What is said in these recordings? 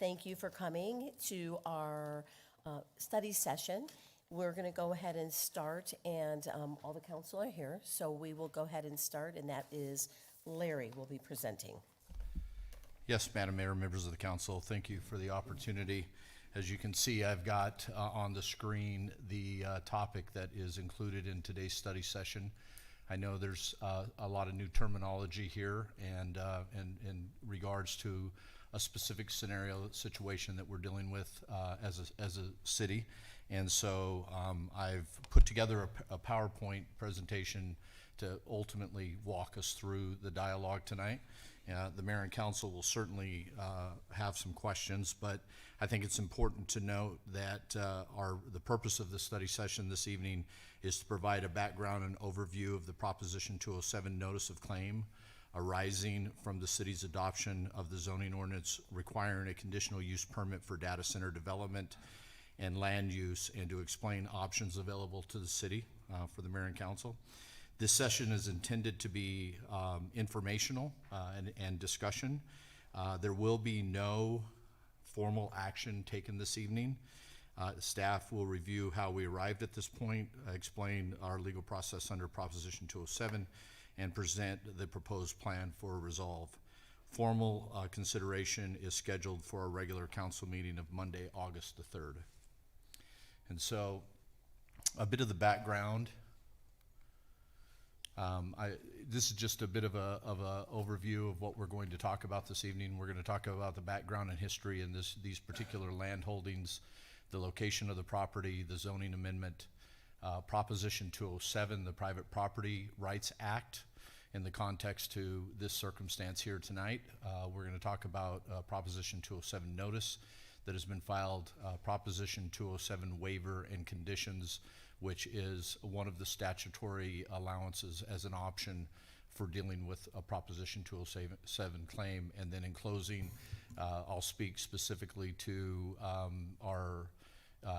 Thank you for coming to our study session. We're going to go ahead and start, and all the council are here, so we will go ahead and start, and that is Larry will be presenting. Yes, Madam Mayor, members of the council, thank you for the opportunity. As you can see, I've got on the screen the topic that is included in today's study session. I know there's a lot of new terminology here and in regards to a specific scenario situation that we're dealing with as a city. And so I've put together a PowerPoint presentation to ultimately walk us through the dialogue tonight. The mayor and council will certainly have some questions, but I think it's important to note that the purpose of the study session this evening is to provide a background and overview of the Proposition 207 Notice of Claim arising from the city's adoption of the zoning ordinance requiring a conditional use permit for data center development and land use, and to explain options available to the city for the mayor and council. This session is intended to be informational and discussion. There will be no formal action taken this evening. Staff will review how we arrived at this point, explain our legal process under Proposition 207, and present the proposed plan for resolve. Formal consideration is scheduled for a regular council meeting of Monday, August the 3rd. And so, a bit of the background. This is just a bit of a overview of what we're going to talk about this evening. We're going to talk about the background and history in these particular land holdings, the location of the property, the zoning amendment, Proposition 207, the Private Property Rights Act, in the context to this circumstance here tonight. We're going to talk about Proposition 207 notice that has been filed, Proposition 207 waiver and conditions, which is one of the statutory allowances as an option for dealing with a Proposition 207 claim. And then in closing, I'll speak specifically to our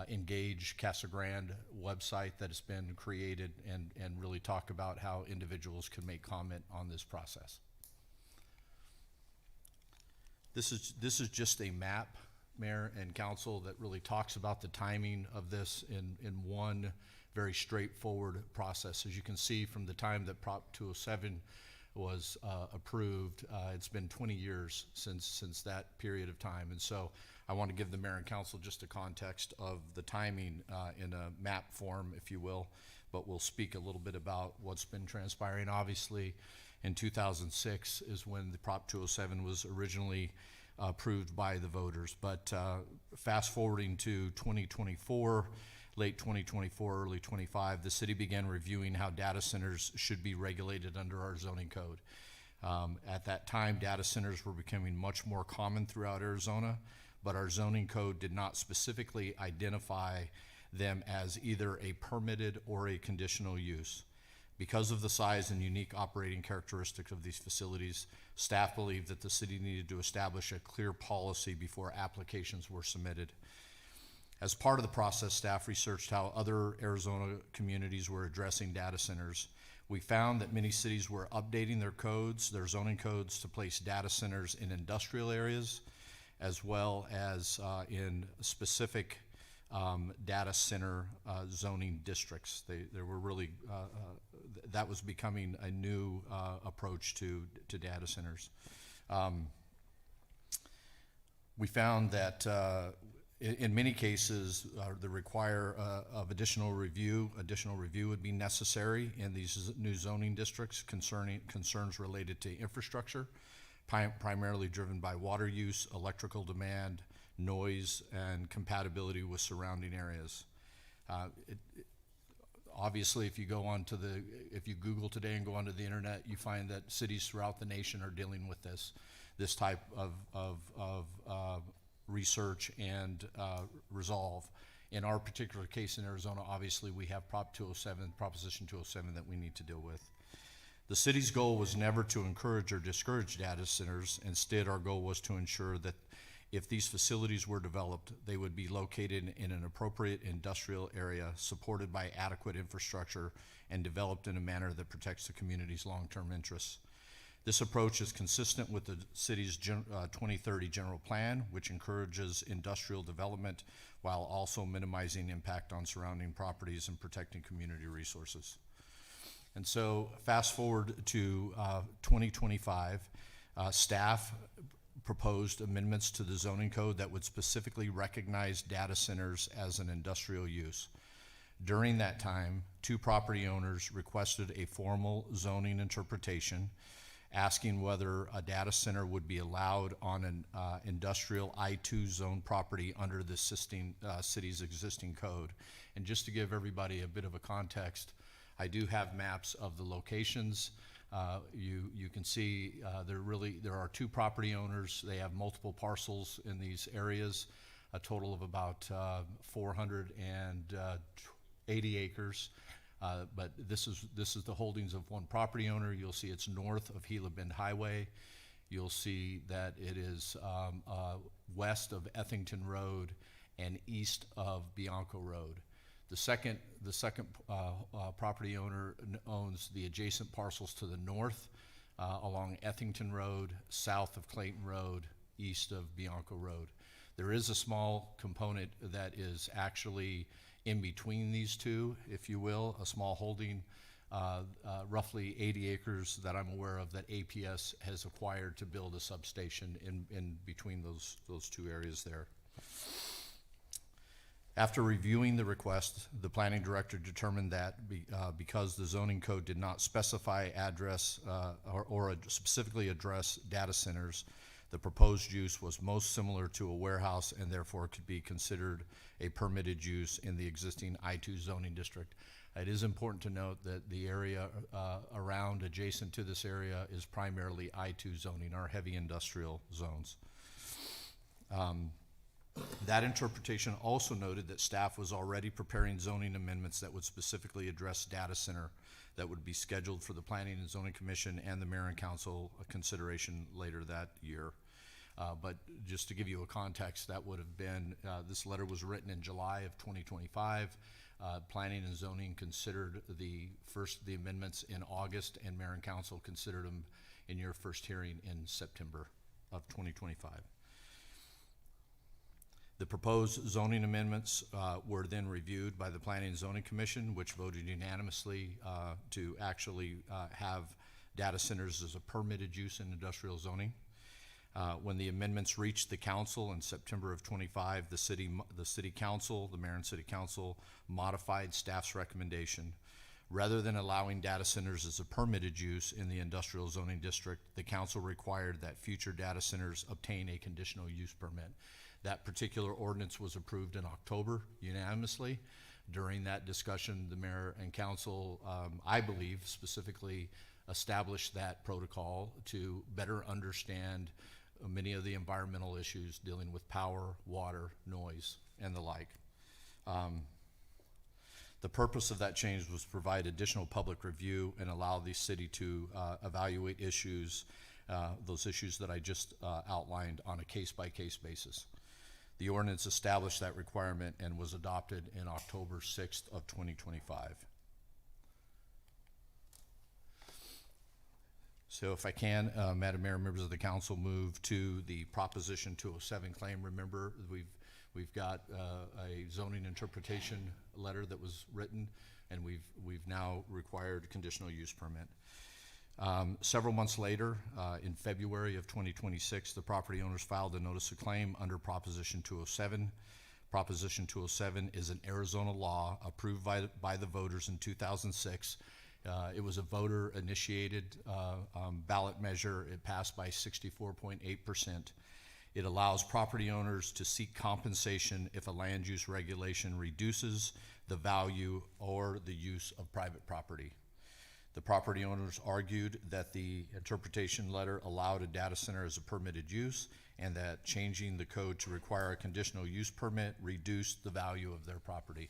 Engage Casa Grande website that has been created and really talk about how individuals can make comment on this process. This is just a map, Mayor and Council, that really talks about the timing of this in one very straightforward process. As you can see from the time that Prop 207 was approved, it's been 20 years since that period of time. And so I want to give the mayor and council just a context of the timing in a map form, if you will, but we'll speak a little bit about what's been transpiring. Obviously, in 2006 is when the Prop 207 was originally approved by the voters. But fast forwarding to 2024, late 2024, early 25, the city began reviewing how data centers should be regulated under our zoning code. At that time, data centers were becoming much more common throughout Arizona, but our zoning code did not specifically identify them as either a permitted or a conditional use. Because of the size and unique operating characteristics of these facilities, staff believed that the city needed to establish a clear policy before applications were submitted. As part of the process, staff researched how other Arizona communities were addressing data centers. We found that many cities were updating their zoning codes to place data centers in industrial areas, as well as in specific data center zoning districts. They were really, that was becoming a new approach to data centers. We found that in many cases, the require of additional review would be necessary in these new zoning districts concerning concerns related to infrastructure, primarily driven by water use, electrical demand, noise, and compatibility with surrounding areas. Obviously, if you Google today and go onto the internet, you find that cities throughout the nation are dealing with this type of research and resolve. In our particular case in Arizona, obviously we have Proposition 207 that we need to deal with. The city's goal was never to encourage or discourage data centers. Instead, our goal was to ensure that if these facilities were developed, they would be located in an appropriate industrial area, supported by adequate infrastructure, and developed in a manner that protects the community's long-term interests. This approach is consistent with the city's 2030 general plan, which encourages industrial development while also minimizing impact on surrounding properties and protecting community resources. And so fast forward to 2025, staff proposed amendments to the zoning code that would specifically recognize data centers as an industrial use. During that time, 2 property owners requested a formal zoning interpretation asking whether a data center would be allowed on an industrial I-2 zone property under the city's existing code. And just to give everybody a bit of a context, I do have maps of the locations. You can see there are 2 property owners. They have multiple parcels in these areas, a total of about 480 acres. But this is the holdings of one property owner. You'll see it's north of Gila Bend Highway. You'll see that it is west of Ethington Road and east of Bianco Road. The second property owner owns the adjacent parcels to the north along Ethington Road, south of Clayton Road, east of Bianco Road. There is a small component that is actually in between these two, if you will, a small holding, roughly 80 acres that I'm aware of that APS has acquired to build a substation in between those 2 areas there. After reviewing the request, the planning director determined that because the zoning code did not specify address or specifically address data centers, the proposed use was most similar to a warehouse and therefore could be considered a permitted use in the existing I-2 zoning district. It is important to note that the area around adjacent to this area is primarily I-2 zoning, our heavy industrial zones. That interpretation also noted that staff was already preparing zoning amendments that would specifically address data center that would be scheduled for the Planning and Zoning Commission and the Mayor and Council consideration later that year. But just to give you a context, that would have been, this letter was written in July of 2025. Planning and Zoning considered the amendments in August, and Mayor and Council considered them in your first hearing in September of 2025. The proposed zoning amendments were then reviewed by the Planning and Zoning Commission, which voted unanimously to actually have data centers as a permitted use in industrial zoning. When the amendments reached the council in September of 25, the city council, the mayor and city council, modified staff's recommendation. Rather than allowing data centers as a permitted use in the industrial zoning district, the council required that future data centers obtain a conditional use permit. That particular ordinance was approved in October unanimously. During that discussion, the mayor and council, I believe, specifically established that protocol to better understand many of the environmental issues dealing with power, water, noise, and the like. The purpose of that change was to provide additional public review and allow the city to evaluate issues, those issues that I just outlined on a case-by-case basis. The ordinance established that requirement and was adopted in October 6th of 2025. So if I can, Madam Mayor, members of the council, move to the Proposition 207 claim. Remember, we've got a zoning interpretation letter that was written, and we've now required conditional use permit. Several months later, in February of 2026, the property owners filed a notice of claim under Proposition 207. Proposition 207 is an Arizona law approved by the voters in 2006. It was a voter-initiated ballot measure. It passed by 64.8%. It allows property owners to seek compensation if a land use regulation reduces the value or the use of private property. The property owners argued that the interpretation letter allowed a data center as a permitted use and that changing the code to require a conditional use permit reduced the value of their property.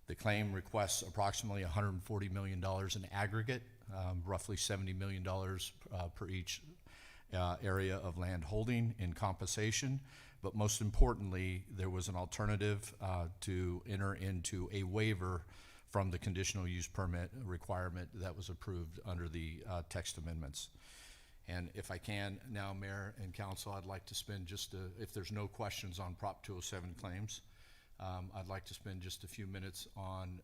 The claim requests approximately $140 million in aggregate, roughly $70 million per each area of land holding in compensation. But most importantly, there was an alternative to enter into a waiver from the conditional use permit requirement that was approved under the text amendments. And if I can now, Mayor and Council, I'd like to spend if there's no questions on Prop 207 claims, I'd like to spend just a few minutes on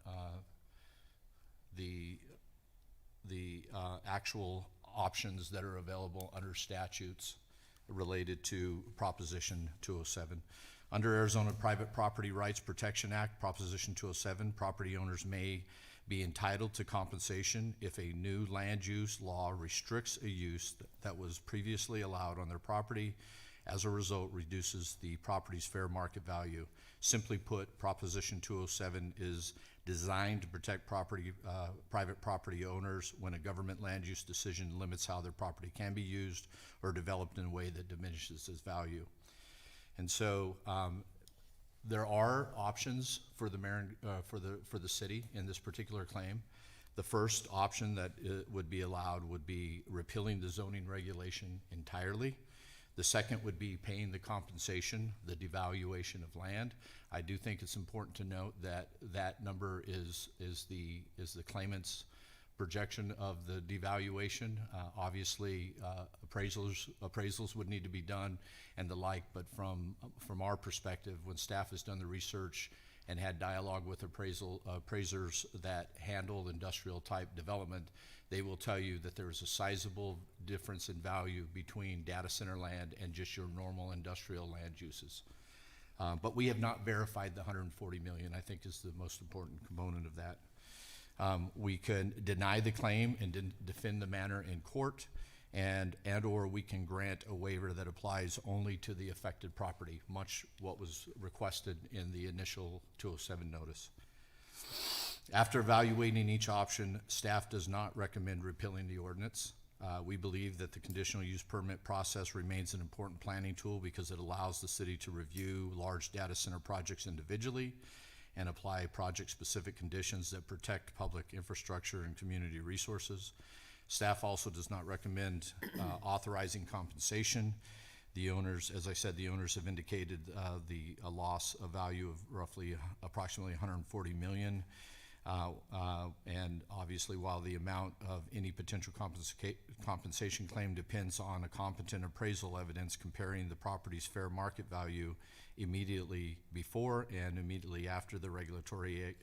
the actual options that are available under statutes related to Proposition 207. Under Arizona Private Property Rights Protection Act, Proposition 207, property owners may be entitled to compensation if a new land use law restricts a use that was previously allowed on their property. As a result, reduces the property's fair market value. Simply put, Proposition 207 is designed to protect private property owners when a government land use decision limits how their property can be used or developed in a way that diminishes its value. And so there are options for the mayor, for the city in this particular claim. The first option that would be allowed would be repealing the zoning regulation entirely. The second would be paying the compensation, the devaluation of land. I do think it's important to note that that number is the claimant's projection of the devaluation. Obviously, appraisals would need to be done and the like, but from our perspective, when staff has done the research and had dialogue with appraisers that handle industrial type development, they will tell you that there is a sizable difference in value between data center land and just your normal industrial land uses. But we have not verified the 140 million, I think is the most important component of that. We can deny the claim and defend the matter in court, and or we can grant a waiver that applies only to the affected property, much what was requested in the initial 207 notice. After evaluating each option, staff does not recommend repealing the ordinance. We believe that the conditional use permit process remains an important planning tool because it allows the city to review large data center projects individually and apply project-specific conditions that protect public infrastructure and community resources. Staff also does not recommend authorizing compensation. The owners, as I said, the owners have indicated a loss of value of approximately 140 million. And obviously, while the amount of any potential compensation claim depends on a competent appraisal evidence comparing the property's fair market value immediately before and immediately after the regulatory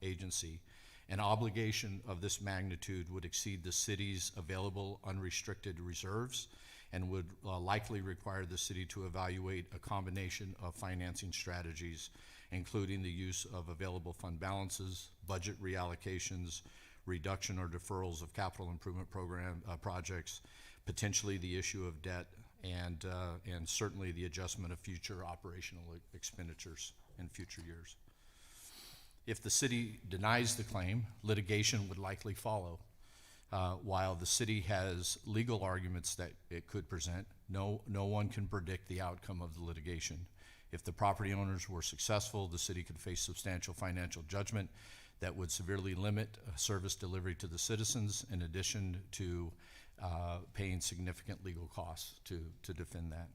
agency, an obligation of this magnitude would exceed the city's available unrestricted reserves and would likely require the city to evaluate a combination of financing strategies, including the use of available fund balances, budget reallocations, reduction or deferrals of capital improvement program projects, potentially the issue of debt, and certainly the adjustment of future operational expenditures in future years. If the city denies the claim, litigation would likely follow. While the city has legal arguments that it could present, no one can predict the outcome of the litigation. If the property owners were successful, the city could face substantial financial judgment that would severely limit service delivery to the citizens, in addition to paying significant legal costs to defend that.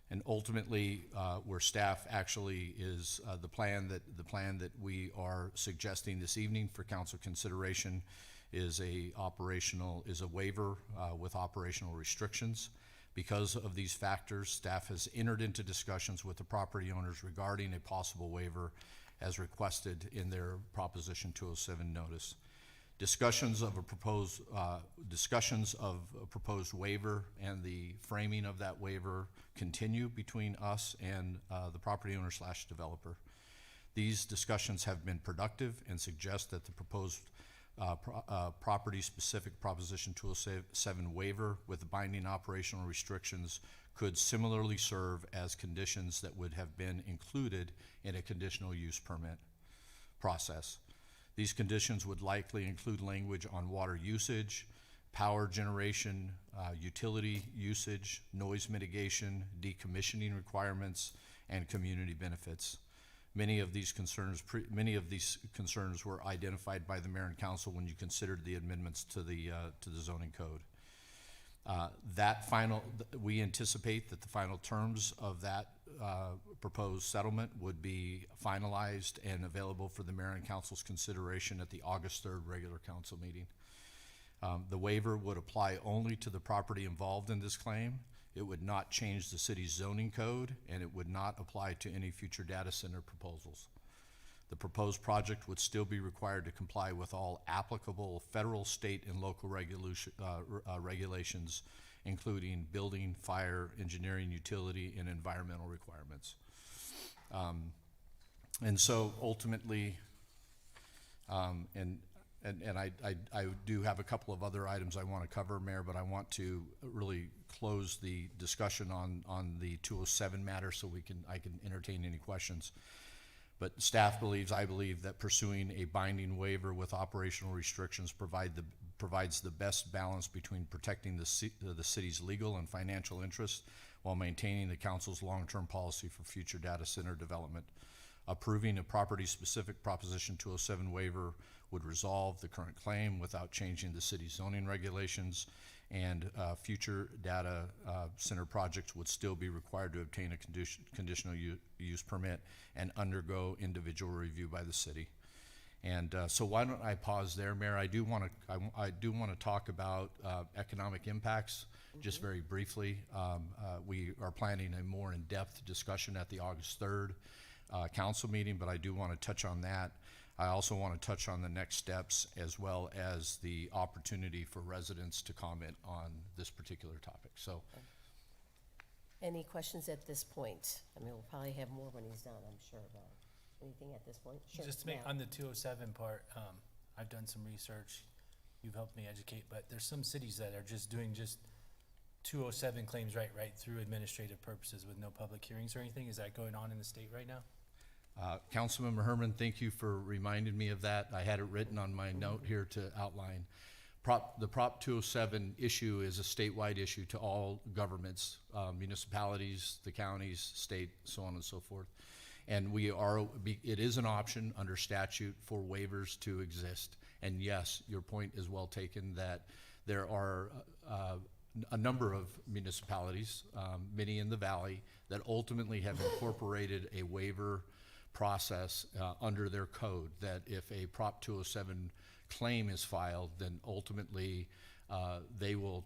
And ultimately, where staff actually is the plan that we are suggesting this evening for council consideration is a waiver with operational restrictions. Because of these factors, staff has entered into discussions with the property owners regarding a possible waiver as requested in their Proposition 207 notice. Discussions of a proposed waiver and the framing of that waiver continue between us and the property owner / developer. These discussions have been productive and suggest that the proposed property-specific Proposition 207 waiver with binding operational restrictions could similarly serve as conditions that would have been included in a conditional use permit process. These conditions would likely include language on water usage, power generation, utility usage, noise mitigation, decommissioning requirements, and community benefits. Many of these concerns were identified by the mayor and council when you considered the amendments to the zoning code. We anticipate that the final terms of that proposed settlement would be finalized and available for the mayor and council's consideration at the August 3rd regular council meeting. The waiver would apply only to the property involved in this claim. It would not change the city's zoning code, and it would not apply to any future data center proposals. The proposed project would still be required to comply with all applicable federal, state, and local regulations, including building, fire, engineering, utility, and environmental requirements. And so ultimately, and I do have a couple of other items I want to cover, Mayor, but I want to really close the discussion on the 207 matter so I can entertain any questions. But staff believes, I believe, that pursuing a binding waiver with operational restrictions provides the best balance between protecting the city's legal and financial interests while maintaining the council's long-term policy for future data center development. Approving a property-specific Proposition 207 waiver would resolve the current claim without changing the city's zoning regulations, and future data center projects would still be required to obtain a conditional use permit and undergo individual review by the city. And so why don't I pause there, Mayor? I do want to talk about economic impacts just very briefly. We are planning a more in-depth discussion at the August 3rd council meeting, but I do want to touch on that. I also want to touch on the next steps as well as the opportunity for residents to comment on this particular topic. So, Any questions at this point? I mean, we'll probably have more when he's done, I'm sure, but anything at this point? Sure. Just to make, Matt. on the 207 part, I've done some research, you've helped me educate, but there's some cities that are just doing 207 claims right through administrative purposes with no public hearings or anything. Is that going on in the state right now? Councilmember Herman, thank you for reminding me of that. I had it written on my note here to outline. The Prop 207 issue is a statewide issue to all governments, municipalities, the counties, state, so on and so forth. And it is an option under statute for waivers to exist. And yes, your point is well taken that there are a number of municipalities, many in the valley, that ultimately have incorporated a waiver process under their code, that if a Prop 207 claim is filed, then ultimately they will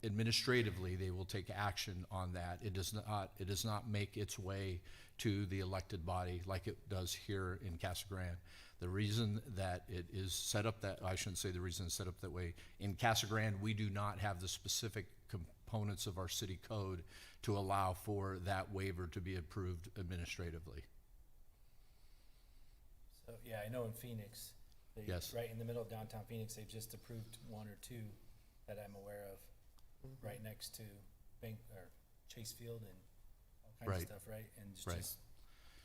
administratively they will take action on that. It does not make its way to the elected body like it does here in Casa Grande. The reason that it is set up that, I shouldn't say the reason it's set up that way, in Casa Grande we do not have the specific components of our city code to allow for that waiver to be approved administratively. So, yeah, I know in Phoenix, Yes. right in the middle of downtown Phoenix, they've just approved one or two that I'm aware of, right next to Chase Field and all kinds of stuff, right? And it's just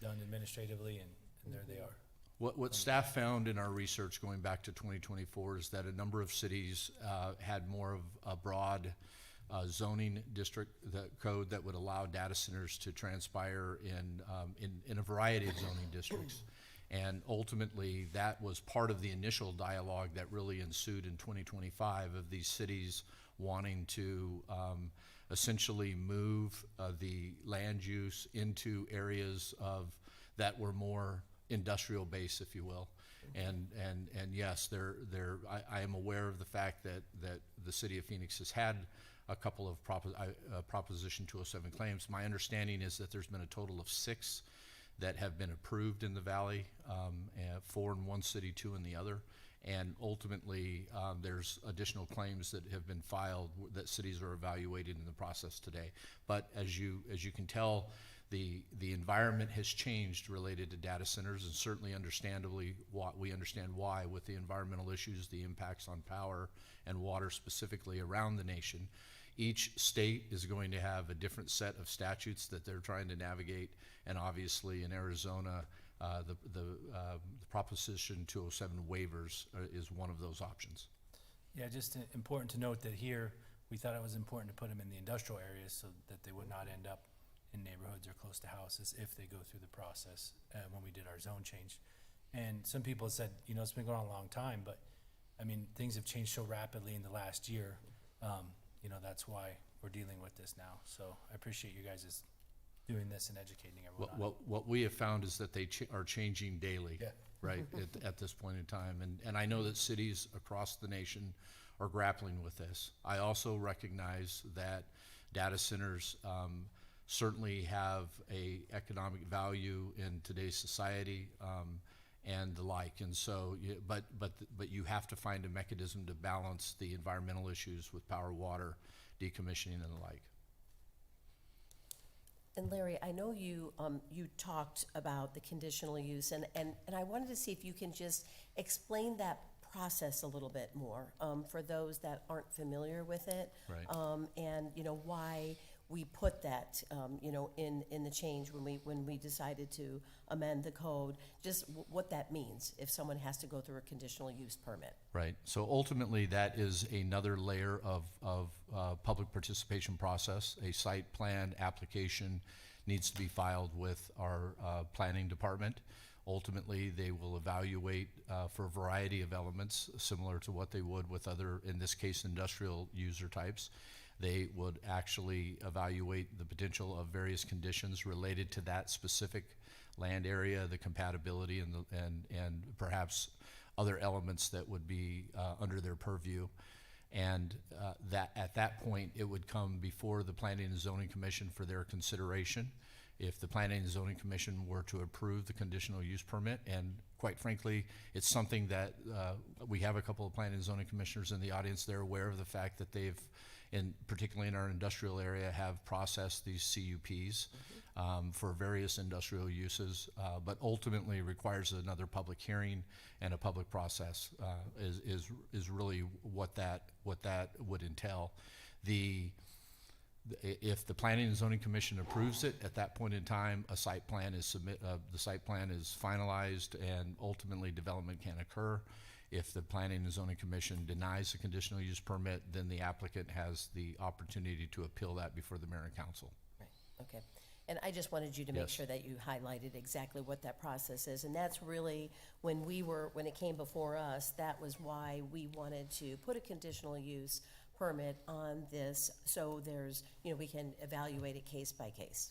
done administratively, and there they are. What staff found in our research going back to 2024 is that a number of cities had more of a broad zoning district code that would allow data centers to transpire in a variety of zoning districts. And ultimately, that was part of the initial dialogue that really ensued in 2025 of these cities wanting to essentially move the land use into areas that were more industrial base, if you will. And yes, I am aware of the fact that the city of Phoenix has had a couple of Proposition 207 claims. My understanding is that there's been a total of 6 that have been approved in the valley, 4 in one city, 2 in the other. And ultimately, there's additional claims that have been filed that cities are evaluating in the process today. But as you can tell, the environment has changed related to data centers, and certainly understandably, we understand why with the environmental issues, the impacts on power and water specifically around the nation. Each state is going to have a different set of statutes that they're trying to navigate, and obviously in Arizona, the Proposition 207 waivers is one of those options. Yeah, just important to note that here, we thought it was important to put them in the industrial areas so that they would not end up in neighborhoods or close to houses if they go through the process when we did our zone change. And some people said, it's been going on a long time, but I mean, things have changed so rapidly in the last year. That's why we're dealing with this now. So I appreciate you guys doing this and educating everyone on it. What we have found is that they are changing daily. Yeah. Right, at this point in time. And I know that cities across the nation are grappling with this. I also recognize that data centers certainly have a economic value in today's society and the like. And so, but you have to find a mechanism to balance the environmental issues with power, water, decommissioning and the like. And Larry, I know you, you talked about the conditional use, and I wanted to see if you can just explain that process a little bit more, for those that aren't familiar with it. Right. And, you know, why we put that, you know, in the change when we decided to amend the code, just what that means if someone has to go through a conditional use permit. Right, so ultimately that is another layer of public participation process. A site plan application needs to be filed with our planning department. Ultimately, they will evaluate for a variety of elements similar to what they would with other, in this case, industrial user types. They would actually evaluate the potential of various conditions related to that specific land area, the compatibility, and perhaps other elements that would be under their purview. And that at that point, it would come before the Planning and Zoning Commission for their consideration. If the Planning and Zoning Commission were to approve the conditional use permit, and quite frankly, it's something that we have a couple of Planning and Zoning Commissioners in the audience. They're aware of the fact that they've, particularly in our industrial area, have processed these CUPs for various industrial uses, but ultimately requires another public hearing and a public process is really what that would entail. If the Planning and Zoning Commission approves it, at that point in time, a site plan is the site plan is finalized, and ultimately development can occur. If the Planning and Zoning Commission denies the conditional use permit, then the applicant has the opportunity to appeal that before the mayor and council. Right, okay. And I just wanted you to make Yes. sure that you highlighted exactly what that process is. And that's really, when it came before us, that was why we wanted to put a conditional use permit on this, so there's, you know, we can evaluate it case by case.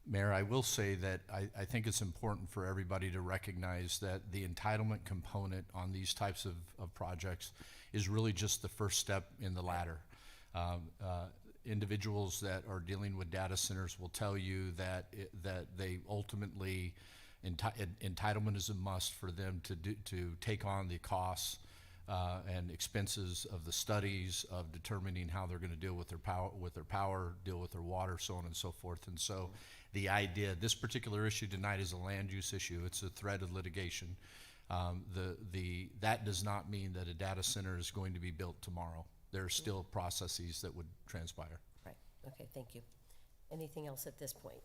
Mayor, I will say that I think it's important for everybody to recognize that the entitlement component on these types of projects is really just the first step in the ladder. Individuals that are dealing with data centers will tell you that they ultimately, entitlement is a must for them to take on the costs and expenses of the studies, of determining how they're going to deal with their power, deal with their water, so on and so forth. And so the idea, this particular issue tonight is a land use issue. It's a threat of litigation. That does not mean that a data center is going to be built tomorrow. There are still processes that would transpire. Right, okay, thank you. Anything else at this point?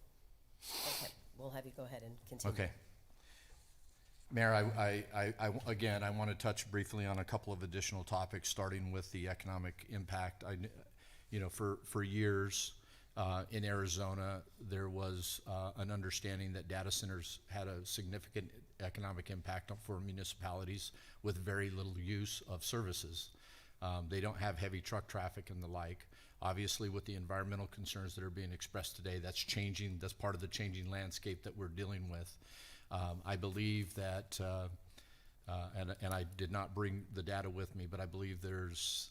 Okay, we'll have you go ahead and continue. Okay. Mayor, again, I want to touch briefly on a couple of additional topics, starting with the economic impact. For years in Arizona, there was an understanding that data centers had a significant economic impact for municipalities with very little use of services. They don't have heavy truck traffic and the like. Obviously, with the environmental concerns that are being expressed today, that's changing. That's part of the changing landscape that we're dealing with. I believe that, and I did not bring the data with me, but I believe there's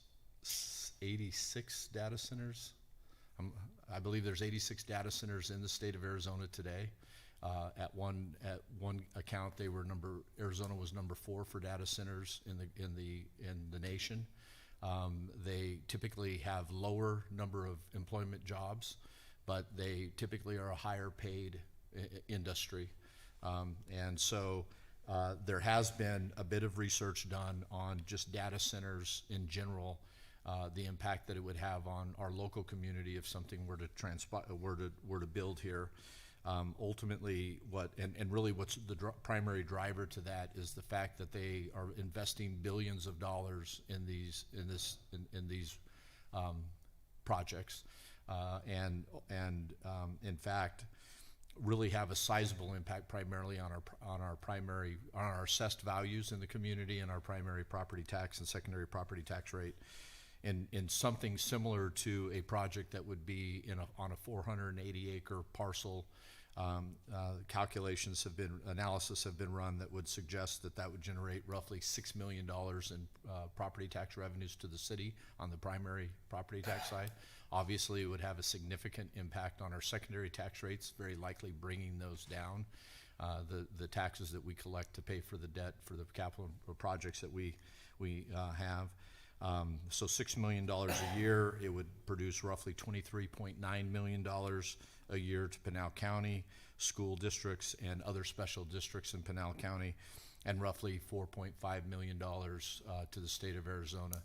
86 data centers. I believe there's 86 data centers in the state of Arizona today. At one account, Arizona was number 4 for data centers in the nation. They typically have lower number of employment jobs, but they typically are a higher paid industry. And so there has been a bit of research done on just data centers in general, the impact that it would have on our local community if something were to build here. Ultimately, really what's the primary driver to that is the fact that they are investing billions of dollars in these projects, and in fact, really have a sizable impact primarily on our assessed values in the community and our primary property tax and secondary property tax rate. in something similar to a project that would be on a 480 acre parcel. Analysis have been run that would suggest that would generate roughly $6 million in property tax revenues to the city on the primary property tax side. Obviously, it would have a significant impact on our secondary tax rates, very likely bringing those down. The taxes that we collect to pay for the debt for the capital projects that we have. So $6 million a year, it would produce roughly $23.9 million a year to Pinal County, school districts, and other special districts in Pinal County, and roughly $4.5 million to the state of Arizona.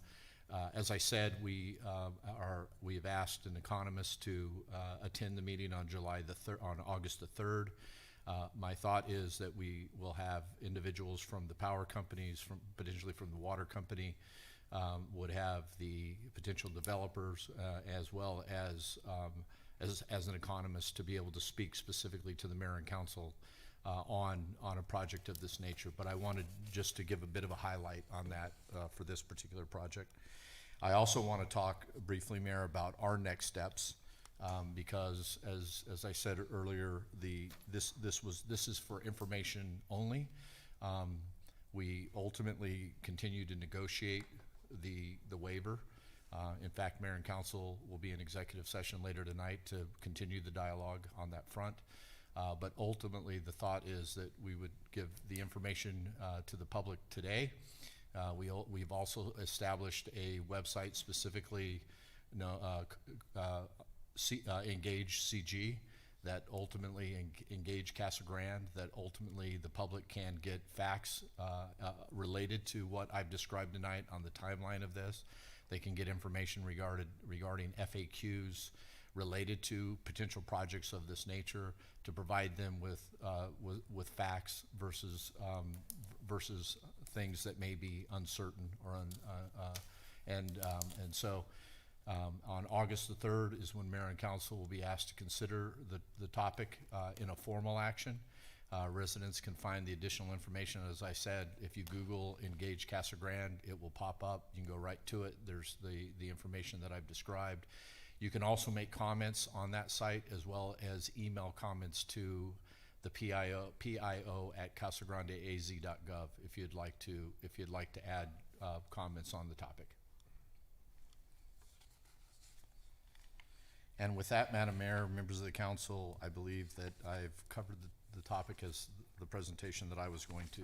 As I said, we have asked an economist to attend the meeting on August the 3rd. My thought is that we will have individuals from the power companies, potentially from the water company, would have the potential developers, as well as an economist, to be able to speak specifically to the mayor and council on a project of this nature. But I wanted just to give a bit of a highlight on that for this particular project. I also want to talk briefly, Mayor, about our next steps, because as I said earlier, this is for information only. We ultimately continue to negotiate the waiver. In fact, Mayor and Council will be in executive session later tonight to continue the dialogue on that front. But ultimately, the thought is that we would give the information to the public today. We've also established a website specifically, Engage CG, that ultimately Engage Casa Grande, that ultimately the public can get facts related to what I've described tonight on the timeline of this. They can get information regarding FAQs related to potential projects of this nature, to provide them with facts versus things that may be uncertain or so. On August the 3rd is when Mayor and Council will be asked to consider the topic in a formal action. Residents can find the additional information. As I said, if you Google Engage Casa Grande, it will pop up. You can go right to it. There's the information that I've described. You can also make comments on that site, as well as email comments to the PIO at casagrandeaz.gov if you'd like to add comments on the topic. And with that, Madam Mayor, members of the council, I believe that I've covered the topic as the presentation that I was going to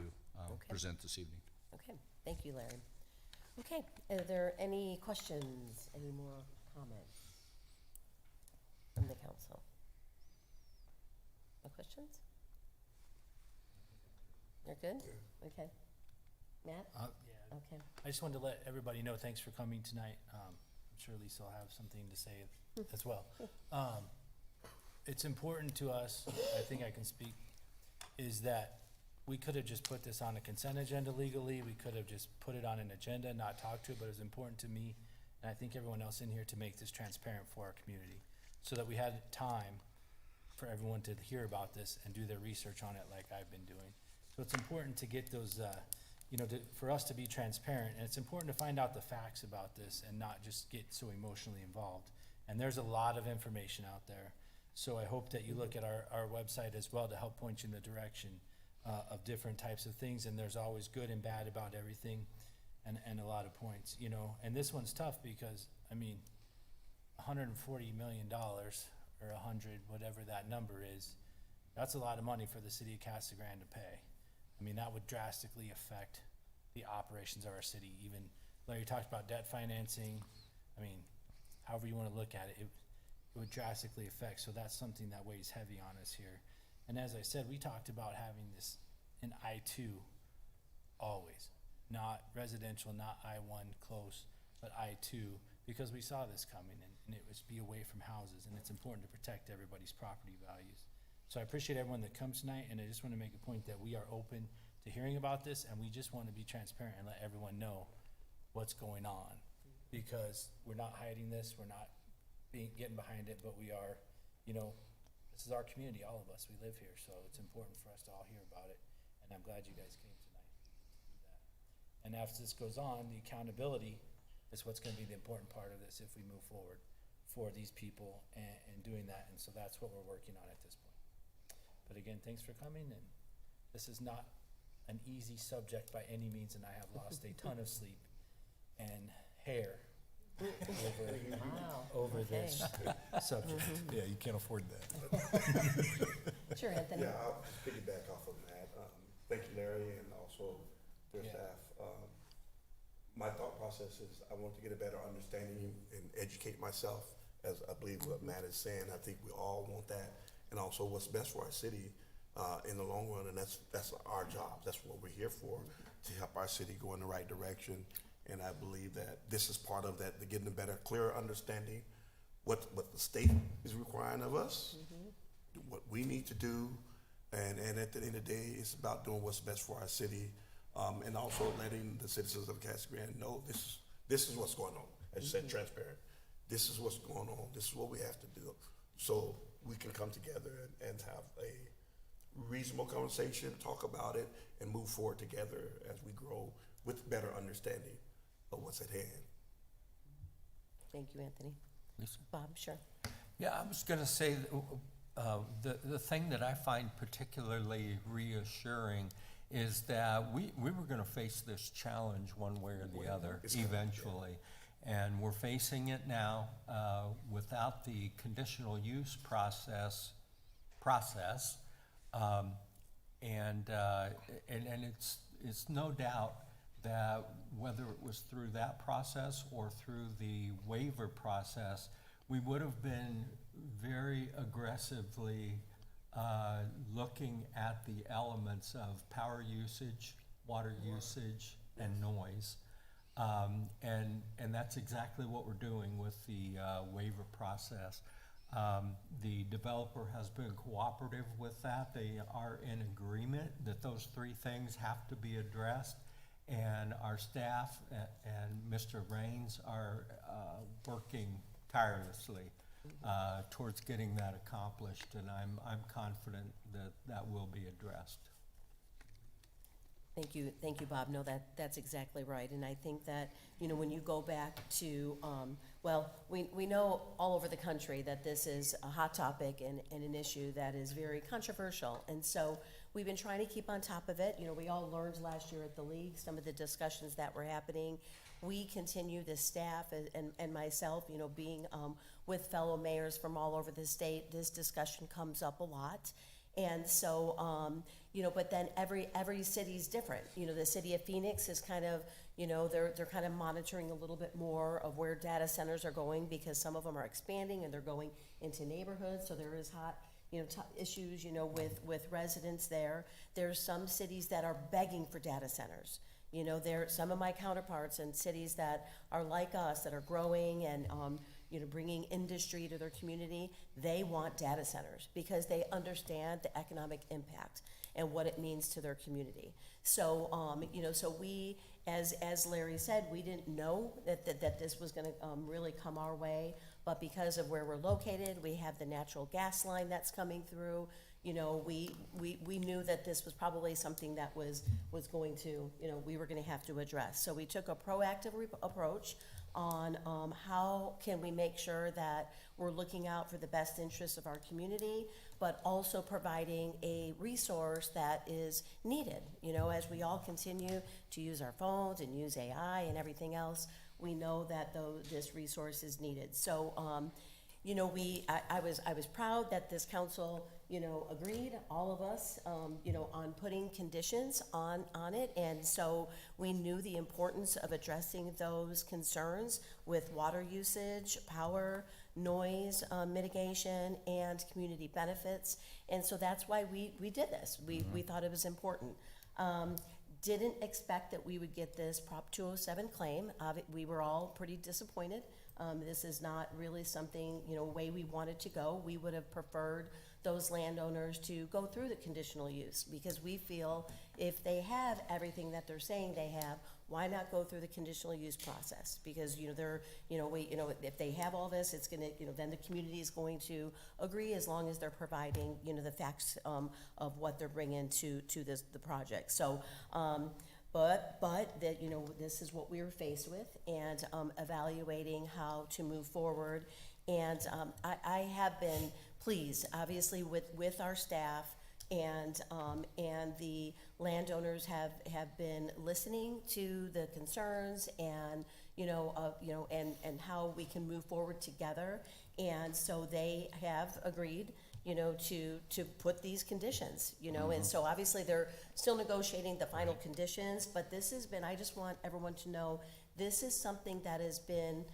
present this evening. Okay, thank you, Larry. Okay, are there any questions, any more comments from the council? No questions? You're good? Okay. Matt? Yeah. Okay. I just wanted to let everybody know, thanks for coming tonight. I'm sure Lisa will have something to say as well. It's important to us, I think I can speak, is that we could have just put this on a consent agenda legally. We could have just put it on an agenda, not talked to it, but it was important to me, and I think everyone else in here, to make this transparent for our community, so that we had time for everyone to hear about this and do their research on it like I've been doing. So it's important to get those, for us to be transparent, and it's important to find out the facts about this and not just get so emotionally involved. And there's a lot of information out there. So I hope that you look at our website as well to help point you in the direction of different types of things. And there's always good and bad about everything, and a lot of points, And this one's tough because, $140 million or 100, whatever that number is, that's a lot of money for the city of Casa Grande to pay. That would drastically affect the operations of our city. Even Larry talked about debt financing. However you want to look at it, it would drastically affect. So that's something that weighs heavy on us here. And as I said, we talked about having this in I-2 always, not residential, not I-1 close, but I-2, because we saw this coming, and it was be away from houses, and it's important to protect everybody's property values. So I appreciate everyone that comes tonight, and I just want to make a point that we are open to hearing about this, and we just want to be transparent and let everyone know what's going on, because we're not hiding this, we're not getting behind it, but we are, this is our community, all of us, we live here, so it's important for us to all hear about it, and I'm glad you guys came tonight to do that. And as this goes on, the accountability is what's gonna be the important part of this if we move forward for these people and doing that, and so that's what we're working on at this point. But again, thanks for coming, and this is not an easy subject by any means, and I have lost a ton of sleep and hair over okay. this subject. Yeah, you can't afford that. Sure, Anthony. Yeah, I'll just piggyback off of that. Thank you, Larry, and also their Yeah. staff. My thought process is I want to get a better understanding and educate myself, as I believe what Matt is saying. I think we all want that, and also what's best for our city in the long run, and that's our job. That's what we're here for, to help our city go in the right direction. And I believe that this is part of that, to getting a better, clearer understanding what the state is requiring of us, what we need to do, and at the end of the day, it's about doing what's best for our city, and also letting the citizens of Casa Grande know this is what's going on. As you said, transparent. This is what's going on. This is what we have to do, so we can come together and have a reasonable conversation, talk about it, and move forward together as we grow with better understanding of what's at hand. Thank you, Anthony. Bob, sure. Yeah, I was gonna say, the thing that I find particularly reassuring is that we were gonna face this challenge one way or the other It's coming, eventually. And we're facing it now, without the conditional use process. And it's no doubt that whether it was through that process or through the waiver process, we would have been very aggressively looking at the elements of power usage, water usage, and noise. And that's exactly what we're doing with the waiver process. The developer has been cooperative with that. They are in agreement that those three things have to be addressed. And our staff and Mr. Raines are working tirelessly towards getting that accomplished, and I'm confident that that will be addressed. Thank you, Bob. No, that's exactly right. And I think that, when you go back to, we know all over the country that this is a hot topic and an issue that is very controversial. And so we've been trying to keep on top of it. We all learned last year at the league some of the discussions that were happening. We continue, the staff and myself, being with fellow mayors from all over the state, this discussion comes up a lot. And so, but then every city's different. The city of Phoenix is kind of, they're kind of monitoring a little bit more of where data centers are going, because some of them are expanding and they're going into neighborhoods. So there is hot, issues, with residents there. There's some cities that are begging for data centers. There some of my counterparts in cities that are like us, that are growing and, bringing industry to their community. They want data centers because they understand the economic impact and what it means to their community. So, so we, as Larry said, we didn't know that this was gonna really come our way, but because of where we're located, we have the natural gas line that's coming through. We knew that this was probably something that was going to, we were gonna have to address. So we took a proactive approach on how can we make sure that we're looking out for the best interests of our community, but also providing a resource that is needed. As we all continue to use our phones and use AI and everything else, we know that this resource is needed. So, I was proud that this council, agreed, all of us, on putting conditions on it. And so we knew the importance of addressing those concerns with water usage, power, noise mitigation, and community benefits. And so that's why we did this. We thought it was important. Didn't expect that we would get this Prop 207 claim. We were all pretty disappointed. This is not really something, way we wanted to go. We would have preferred those landowners to go through the conditional use, because we feel if they have everything that they're saying they have, why not go through the conditional use process? Because, they're, if they have all this, it's gonna, then the community is going to agree, as long as they're providing, the facts of what they're bringing to the project. So, but that, you know, this is what we were faced with, and evaluating how to move forward. And I have been pleased, obviously, with our staff, and the landowners have been listening to the concerns, and and how we can move forward together. And so they have agreed, to put these conditions, and so obviously they're still negotiating the final conditions, but this has been, I just want everyone to know, this is something that has been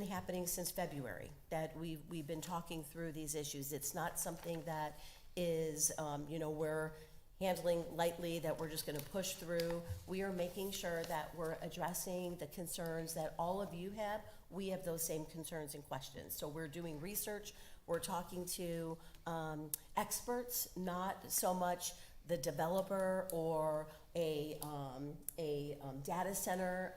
happening since February, that we've been talking through these issues. It's not something that is, we're handling lightly, that we're just gonna push through. We are making sure that we're addressing the concerns that all of you have. We have those same concerns and questions. So we're doing research, we're talking to experts, not so much the developer or a data center,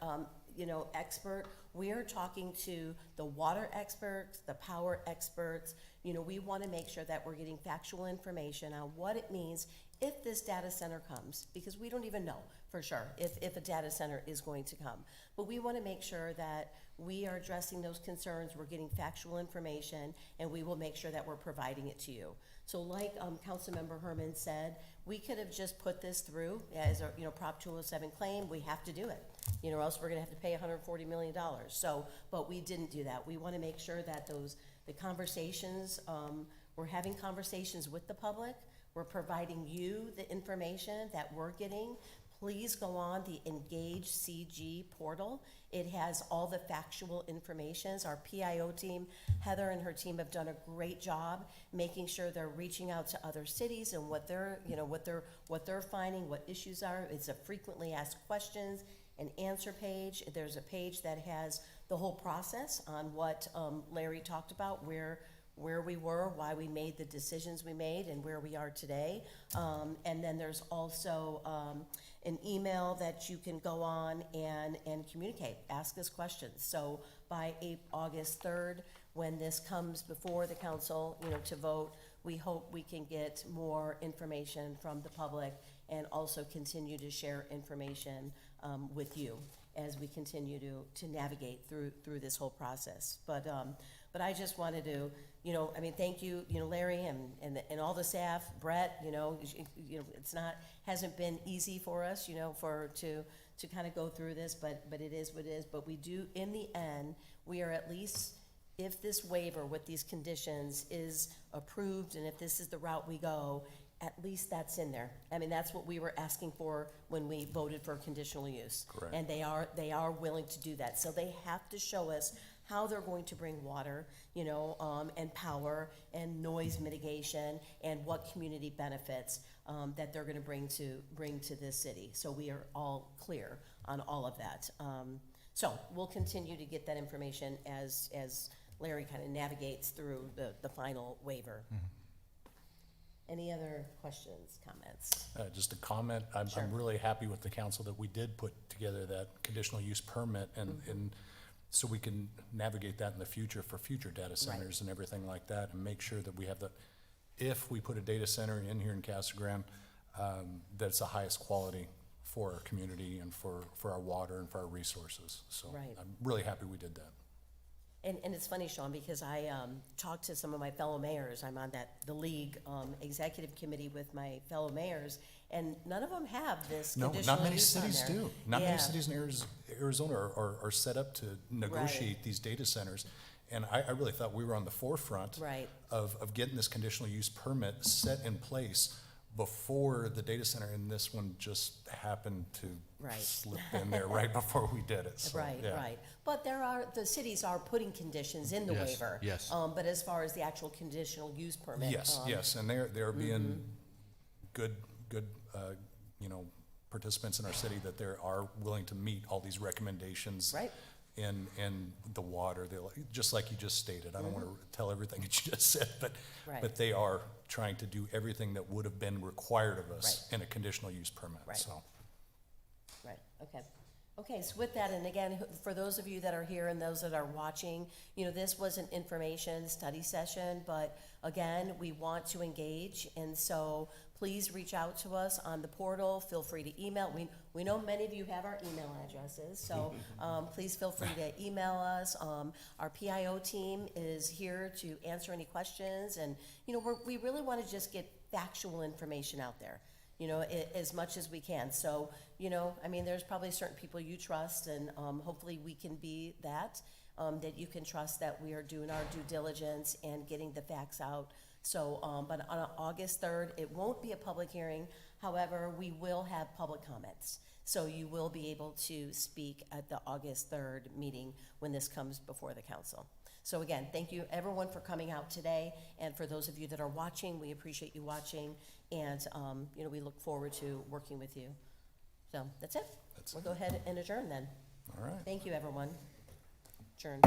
expert. We are talking to the water experts, the power experts. We want to make sure that we're getting factual information on what it means if this data center comes, because we don't even know for sure if a data center is going to come. But we want to make sure that we are addressing those concerns, we're getting factual information, and we will make sure that we're providing it to you. So like Councilmember Herman said, we could have just put this through as a Prop 207 claim. We have to do it, or else we're gonna have to pay $140 million. So, but we didn't do that. We want to make sure that the conversations, we're having conversations with the public. We're providing you the information that we're getting. Please go on the Engage CG portal. It has all the factual information. Our PIO team, Heather and her team, have done a great job making sure they're reaching out to other cities and what they're finding, what issues are. It's a frequently asked questions and answer page. There's a page that has the whole process on what Larry talked about, where we were, why we made the decisions we made, and where we are today. And then there's also an email that you can go on and communicate, ask us questions. So by August 3rd, when this comes before the council, to vote, we hope we can get more information from the public and also continue to share information with you as we continue to navigate through this whole process. But I just wanted to, thank you, Larry and all the staff, Brett, hasn't been easy for us, to kind of go through this, but it is what it is. But we do, in the end, we are at least, if this waiver with these conditions is approved, and if this is the route we go, at least that's in there. That's what we were asking for when we voted for conditional use. Correct. And they are willing to do that. So they have to show us how they're going to bring water, and power and noise mitigation, and what community benefits that they're gonna bring to this city. So we are all clear on all of that. So we'll continue to get that information as Larry kind of navigates through the final waiver. Mm-hmm. Any other questions, comments? Just a comment, Sure. I'm really happy with the council that we did put together that conditional use permit, and so we can navigate that in the future for future data centers and everything like that, and make sure that we have if we put a data center in here in Casa Grande, that's the highest quality for our community and for our water and for our resources. So Right. I'm really happy we did that. And it's funny, Sean, because I talked to some of my fellow mayors. I'm on the league executive committee with my fellow mayors, and none of them have this No, conditional not many use on cities there. do. Not Yeah. many cities in Arizona are set up to negotiate these data centers. And I really thought we were on the forefront Right. of getting this conditional use permit set in place before the data center, and this one just happened to Right. slip in there right before we did it. So, Right, yeah. right. But the cities are putting conditions in the Yes, waiver. yes. But as far as the actual conditional use permit. Yes, yes, and they're being good, participants in our city, that they are willing to meet all these recommendations. Right. In the water, just like you just stated. I don't want to tell everything that you just said, Right. but they are trying to do everything that would have been required of us Right. in a conditional use permit, Right. so. Right, okay. Okay, so with that, and again, for those of you that are here and those that are watching, this was an information study session, but again, we want to engage, and so please reach out to us on the portal. Feel free to email. We know many of you have our email addresses, so please feel free to email us. Our PIO team is here to answer any questions, and we really want to just get factual information out there. As much as we can. So, there's probably certain people you trust, and hopefully we can be that you can trust that we are doing our due diligence and getting the facts out. So, but on August 3rd, it won't be a public hearing. However, we will have public comments. So you will be able to speak at the August 3rd meeting when this comes before the council. So again, thank you everyone for coming out today, and for those of you that are watching, we appreciate you watching, and we look forward to working with you. So that's it. We'll go ahead and adjourn then. All right. Thank you, everyone. Adjourn.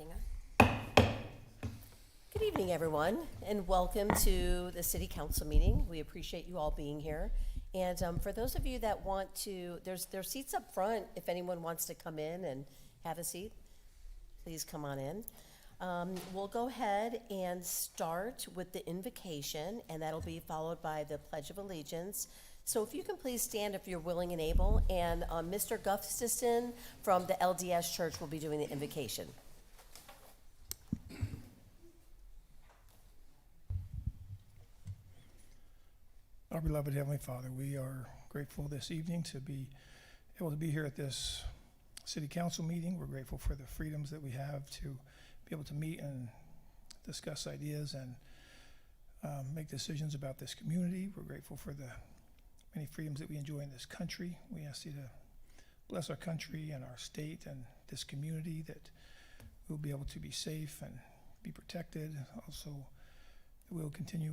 everything on? Good evening, everyone, and welcome to the City Council meeting. We appreciate you all being here. And for those of you that want to, there's seats up front. If anyone wants to come in and have a seat, please come on in. We'll go ahead and start with the invocation, and that'll be followed by the Pledge of Allegiance. So if you can please stand if you're willing and able, and Mr. Gustafson from the LDS Church will be doing the invocation. Our beloved Heavenly Father, we are grateful this evening to be able to be here at this City Council meeting. We're grateful for the freedoms that we have to be able to meet and discuss ideas and make decisions about this community. We're grateful for the many freedoms that we enjoy in this country. We ask you to bless our country and our state and this community, that we'll be able to be safe and be protected. Also, we'll continue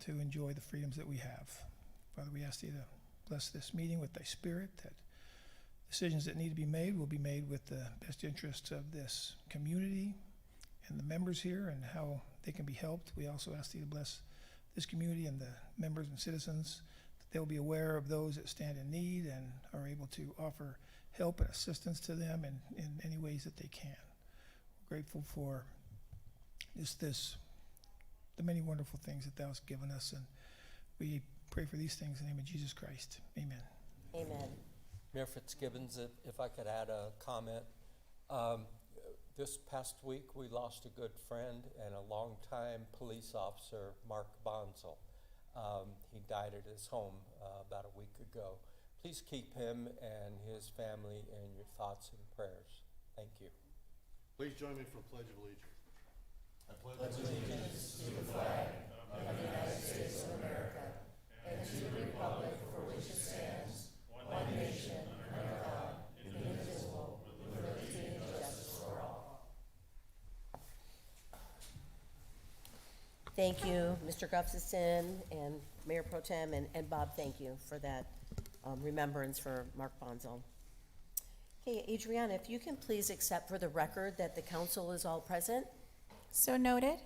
to enjoy the freedoms that we have. Father, we ask you to bless this meeting with thy spirit, that decisions that need to be made will be made with the best interests of this community and the members here and how they can be helped. We also ask you to bless this community and the members and citizens, that they'll be aware of those that stand in need and are able to offer help and assistance to them in any ways that they can. We're grateful for the many wonderful things that thou hast given us, and we pray for these things in the name of Jesus Christ. Amen. Amen. Mayor Fitzgibbons, if I could add a comment. This past week, we lost a good friend and a longtime police officer, Mark Bonsall. He died at his home about a week ago. Please keep him and his family in your thoughts and prayers. Thank you. Please join me for a Pledge of Allegiance. Thank you, Mr. Gustafson and Mayor Pro Tem, and Bob, thank you for that remembrance for Mark Bonzel. Okay, Adriana, if you can please accept for the record that the council is all present. So noted.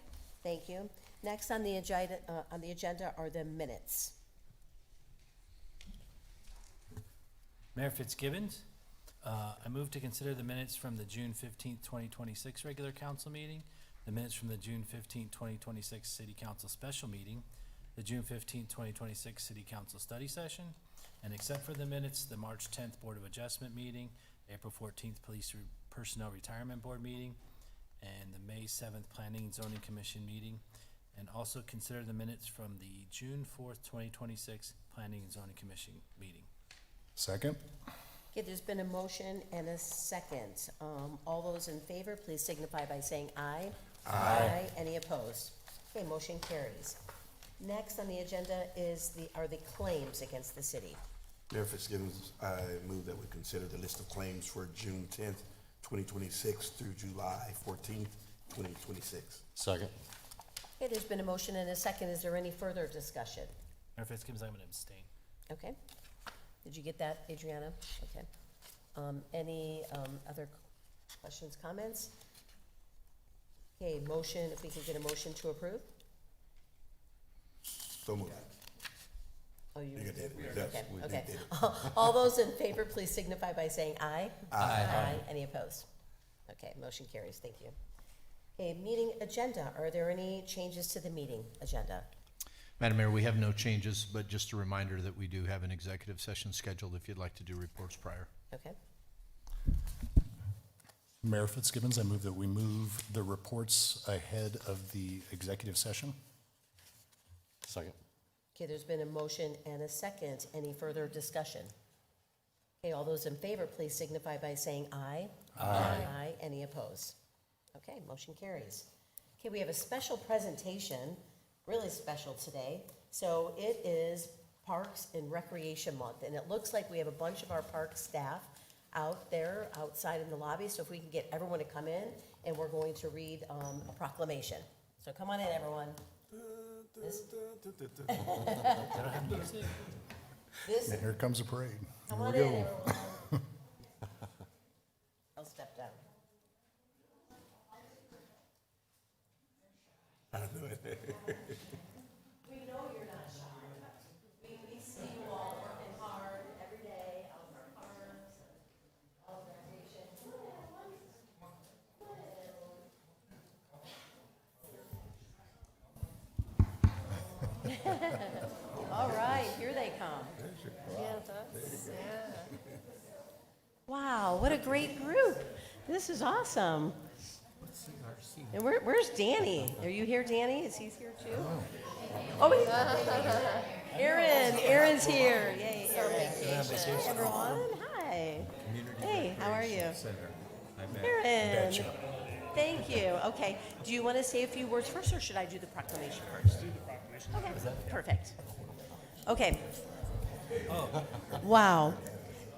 Thank you. Next on the agenda are the minutes. Mayor Fitzgibbons, I move to consider the minutes from the June 15th, 2026 regular council meeting, the minutes from the June 15th, 2026 City Council special meeting, the June 15th, 2026 City Council study session, and except for the minutes, the March 10th Board of Adjustment meeting, April 14th Police Personnel Retirement Board meeting, and the May 7th Planning and Zoning Commission meeting, and also consider the minutes from the June 4th, 2026 Planning and Zoning Commission meeting. Second? Okay, there's been a motion and a second. All those in favor, please signify by saying aye. Aye. Any opposed? Okay, motion carries. Next on the agenda are the claims against the city. Mayor Fitzgibbons, I move that we consider the list of claims for June 10th, 2026 through July 14th, 2026. Second. Okay, there's been a motion and a second. Is there any further discussion? Mayor Fitzgibbons, I'm going to abstain. Okay. Did you get that, Adriana? Okay. Any other questions, comments? Okay, motion, if we can get a motion to approve? So moved. Oh, you You did it. Okay, Yes, we okay. did it. All those in favor, please signify by saying aye. Aye. Any opposed? Okay, motion carries. Thank you. Okay, meeting agenda. Are there any changes to the meeting agenda? Madam Mayor, we have no changes, but just a reminder that we do have an executive session scheduled if you'd like to do reports prior. Okay. Mayor Fitzgibbons, I move that we move the reports ahead of the executive session. Second. Okay, there's been a motion and a second. Any further discussion? Okay, all those in favor, please signify by saying aye. Aye. Any opposed? Okay, motion carries. Okay, we have a special presentation, really special today. So it is Parks and Recreation Month, and it looks like we have a bunch of our park staff out there, outside in the lobby, so if we can get everyone to come in, and we're going to read a proclamation. So come on in, everyone. This, And here comes a parade. come Here on we in, go. everyone. I'll step down. We know you're not shy. We see you all working hard every day out of our farms, all of our creation. All right, here they come. Wow, what a great group. This is awesome. And where's Danny? Are you here, Danny? Is he here too? Oh, Aaron's here. Yay, Aaron. Hey, everyone, hi. Hey, how are you? Aaron. Thank you. Okay, do you want to say a few words first, or should I do the proclamation first? Do the proclamation. Okay, perfect. Okay. Wow.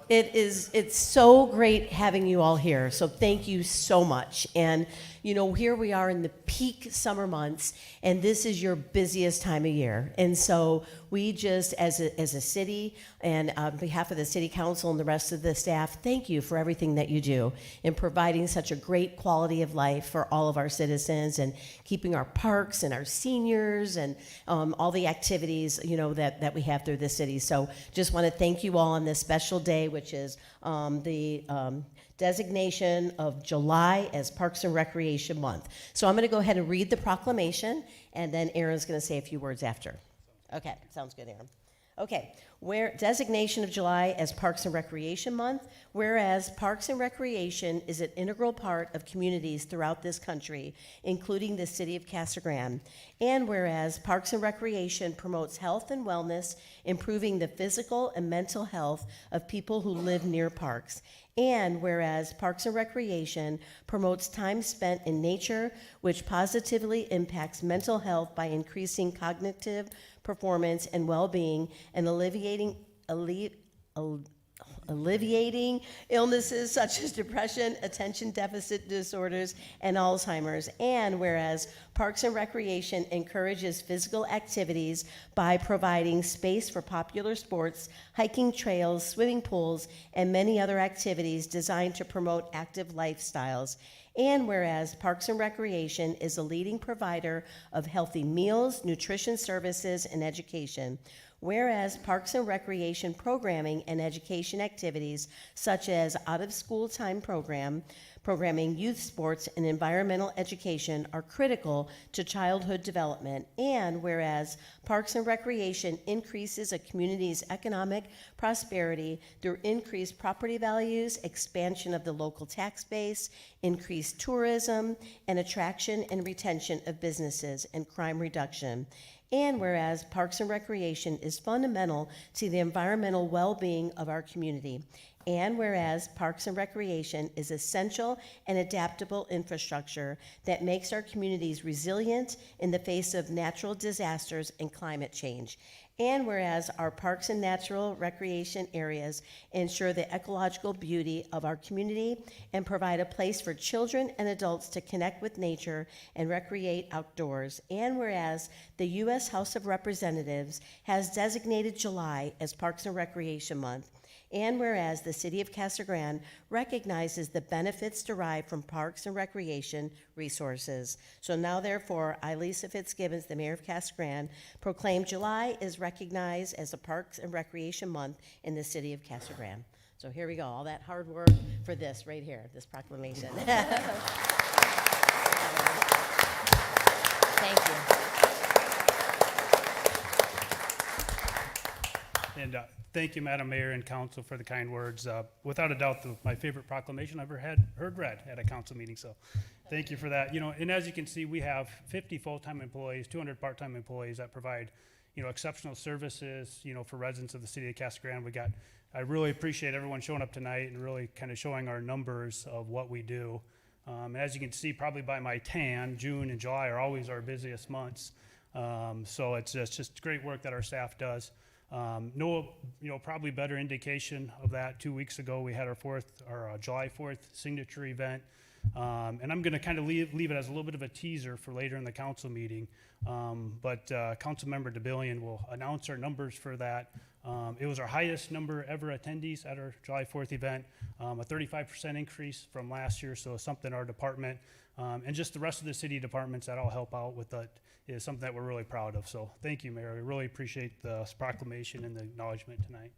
It's so great having you all here. So thank you so much. And, you know, here we are in the peak summer months, and this is your busiest time of year. And so we just, as a city, and on behalf of the City Council and the rest of the staff, thank you for everything that you do in providing such a great quality of life for all of our citizens and keeping our parks and our seniors and all the activities, you know, that we have through the city. So just want to thank you all on this special day, which is the designation of July as Parks and Recreation Month. So I'm going to go ahead and read the proclamation, and then Aaron's going to say a few words after. Okay, sounds good, Aaron. Okay, where designation of July as Parks and Recreation Month, whereas Parks and Recreation is an integral part of communities throughout this country, including the city of Casa Grande, and whereas Parks and Recreation promotes health and wellness, improving the physical and mental health of people who live near parks, and whereas Parks and Recreation promotes time spent in nature, which positively impacts mental health by increasing cognitive performance and well-being and alleviating illnesses such as depression, attention deficit disorders, and Alzheimer's. And whereas Parks and Recreation encourages physical activities by providing space for popular sports, hiking trails, swimming pools, and many other activities designed to promote active lifestyles. And whereas Parks and Recreation is a leading provider of healthy meals, nutrition services, and education. Whereas Parks and Recreation programming and education activities such as out-of-school time programming, youth sports, and environmental education are critical to childhood development. And whereas Parks and Recreation increases a community's economic prosperity through increased property values, expansion of the local tax base, increased tourism, and attraction and retention of businesses, and crime reduction. And whereas Parks and Recreation is fundamental to the environmental well-being of our community. And whereas Parks and Recreation is essential and adaptable infrastructure that makes our communities resilient in the face of natural disasters and climate change. And whereas our parks and natural recreation areas ensure the ecological beauty of our community and provide a place for children and adults to connect with nature and recreate outdoors. And whereas the U.S. House of Representatives has designated July as Parks and Recreation Month. And whereas the City of Casa Grande recognizes the benefits derived from parks and recreation resources. So now, therefore, I, Lisa Fitzgibbons, the Mayor of Casa Grande, proclaim July is recognized as a Parks and Recreation Month in the City of Casa Grande. So here we go, all that hard work for this right here, this proclamation. Thank you. And thank you, Madam Mayor and Council, for the kind words. Without a doubt, my favorite proclamation I've ever heard read at a council meeting. So, thank you for that. You know, and as you can see, we have 50 full-time employees, 200 part-time employees that provide, you know, exceptional services, you know, for residents of the city of Casa Grande. I really appreciate everyone showing up tonight and really kind of showing our numbers of what we do. As you can see, probably by my tan, June and July are always our busiest months. So it's just great work that our staff does. Probably better indication of that 2 weeks ago, we had our July 4th signature event. And I'm going to kind of leave it as a little bit of a teaser for later in the council meeting. But Councilmember DeBillion will announce our numbers for that. It was our highest number ever attendees at our July 4th event, a 35% increase from last year. So something our department and just the rest of the city departments that all help out with that is something that we're really proud of. So thank you, Mayor. We really appreciate the proclamation and the acknowledgement tonight.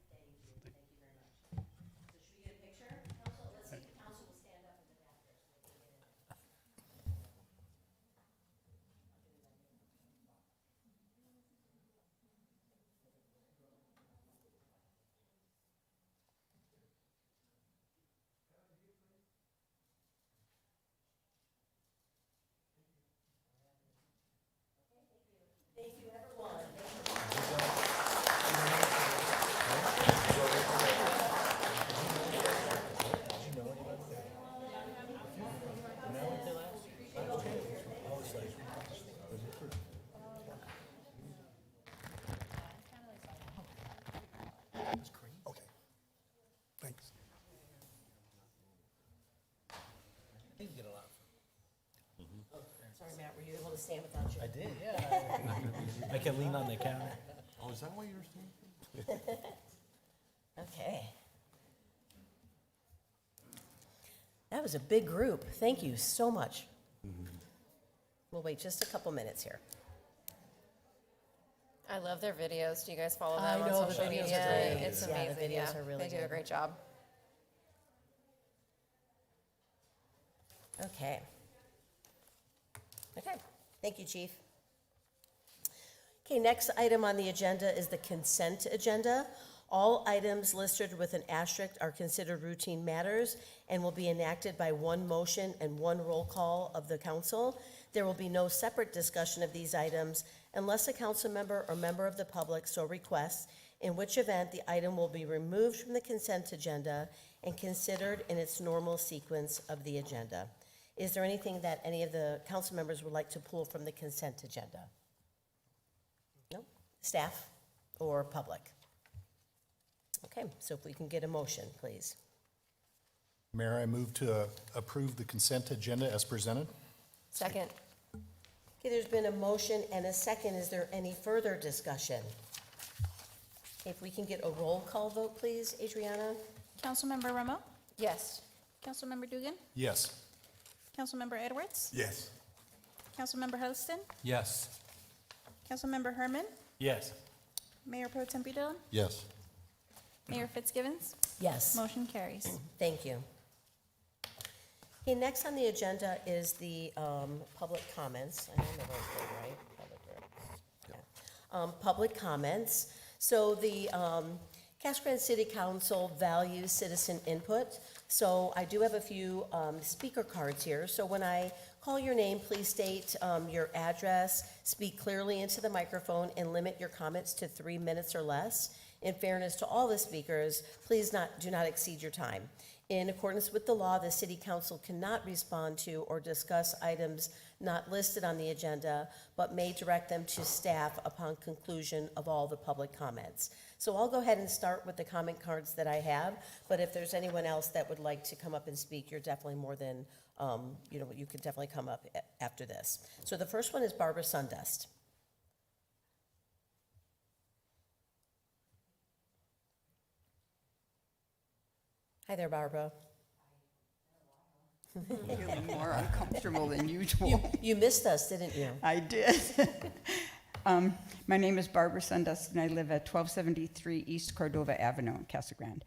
Okay. Thanks. Sorry, Matt, were you able to stand without you? I did, yeah. I can lean on the counter. Oh, is that why you're saying? Okay. That was a big group. Thank you so much. We'll wait just a couple minutes here. I love their videos. Do you guys follow I them know, on the social videos are media? great. It's Yeah, the amazing. videos are really They do good. a great job. Okay. Okay, thank you, Chief. Okay, next item on the agenda is the consent agenda. All items listed with an asterisk are considered routine matters and will be enacted by one motion and one roll call of the council. There will be no separate discussion of these items unless a council member or member of the public so requests, in which event the item will be removed from the consent agenda and considered in its normal sequence of the agenda. Is there anything that any of the council members would like to pull from the consent agenda? No? Staff or public? Okay, so if we can get a motion, please. Mayor, I move to approve the consent agenda as presented. Second. Okay, there's been a motion and a second. Is there any further discussion? If we can get a roll call vote, please, Adriana? Councilmember Ramo? Yes. Councilmember Dugan? Yes. Councilmember Edwards? Yes. Councilmember Huddleston? Yes. Councilmember Herman? Yes. Mayor Pro Tem Dillon? Yes. Mayor Fitzgibbons? Yes. Motion carries. Thank you. Okay, next on the agenda is the public comments. I know the right word, right? Public works. Yeah. Public comments. So the Casa Grande City Council values citizen input. So I do have a few speaker cards here. So when I call your name, please state your address, speak clearly into the microphone, and limit your comments to 3 minutes or less. In fairness to all the speakers, please do not exceed your time. In accordance with the law, the City Council cannot respond to or discuss items not listed on the agenda, but may direct them to staff upon conclusion of all the public comments. So I'll go ahead and start with the comment cards that I have, but if there's anyone else that would like to come up and speak, you're definitely more than, you can definitely come up after this. So the first one is Barbara Sundust. Hi there, Barbara. Feeling more uncomfortable than usual. You missed us, didn't you? I did. My name is Barbara Sundust, and I live at 1273 East Cordova Avenue in Casa Grande.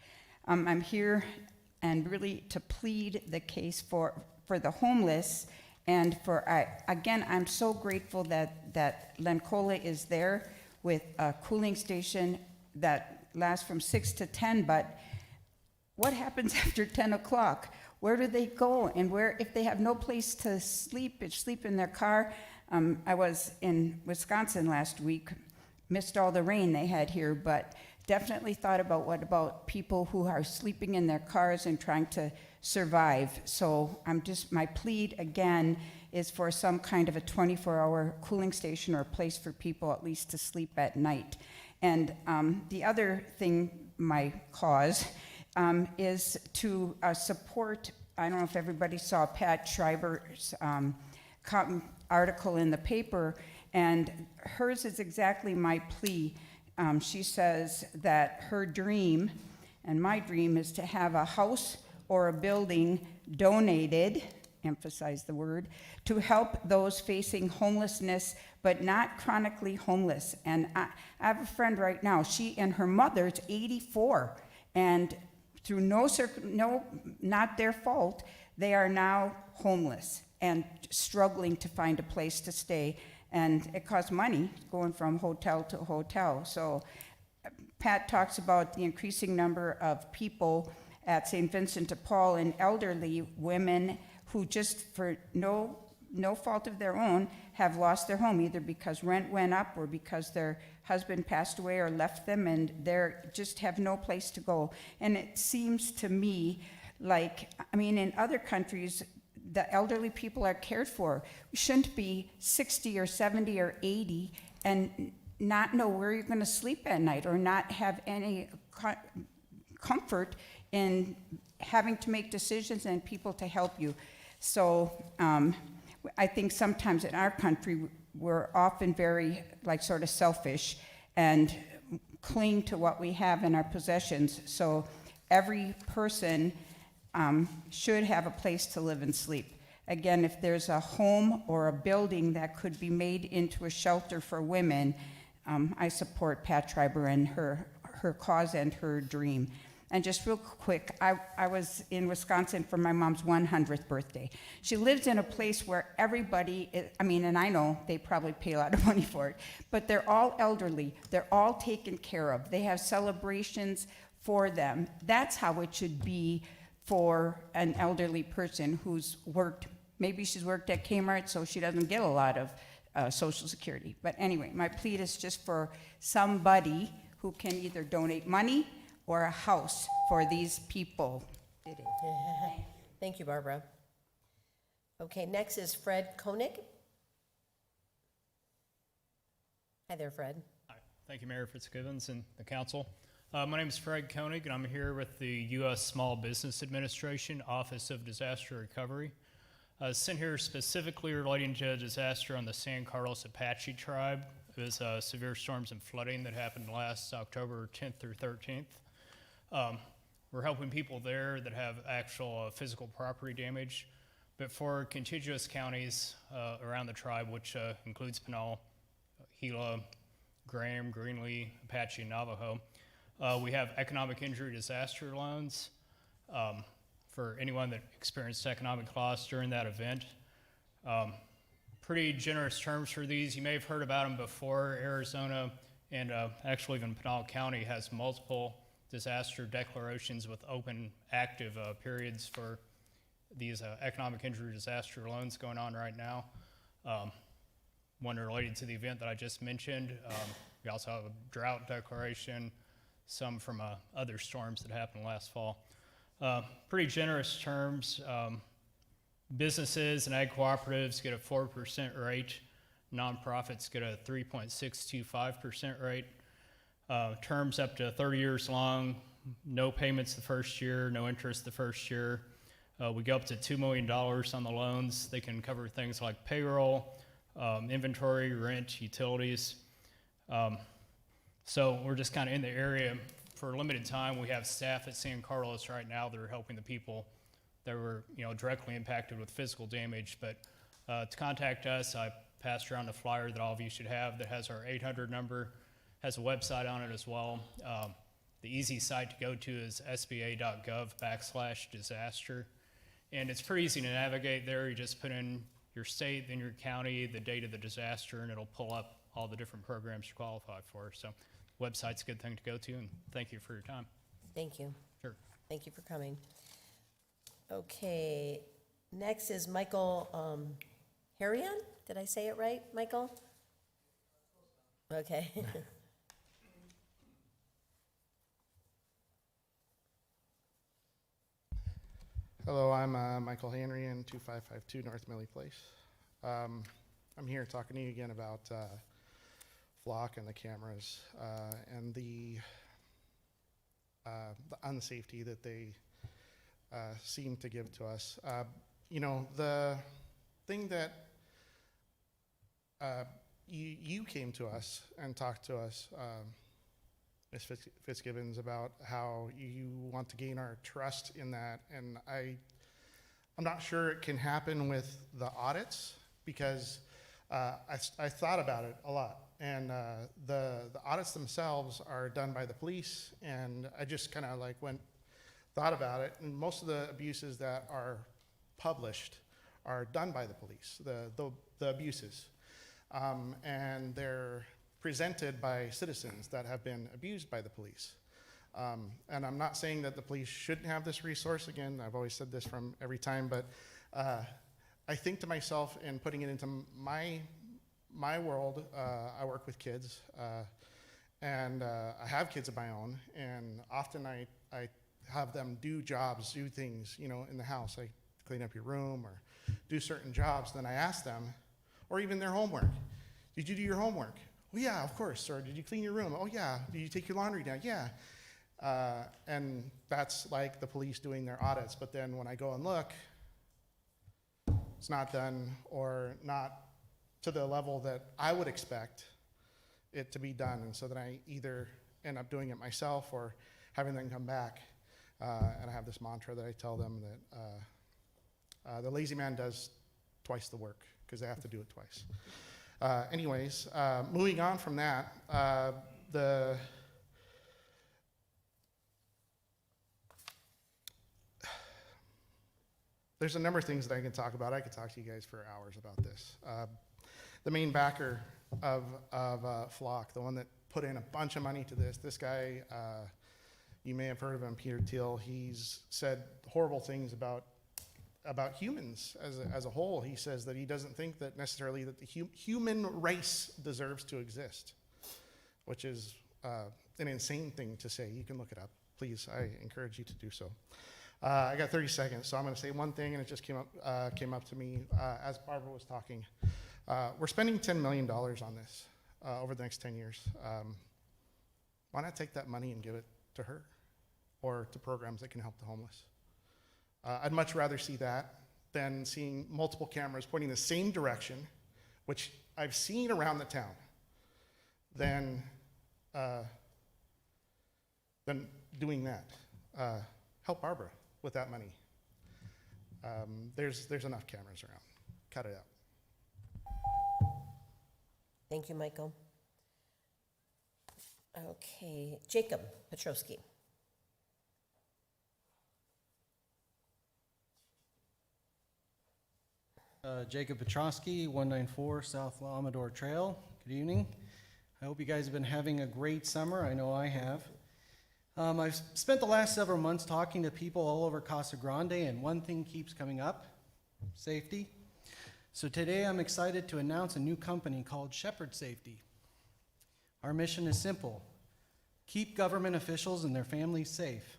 I'm here and really to plead the case for the homeless, and again, I'm so grateful that Lencola is there with a cooling station that lasts from 6 to 10, but what happens after 10 o'clock? Where do they go? And if they have no place to sleep in their car? I was in Wisconsin last week, missed all the rain they had here, but definitely thought about what about people who are sleeping in their cars and trying to survive. So my plea again is for some kind of a 24-hour cooling station or a place for people at least to sleep at night. And the other thing, my cause, is to support, I don't know if everybody saw Pat Schreiber's article in the paper, and hers is exactly my plea. She says that her dream, and my dream, is to have a house or a building donated, emphasize the word, to help those facing homelessness, but not chronically homeless. And I have a friend right now, she and her mother's 84, and through not their fault, they are now homeless and struggling to find a place to stay. And it costs money going from hotel to hotel. So Pat talks about the increasing number of people at St. Vincent de Paul and elderly women who just for no fault of their own have lost their home, either because rent went up or because their husband passed away or left them, and they're just have no place to go. And it seems to me like, I mean, in other countries, the elderly people are cared for. We shouldn't be 60 or 70 or 80 and not know where you're going to sleep at night, or not have any comfort in having to make decisions and people to help you. So I think sometimes in our country, we're often very sort of selfish and cling to what we have in our possessions. So every person should have a place to live and sleep. Again, if there's a home or a building that could be made into a shelter for women, I support Pat Schreiber and her cause and her dream. And just real quick, I was in Wisconsin for my mom's 100th birthday. She lives in a place where everybody, and I know they probably pay a lot of money for it, but they're all elderly. They're all taken care of. They have celebrations for them. That's how it should be for an elderly person who's worked. Maybe she's worked at Kmart, so she doesn't get a lot of Social Security. But anyway, my plea is just for somebody who can either donate money or a house for these people. Thank you, Barbara. Okay, next is Fred Koenig. Hi there, Fred. Hi. Thank you, Mayor Fitzgibbons and the council. My name is Fred Koenig, and I'm here with the U.S. Small Business Administration Office of Disaster Recovery. Sent here specifically relating to a disaster on the San Carlos Apache tribe. It was severe storms and flooding that happened last October 10th through 13th. We're helping people there that have actual physical property damage, but for contiguous counties around the tribe, which includes Pinal, Gila, Graham, Greenlee, Apache, and Navajo, we have economic injury disaster loans for anyone that experienced economic loss during that event. Pretty generous terms for these. You may have heard about them before. Arizona and actually even Pinal County has multiple disaster declarations with open, active periods for these economic injury disaster loans going on right now. One related to the event that I just mentioned. We also have a drought declaration, some from other storms that happened last fall. Pretty generous terms. Businesses and ag cooperatives get a 4% rate. Nonprofits get a 3.625% rate. Terms up to 30 years long, no payments the first year, no interest the first year. We go up to $2 million on the loans. They can cover things like payroll, inventory, rent, utilities. So we're just kind of in the area for a limited time. We have staff at San Carlos right now that are helping the people that were directly impacted with physical damage. But to contact us, I passed around a flyer that all of you should have that has our 800 number, has a website on it as well. The easy site to go to is sba.gov/disaster. And it's pretty easy to navigate there. You just put in your state, then your county, the date of the disaster, and it'll pull up all the different programs you qualify for. So website's a good thing to go to, and thank you for your time. Thank you. Sure. Thank you for coming. Okay, next is Michael Harian. Did I say it right, Michael? Okay. Hello, I'm Michael Hanrian, 2552 North Millie Place. I'm here talking to you again about Flock and the cameras and the unsafety that they seem to give to us. The thing that you came to us and talked to us, Ms. Fitzgibbons, about how you want to gain our trust in that, and I'm not sure it can happen with the audits thought about it a lot. And the audits themselves are done by the police, and I just kind of like thought about it, and most of the abuses that are published are done by the police, the abuses. And they're presented by citizens that have been abused by the police. And I'm not saying that the police shouldn't have this resource. Again, I've always said this from every time, but I think to myself, in putting it into my world, I work with kids, and I have kids of my own, and often I have them do jobs, do things, in the house, like clean up your room or do certain jobs. Then I ask them, or even their homework. Did you do your homework? Well, yeah, of course. Or did you clean your room? Oh, yeah. Did you take your laundry down? Yeah. And that's like the police doing their audits. But then when I go and look, it's not done, or not to the level that I would expect it to be done. And so then I either end up doing it myself or having them come back. And I have this mantra that I tell them that the lazy man does twice the work, because they have to do it twice. Anyways, moving on from that, there's a number of things that I can talk about. I could talk to you guys for hours about this. The main backer of Flock, the one that put in a bunch of money to this guy, you may have heard of him, Peter Thiel. He's said horrible things about humans as a whole. He says that he doesn't think that necessarily that the human race deserves to exist, which is an insane thing to say. You can look it up. Please, I encourage you to do so. I got 30 seconds, so I'm going to say one thing, and it just came up to me as Barbara was talking. We're spending $10 million on this over the next 10 years. Why not take that money and give it to her, or to programs that can help the homeless? I'd much rather see that than seeing multiple cameras pointing the same direction, which I've seen around the town, than doing that. Help Barbara with that money. There's enough cameras around. Cut it out. Thank you, Michael. Okay, Jacob Petrowski. Jacob Petrosky, 194 South La Amador Trail. Good evening. I hope you guys have been having a great summer. I know I have. I've spent the last several months talking to people all over Casa Grande, and one thing keeps coming up: safety. So today I'm excited to announce a new company called Shepherd Safety. Our mission is simple: keep government officials and their families safe.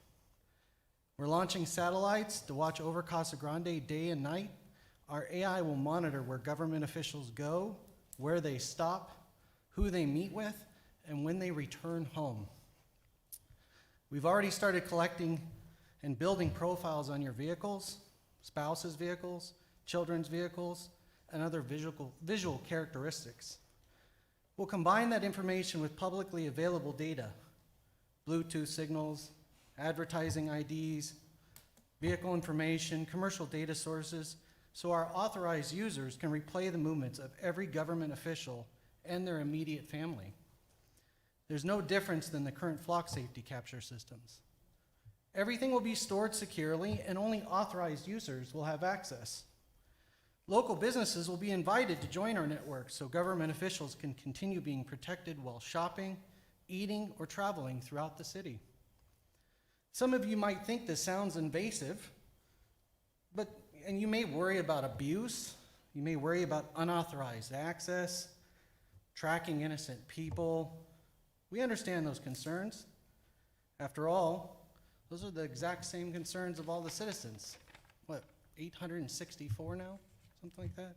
We're launching satellites to watch over Casa Grande day and night. Our AI will monitor where government officials go, where they stop, who they meet with, and when they return home. We've already started collecting and building profiles on your vehicles, spouses' vehicles, children's vehicles, and other visual characteristics. We'll combine that information with publicly available data: Bluetooth signals, advertising IDs, vehicle information, commercial data sources, so our authorized users can replay the movements of every government official and their immediate family. There's no difference than the current Flock safety capture systems. Everything will be stored securely, and only authorized users will have access. Local businesses will be invited to join our network so government officials can continue being protected while shopping, eating, or traveling throughout the city. Some of you might think this sounds invasive, and you may worry about abuse, you may worry about unauthorized access, tracking innocent people. We understand those concerns. After all, those are the exact same concerns of all the citizens. 864 now? Something like that?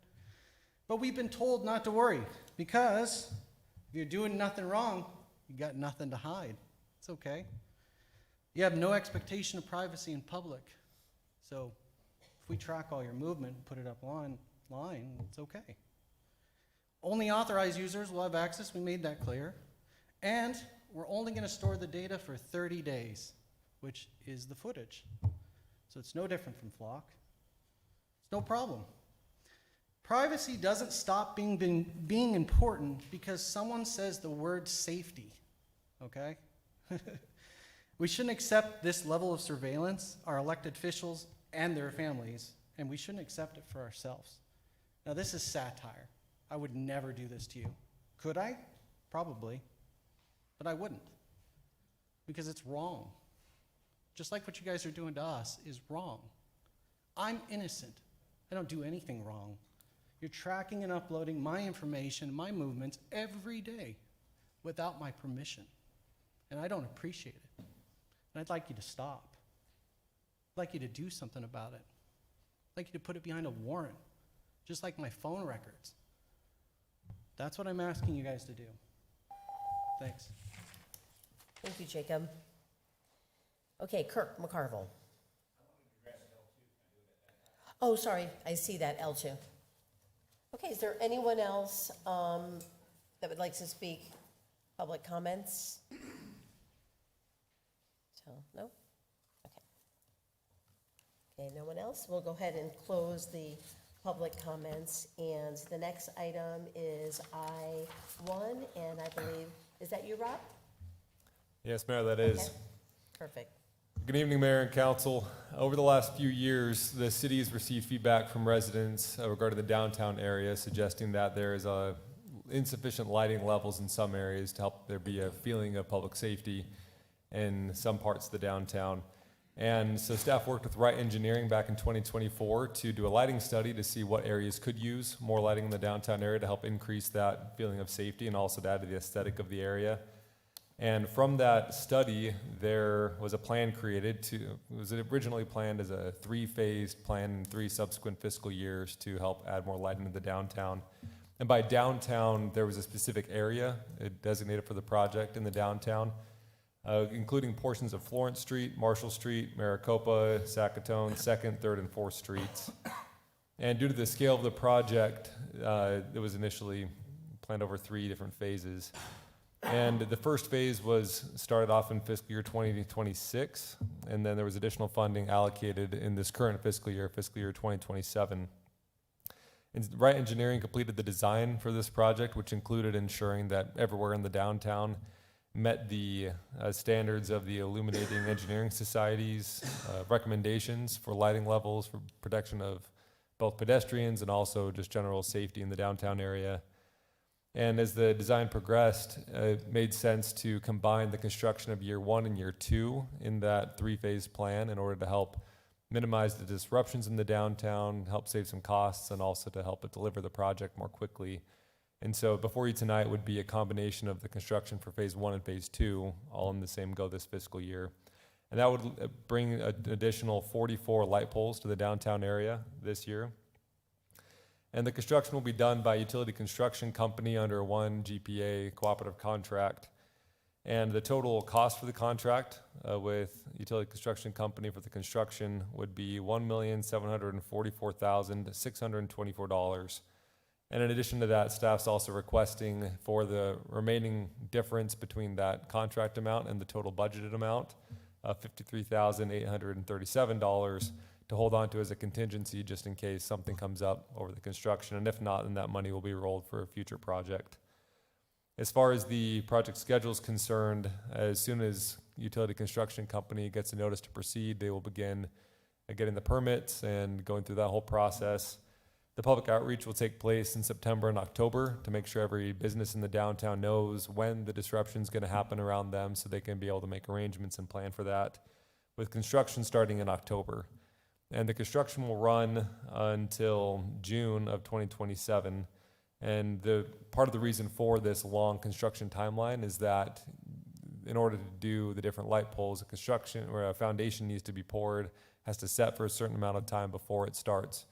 But we've been told not to worry, because if you're doing nothing wrong, you got nothing to hide. It's okay. You have no expectation of privacy in public. So if we track all your movement and put it up online, it's okay. Only authorized users will have access. We made that clear. And we're only going to store the data for 30 days, which is the footage. So it's no different from Flock. It's no problem. Privacy doesn't stop being important because someone says the word safety, okay? We shouldn't accept this level of surveillance, our elected officials and their families, and we shouldn't accept it for ourselves. Now, this is satire. I would never do this to you. Could I? Probably. But I wouldn't. Because it's wrong. Just like what you guys are doing to us is wrong. I'm innocent. I don't do anything wrong. You're tracking and uploading my information, my movements every day without my permission. And I don't appreciate it. And I'd like you to stop. I'd like you to do something about it. I'd like you to put it behind a warrant, just like my phone records. That's what I'm asking you guys to do. Thanks. Thank you, Jacob. Okay, Kirk McCarville. Oh, sorry, I see that, L2. Okay, is there anyone else that would like to speak? Public comments? So, no? Okay. Okay, no one else? We'll go ahead and close the public comments. And the next item is I-1, and I believe, is that you, Rob? Yes, Mayor, that is. Okay, perfect. Good evening, Mayor and Council. Over the last few years, the city has received feedback from residents regarding the downtown area, suggesting that there is insufficient lighting levels in some areas to help there be a feeling of public safety in some parts of the downtown. And so staff worked with Wright Engineering back in 2024 to do a lighting study to see what areas could use more lighting in the downtown area to help increase that feeling of safety and also to add to the aesthetic of the area. And from that study, there was a plan created it was originally planned as a 3-phased plan in 3 subsequent fiscal years to help add more lighting to the downtown. And by downtown, there was a specific area designated for the project in the downtown, including portions of Florence Street, Marshall Street, Maricopa, Sackatone, 2nd, 3rd, and 4th Streets. And due to the scale of the project, it was initially planned over 3 different phases. And the first phase was started off in fiscal year 2026, and then there was additional funding allocated in this current fiscal year 2027. And Wright Engineering completed the design for this project, which included ensuring that everywhere in the downtown met the standards of the Illuminating Engineering Society's recommendations for lighting levels for protection of both pedestrians and also just general safety in the downtown area. And as the design progressed, it made sense to combine the construction of year 1 and year 2 in that 3-phase plan in order to help minimize the disruptions in the downtown, help save some costs, and also to help it deliver the project more quickly. And so before you tonight would be a combination of the construction for phase 1 and phase 2, all in the same go this fiscal year. And that would bring an additional 44 light poles to the downtown area this year. And the construction will be done by a utility construction company under one GPA cooperative contract. And the total cost for the contract with utility construction company for the construction would be $1,744,624. And in addition to that, staff's also requesting for the remaining difference between that contract amount and the total budgeted amount of $53,837 to hold on to as a contingency just in case something comes up over the construction. And if not, then that money will be rolled for a future project. As far as the project schedule is concerned, as soon as utility construction company gets a notice to proceed, they will begin getting the permits and going through that whole process. The public outreach will take place in September and October to make sure every business in the downtown knows when the disruption is going to happen around them so they can be able to make arrangements and plan for that, with construction starting in October. And the construction will run until June of 2027. And the part of the reason for this long construction timeline is that in order to do the different light poles, a construction or a foundation needs to be poured, has to set for a certain amount of time before it starts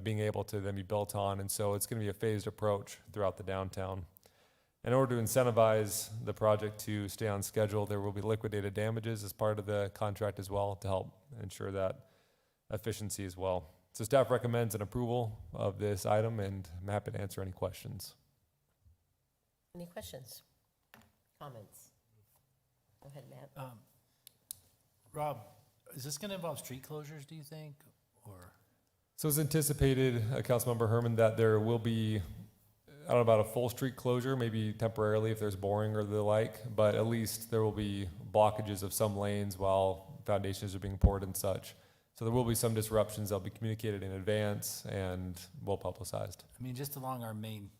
being able to then be built on. And so it's going to be a phased approach throughout the downtown. In order to incentivize the project to stay on schedule, there will be liquidated damages as part of the contract as well to help ensure that efficiency as well. So staff recommends an approval of this item, and I'm happy to answer any questions. Any questions? Comments? Go ahead, Matt. Rob, is this gonna involve street closures, do you think, or? So it's anticipated, Councilmember Herman, that there will be, I don't know about a full street closure, maybe temporarily if there's boring or the like, but at least there will be blockages of some lanes while foundations are being poured and such. So there will be some disruptions. They'll be communicated in advance and well publicized. I mean, just along our main,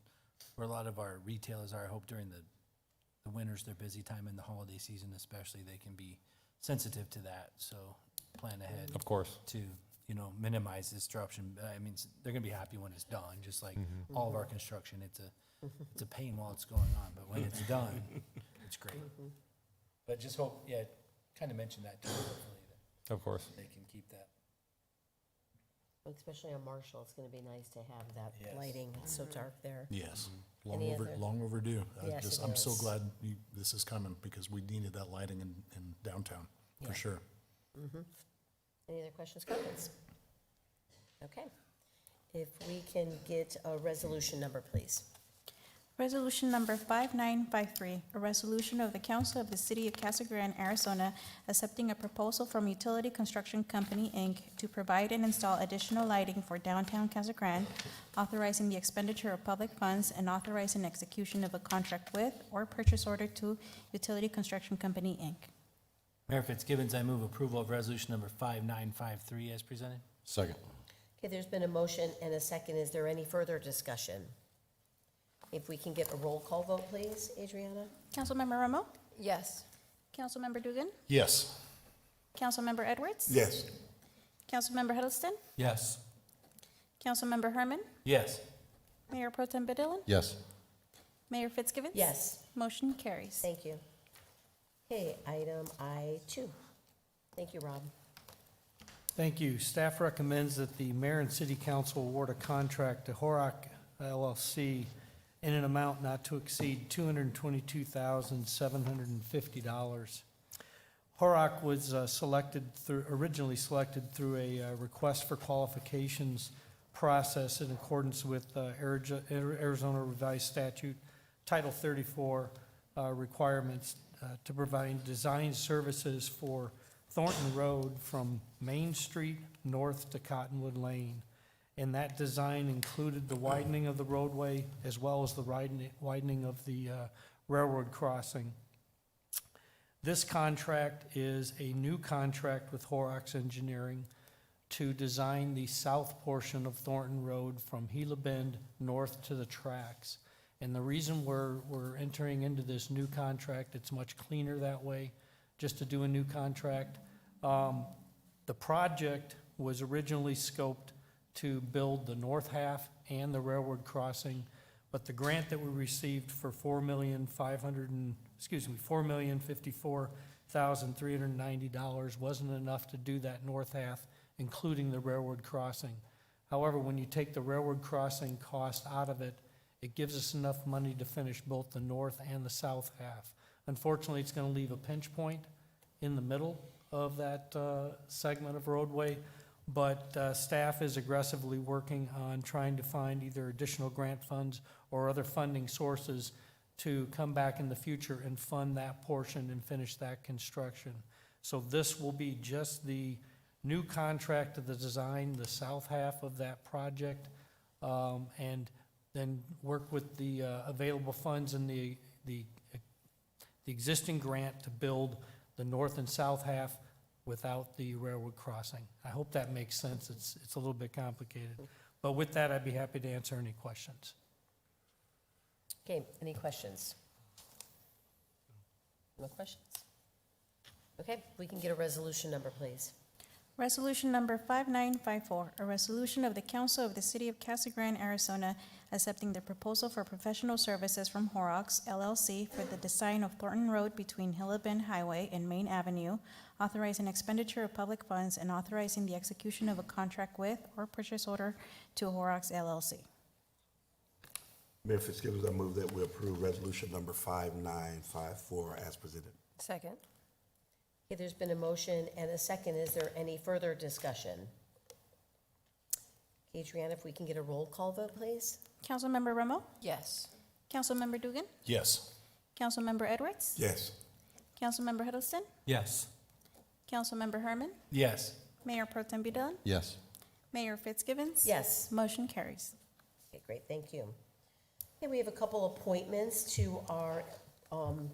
where a lot of our retailers are, I hope during the winters, their busy time in the holiday season especially, they can be sensitive to that, so plan ahead. Of course. To, you know, minimize disruption. I mean, they're gonna be happy when it's done, just like all of our construction. It's a pain while it's going on, but when it's done, it's great. But just hope, yeah, kind of mention that too, hopefully, that Of course. they can keep that. Especially on Marshall, it's gonna be nice to have that Yes. lighting. It's so dark there. Yes, Any other- long overdue. Yes, it I'm so is. glad this is coming because we needed that lighting in downtown, Yeah. for sure. Any other questions, comments? Okay. If we can get a resolution number, please. Resolution number 5953, a resolution of the Council of the City of Casa Grande, Arizona, accepting a proposal from Utility Construction Company, Inc. to provide and install additional lighting for downtown Casa Grande, authorizing the expenditure of public funds and authorizing execution of a contract with or purchase order to Utility Construction Company, Inc. Mayor Fitzgibbons, I move approval of resolution number 5953 as presented. Second. Okay, there's been a motion and a second. Is there any further discussion? If we can get a roll call vote, please, Adriana? Councilmember Romo? Yes. Councilmember Dugan? Yes. Councilmember Edwards? Yes. Councilmember Huddleston? Yes. Councilmember Herman? Yes. Mayor Pro Tem Badillan? Yes. Mayor Fitzgibbons? Yes. Motion carries. Thank you. Okay, item I2. Thank you, Rob. Thank you. Staff recommends that the mayor and city council award a contract to Horak LLC in an amount not to exceed $222,750. Horak was originally selected through a request for qualifications process in accordance with Arizona Revised Statute Title 34 requirements to provide design services for Thornton Road from Main Street north to Cottonwood Lane. And that design included the widening of the roadway as well as the widening of the railroad crossing. This contract is a new contract with Horrocks Engineering to design the south portion of Thornton Road from Gila Bend north to the tracks. And the reason we're entering into this new contract, it's much cleaner that way, just to do a new contract. The project was originally scoped to build the north half and the railroad crossing, but the grant that we received for $4,054,390 wasn't enough to do that north half, including the railroad crossing. However, when you take the railroad crossing cost out of it, it gives us enough money to finish both the north and the south half. Unfortunately, it's going to leave a pinch point in the middle of that segment of roadway, but staff is aggressively working on trying to find either additional grant funds or other funding sources to come back in the future and fund that portion and finish that construction. So this will be just the new contract of the design, the south half of that project, and then work with the available funds in the existing grant to build the north and south half without the railroad crossing. I hope that makes sense. It's a little bit complicated. But with that, I'd be happy to answer any questions. Okay, any questions? No questions? Okay, we can get a resolution number, please. Resolution number 5954, a resolution of the Council of the City of Casa Grande, Arizona, accepting the proposal for professional services from Horrocks LLC for the design of Thornton Road between Gila Bend Highway and Main Avenue, authorizing expenditure of public funds and authorizing the execution of a contract with or purchase order to Horrocks LLC. Mayor Fitzgibbons, I move that we approve resolution number 5954 as presented. Second. Okay, there's been a motion and a second. Is there any further discussion? Adriana, if we can get a roll call vote, please? Councilmember Romo? Yes. Councilmember Dugan? Yes. Councilmember Edwards? Yes. Councilmember Huddleston? Yes. Councilmember Herman? Yes. Mayor Pro Tem Badillan? Yes. Mayor Fitzgibbons? Yes. Motion carries. Okay, great, thank you. Okay, we have a couple appointments to our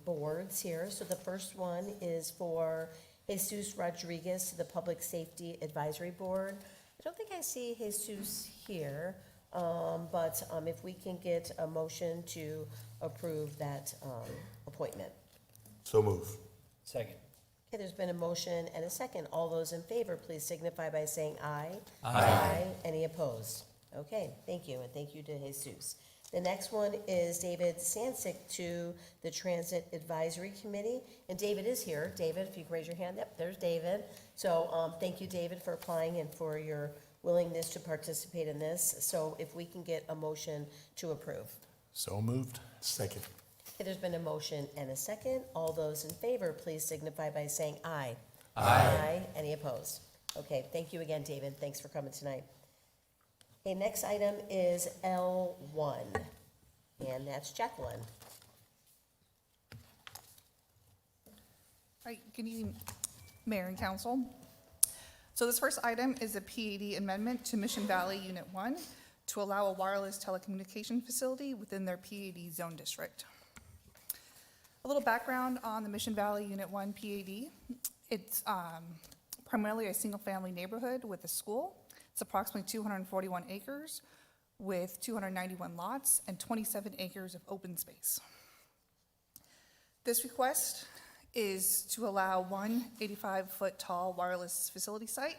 boards here. So the first one is for Jesus Rodriguez to the Public Safety Advisory Board. I don't think I see Jesus here, but if we can get a motion to approve that appointment. So move. Second. Okay, there's been a motion and a second. All those in favor, please signify by saying aye. Aye. Any opposed? Okay, thank you, and thank you to Jesus. The next one is David Sansick to the Transit Advisory Committee, and David is here. David, if you can raise your hand. Yep, there's David. So, thank you, David, for applying and for your willingness to participate in this. So if we can get a motion to approve. So moved. Second. Okay, there's been a motion and a second. All those in favor, please signify by saying aye. Aye. Any opposed? Okay, thank you again, David. Thanks for coming tonight. Okay, next item is L1, and that's Jacqueline. All right, good evening, Mayor and Council. So this first item is a PAD amendment to Mission Valley Unit 1 to allow a wireless telecommunication facility within their PAD zone district. A little background on the Mission Valley Unit 1 PAD. It's primarily a single-family neighborhood with a school. It's approximately 241 acres with 291 lots and 27 acres of open space. This request is to allow one 85-foot tall wireless facility site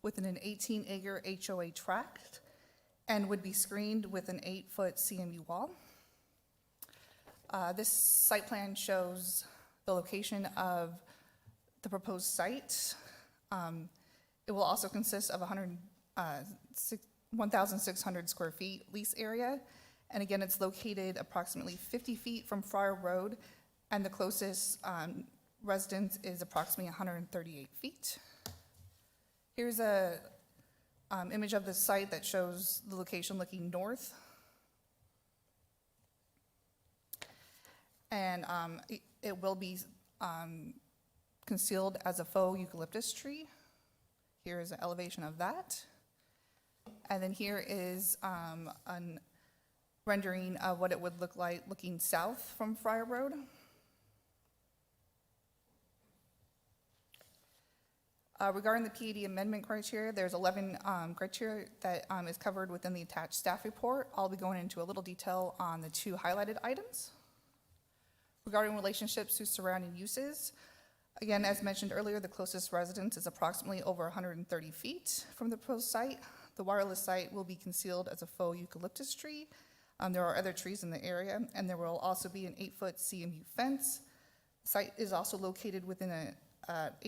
within an 18-acre HOA tract and would be screened with an 8-foot CMU wall. This site plan shows the location of the proposed site. It will also consist of 1,600 square feet lease area. And again, it's located approximately 50 feet from Friar Road, and the closest residence is approximately 138 feet. Here's a image of the site that shows the location looking north. And it will be concealed as a faux eucalyptus tree. Here is an elevation of that. And then here is a rendering of what it would look like looking south from Friar Road. Regarding the PAD amendment criteria, there's 11 criteria that is covered within the attached staff report. I'll be going into a little detail on the two highlighted items. Regarding relationships to surrounding uses, again, as mentioned earlier, the closest residence is approximately over 130 feet from the proposed site. The wireless site will be concealed as a faux eucalyptus tree. There are other trees in the area, and there will also be an 8-foot CMU fence. The site is also located within a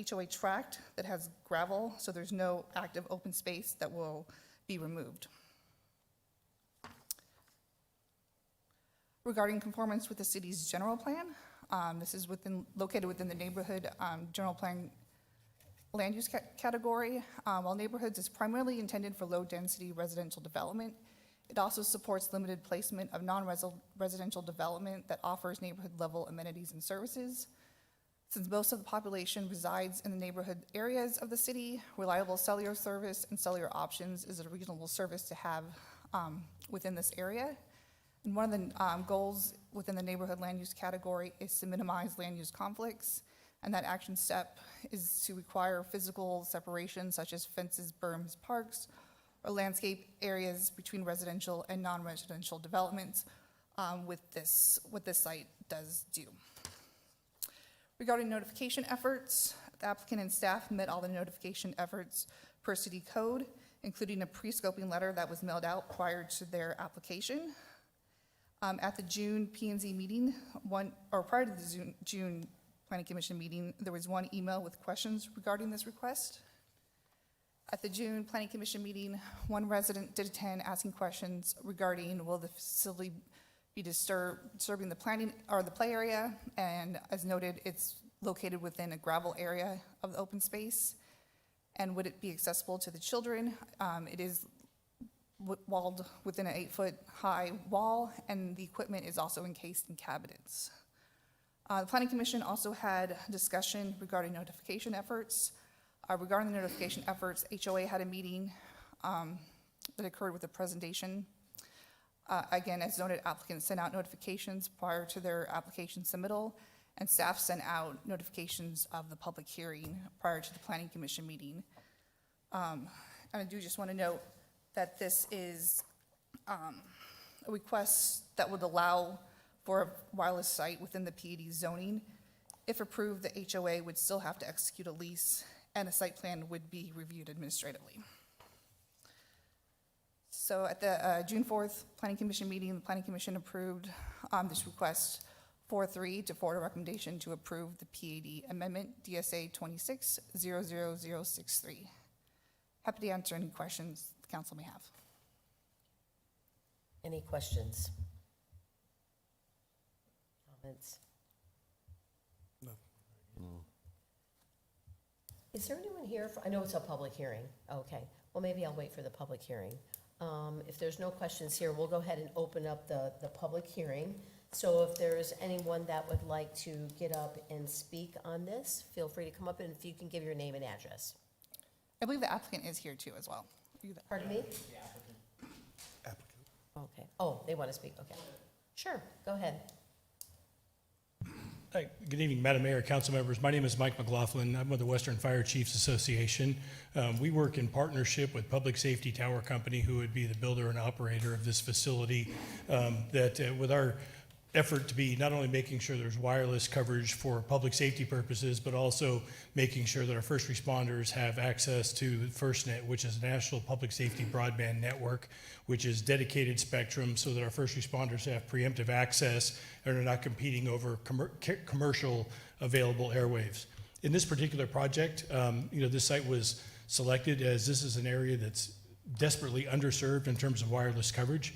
HOA tract that has gravel, so there's no active open space that will be removed. Regarding conformance with the city's general plan, this is located within the neighborhood general plan land use category. While neighborhoods is primarily intended for low-density residential development, it also supports limited placement of non-residential development that offers neighborhood-level amenities and services. Since most of the population resides in the neighborhood areas of the city, reliable cellular service and cellular options is a reasonable service to have within this area. And one of the goals within the neighborhood land use category is to minimize land use conflicts, and that action step is to require physical separation such as fences, berms, parks, or landscape areas between residential and non-residential developments, what this site does do. Regarding notification efforts, the applicant and staff met all the notification efforts per city code, including a pre-scoping letter that was mailed out prior to their application. At the June P&Z meeting, prior to the June Planning Commission meeting, there was one email with questions regarding this request. At the June Planning Commission meeting, one resident did attend asking questions regarding will the facility be disturbing the planning or the play area, and as noted, it's located within a gravel area of the open space, and would it be accessible to the children? It is walled within an 8-foot high wall, and the equipment is also encased in cabinets. The Planning Commission also had discussion regarding notification efforts. Regarding the notification efforts, HOA had a meeting that occurred with the presentation. Again, as noted, applicants sent out notifications prior to their application submittal, and staff sent out notifications of the public hearing prior to the Planning Commission meeting. And I do just want to note that this is a request that would allow for a wireless site within the PUD zoning. If approved, the HOA would still have to execute a lease, and a site plan would be reviewed administratively. So at the June 4th Planning Commission meeting, the Planning Commission approved this request 4-3 to forward a recommendation to approve the PAD amendment DSA 26-00063. Happy to answer any questions the council may have. Any questions? Comments? Is there anyone here I know it's a public hearing. Okay. Well, maybe I'll wait for the public hearing. If there's no questions here, we'll go ahead and open up the public hearing. So if there's anyone that would like to get up and speak on this, feel free to come up, and if you can give your name and address. I believe the applicant is here too as well. Pardon me? Okay. Oh, they want to speak. Okay. Sure. Go ahead. Hi, good evening, Madam Mayor, council members. My name is Mike McLaughlin. I'm with the Western Fire Chiefs Association. We work in partnership with Public Safety Tower Company, who would be the builder and operator of this facility, with our effort to be not only making sure there's wireless coverage for public safety purposes, but also making sure that our first responders have access to FirstNet, which is a national public safety broadband network, which is dedicated spectrum so that our first responders have preemptive access and are not competing over commercial available airwaves. In this particular project, this site was selected as this is an area that's desperately underserved in terms of wireless coverage.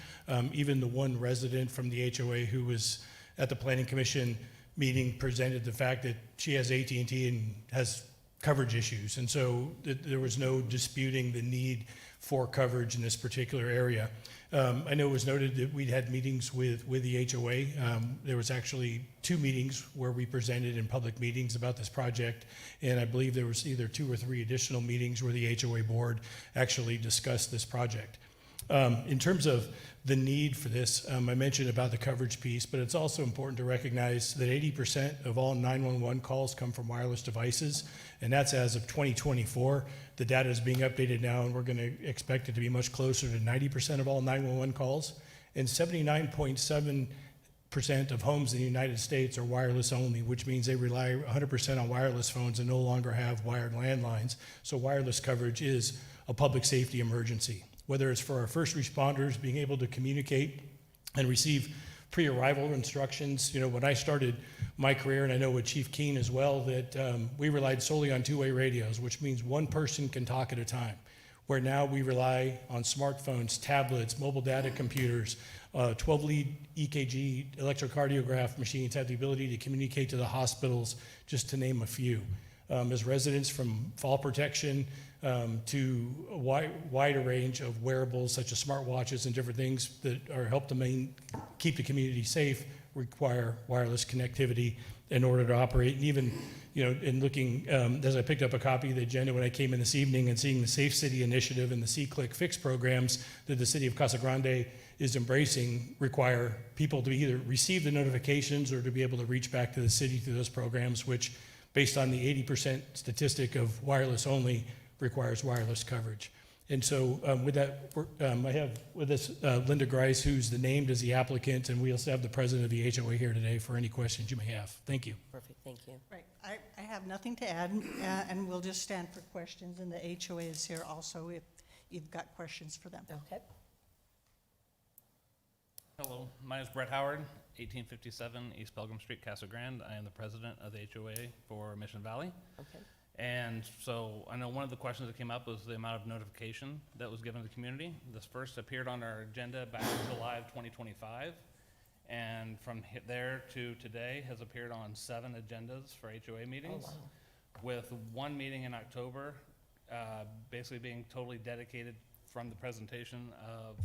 Even the one resident from the HOA who was at the Planning Commission meeting presented the fact that she has AT&T and has coverage issues. And so there was no disputing the need for coverage in this particular area. I know it was noted that we'd had meetings with the HOA. There was actually 2 meetings where we presented in public meetings about this project, and I believe there was either 2 or 3 additional meetings where the HOA board actually discussed this project. In terms of the need for this, I mentioned about the coverage piece, but it's also important to recognize that 80% of all 911 calls come from wireless devices, and that's as of 2024. The data is being updated now, and we're going to expect it to be much closer to 90% of all 911 calls, and 79.7% of homes in the United States are wireless only, which means they rely 100% on wireless phones and no longer have wired landlines. So wireless coverage is a public safety emergency, whether it's for our first responders being able to communicate and receive pre-arrival instructions. When I started my career, and I know with Chief Keene as well, that we relied solely on 2-way radios, which means one person can talk at a time, where now we rely on smartphones, tablets, mobile data computers, 12-lead EKG electrocardiograph machines have the ability to communicate to the hospitals, just to name a few. As residents, from fall protection to a wider range of wearables such as smartwatches and different things that are help to keep the community safe, require wireless connectivity in order to operate. And even, in looking, as I picked up a copy of the agenda when I came in this evening and seeing the Safe City Initiative and the C-Click Fix programs that the city of Casa Grande is embracing, require people to either receive the notifications or to be able to reach back to the city through those programs, which, based on the 80% statistic of wireless only, requires wireless coverage. And so with that, I have with us Linda Grice, who's named as the applicant, and we also have the president of the HOA here today for any questions you may have. Thank you. Perfect, thank you. Right, I have nothing to add, and we'll just stand for questions, and the HOA is here also if you've got questions for them. Okay. Hello, my name is Brett Howard, 1857 East Pilgrim Street, Casa Grande. I am the president of the HOA for Mission Valley. Okay. And so I know one of the questions that came up was the amount of notification that was given to the community. This first appeared on our agenda back in July of 2025. And from there to today has appeared on 7 agendas for HOA meetings. Oh, wow. With 1 meeting in October, basically being totally dedicated from the presentation of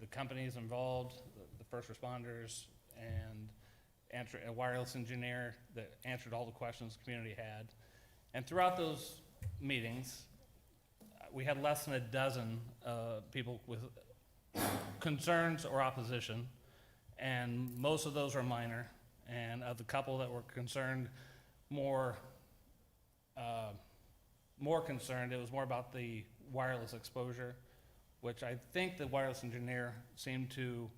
the companies involved, the first responders, and a wireless engineer that answered all the questions the community had. And throughout those meetings, we had less than a dozen people with concerns or opposition, and most of those were minor. And of the couple that were concerned, more concerned, it was more about the wireless exposure, which I think the wireless engineer seemed to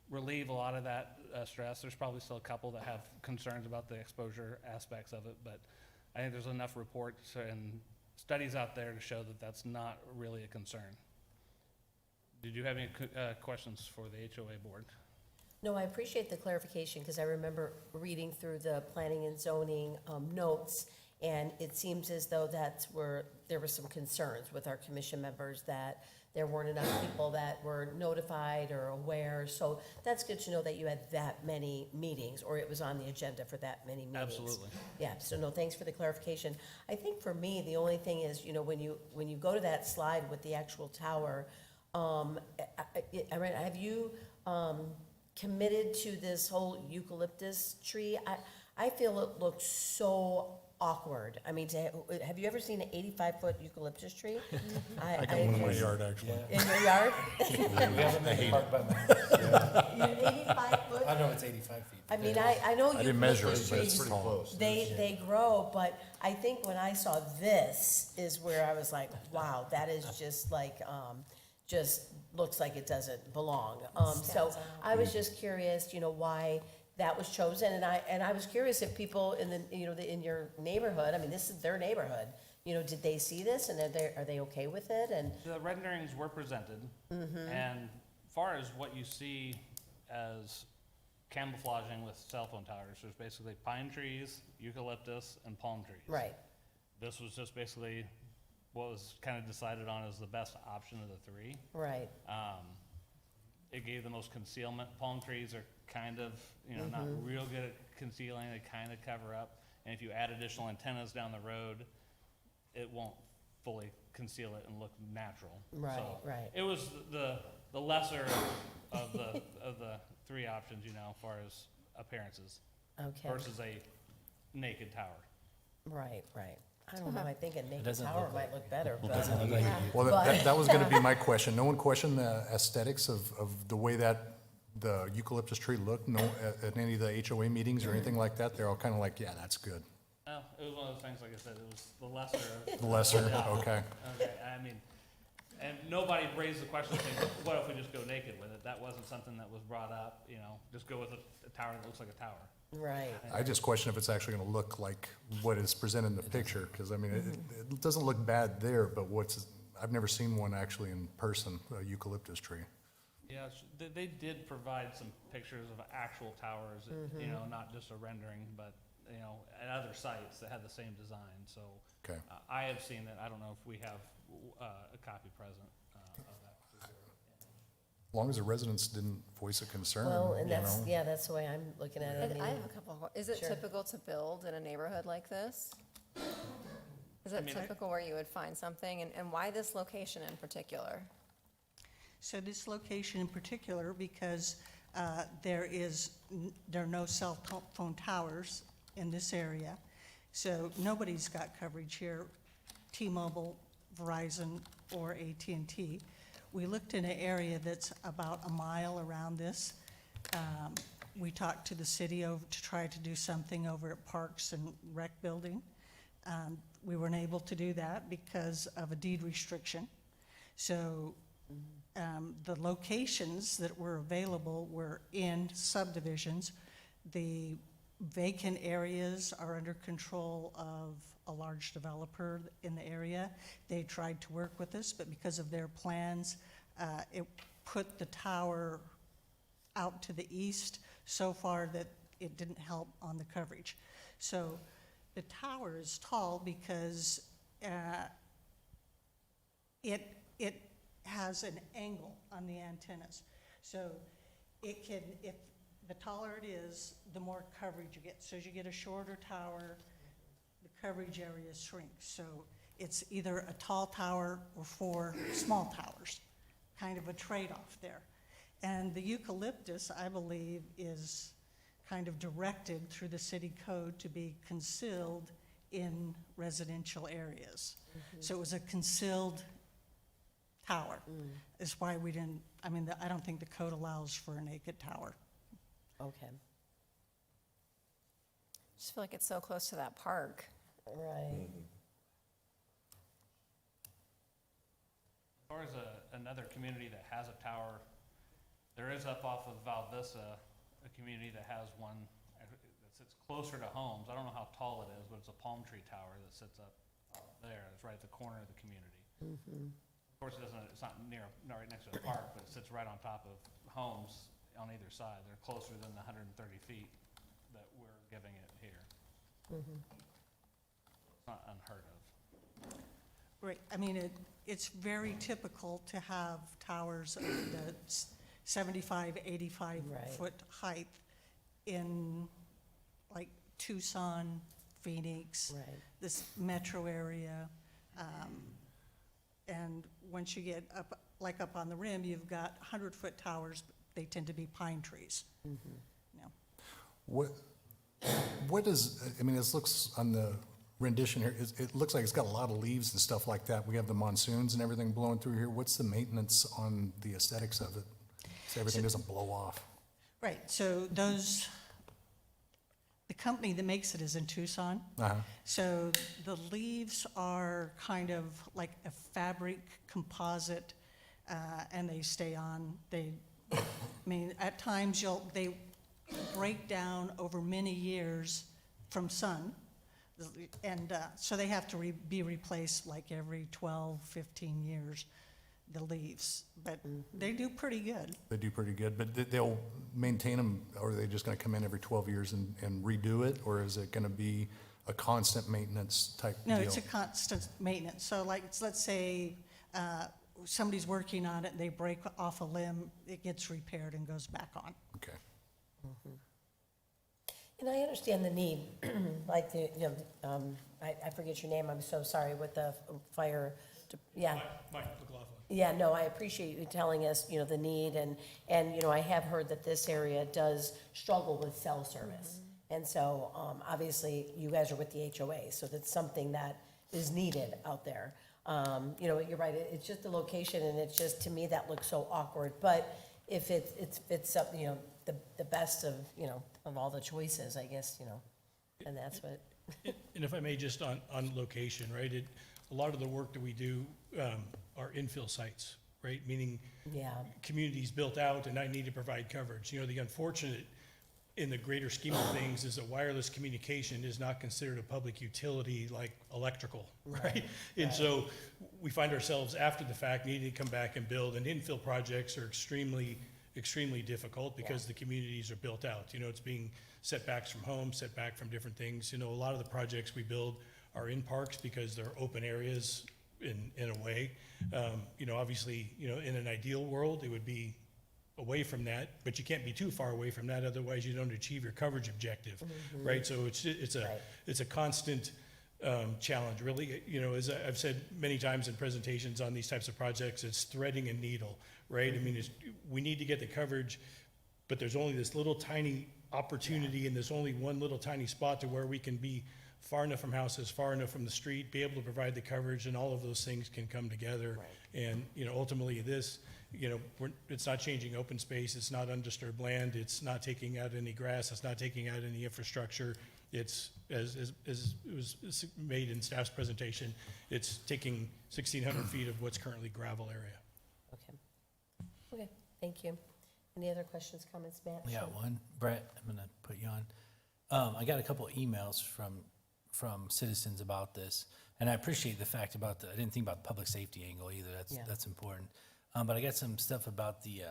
relieve a lot of that stress. There's probably still a couple that have concerns about the exposure aspects of it, but I think there's enough reports and studies out there to show that that's not really a concern. Did you have any questions for the HOA board? No, I appreciate the clarification, because I remember reading through the planning and zoning notes, and it seems as though that's where there were some concerns with our commission members, that there weren't enough people that were notified or aware. So that's good to know that you had that many meetings, or it was on the agenda for that many meetings. Absolutely. Yeah, so no, thanks for the clarification. I think for me, the only thing is, when you go to that slide with the actual tower, have you committed to this whole eucalyptus tree? I feel it looks so awkward. I mean, have you ever seen an 85-foot eucalyptus tree? I got one in my yard, actually. In your yard? We have them in the park by my house. You have 85 foot? I don't know if it's 85 feet. I mean, I know I didn't measure it, eucalyptus but it's trees, pretty close. they grow, but I think when I saw this is where I was like, wow, that is just like, just looks like it doesn't belong. So I was just curious, why that was chosen, and I was curious if people in the, in your neighborhood, I mean, this is their neighborhood, did they see this, and are they okay with it? And The renderings were presented, and far as what you see as camouflaging with cell phone towers, there's basically pine trees, eucalyptus, and palm trees. right, This was just basically what was kind of decided on as the best option of the three. right, It gave the most concealment. Palm trees are kind of, not real good at concealing. They kind of cover up. And if you add additional antennas down the road, it won't fully conceal it and look natural. Right, So right. It was the lesser of the three options, as far as appearances okay, versus a naked tower. right. I don't know, I think a naked doesn't tower look might like- look better, It but. doesn't look like Well, that was gonna be my question. No one questioned the aesthetics of the way that the eucalyptus tree looked, at any of the HOA meetings or anything like that? They're all kind of like, yeah, that's good. Oh, it was one of those things, like I said, it was the lesser of. The lesser, Yeah. okay. Okay, I mean, and nobody raised the question, saying, what if we just go naked with it? That wasn't something that was brought up, just go with a tower that looks like a tower. Right, I just question if it's actually gonna look like what is presented in the picture, because I mean, it doesn't look bad there, but I've never seen one actually in person, a eucalyptus tree. Yeah, they did provide some pictures of actual towers, not just a rendering, but, at other sites that had the same design, so. Okay. I have seen it, I don't know if we have a copy present of that. As long as the residents didn't voice a concern, well, and you that's, know. yeah, that's the way I'm looking at it, I And mean. I have a couple, is it Sure. typical to build in a neighborhood like this? Is it mean, typical where you would find something, and why this location in particular? So this location in particular, because there are no cell phone towers in this area, so nobody's got coverage here, T-Mobile, Verizon, or AT&T. We looked in an area that's about a mile around this. We talked to the city to try to do something over at Parks and Rec Building. We weren't able to do that because of a deed restriction. So the locations that were available were in subdivisions. The vacant areas are under control of a large developer in the area. They tried to work with us, but because of their plans, it put the tower out to the east so far that it didn't help on the coverage. So the tower is tall because it has an angle on the antennas. So it can, if the taller it is, the more coverage you get. So as you get a shorter tower, the coverage area shrinks. So it's either a tall tower or 4 small towers, kind of a trade-off there. And the eucalyptus, I believe, is kind of directed through the city code to be concealed in residential areas. So it was a concealed tower, is why we didn't, I mean, I don't think the code allows for a naked tower. Okay, Just feel like it's so close to that park. right. As far as another community that has a tower, there is up off of Val Vista, a community that has one that sits closer to homes. I don't know how tall it is, but it's a palm tree tower that sits up there. It's right at the corner of the community. Of course, it's not right next to the park, but it sits right on top of homes on either side. They're closer than the 130 feet that we're giving it here. It's not unheard of. Right, I mean, it's very typical to have towers of the 75, 85 Right. foot height in like Tucson, Phoenix, Right. this metro area. And once you get up, like up on the rim, you've got 100-foot towers, they tend to be pine trees. You know. What is, I mean, this looks on the rendition here, it looks like it's got a lot of leaves and stuff like that. We have the monsoons and everything blowing through here. What's the maintenance on the aesthetics of it? So everything doesn't blow off. Right, so the company that makes it is in Tucson. So the leaves are kind of like a fabric composite, and they stay on. I mean, at times they break down over many years from sun. And so they have to be replaced like every 12, 15 years, the leaves. But they do pretty good. They do pretty good, but they'll maintain them, or are they just gonna come in every 12 years and redo it? Or is it gonna be a constant maintenance type deal? No, it's a constant maintenance. So like, let's say somebody's working on it, they break off a limb, it gets repaired and goes back on. Okay. And I understand the need, like the, I forget your name, I'm so sorry, with the fire, yeah. Mike McLaughlin. Yeah, no, I appreciate you telling us, the need, and, I have heard that this area does struggle with cell service. And so, obviously, you guys are with the HOA, so that's something that is needed out there. You're right, it's just the location, and it's just, to me, that looks so awkward, but if it's up, the best of, of all the choices, I guess, and that's what. And if I may, just on location, right, a lot of the work that we do are infill sites, right? Meaning Yeah. communities built out and I need to provide coverage. The unfortunate in the greater scheme of things is that wireless communication is not considered a public utility like electrical, right? And so we find ourselves after the fact needing to come back and build, and infill projects are extremely difficult because the communities are built out. It's being setbacks from homes, setback from different things. A lot of the projects we build are in parks because they're open areas in a way. Obviously, in an ideal world, it would be away from that, but you can't be too far away from that, otherwise you don't achieve your coverage objective, right? So it's a constant challenge, really. As I've said many times in presentations on these types of projects, it's threading a needle, right? I mean, we need to get the coverage, but there's only this little tiny opportunity and there's only one little tiny spot to where we can be far enough from houses, far enough from the street, be able to provide the coverage, and all of those things can come together. And, ultimately it's not changing open space, it's not undisturbed land, it's not taking out any grass, it's not taking out any infrastructure. It's, as it was made in staff's presentation, it's taking 1,600 feet of what's currently gravel area. Okay, thank you. Any other questions, comments, Matt? Yeah, Sure. one. Brett, I'm gonna put you on. I got a couple of emails from citizens about this, and I appreciate the fact about I didn't think about the public safety angle either. That's important. But I got some stuff about the,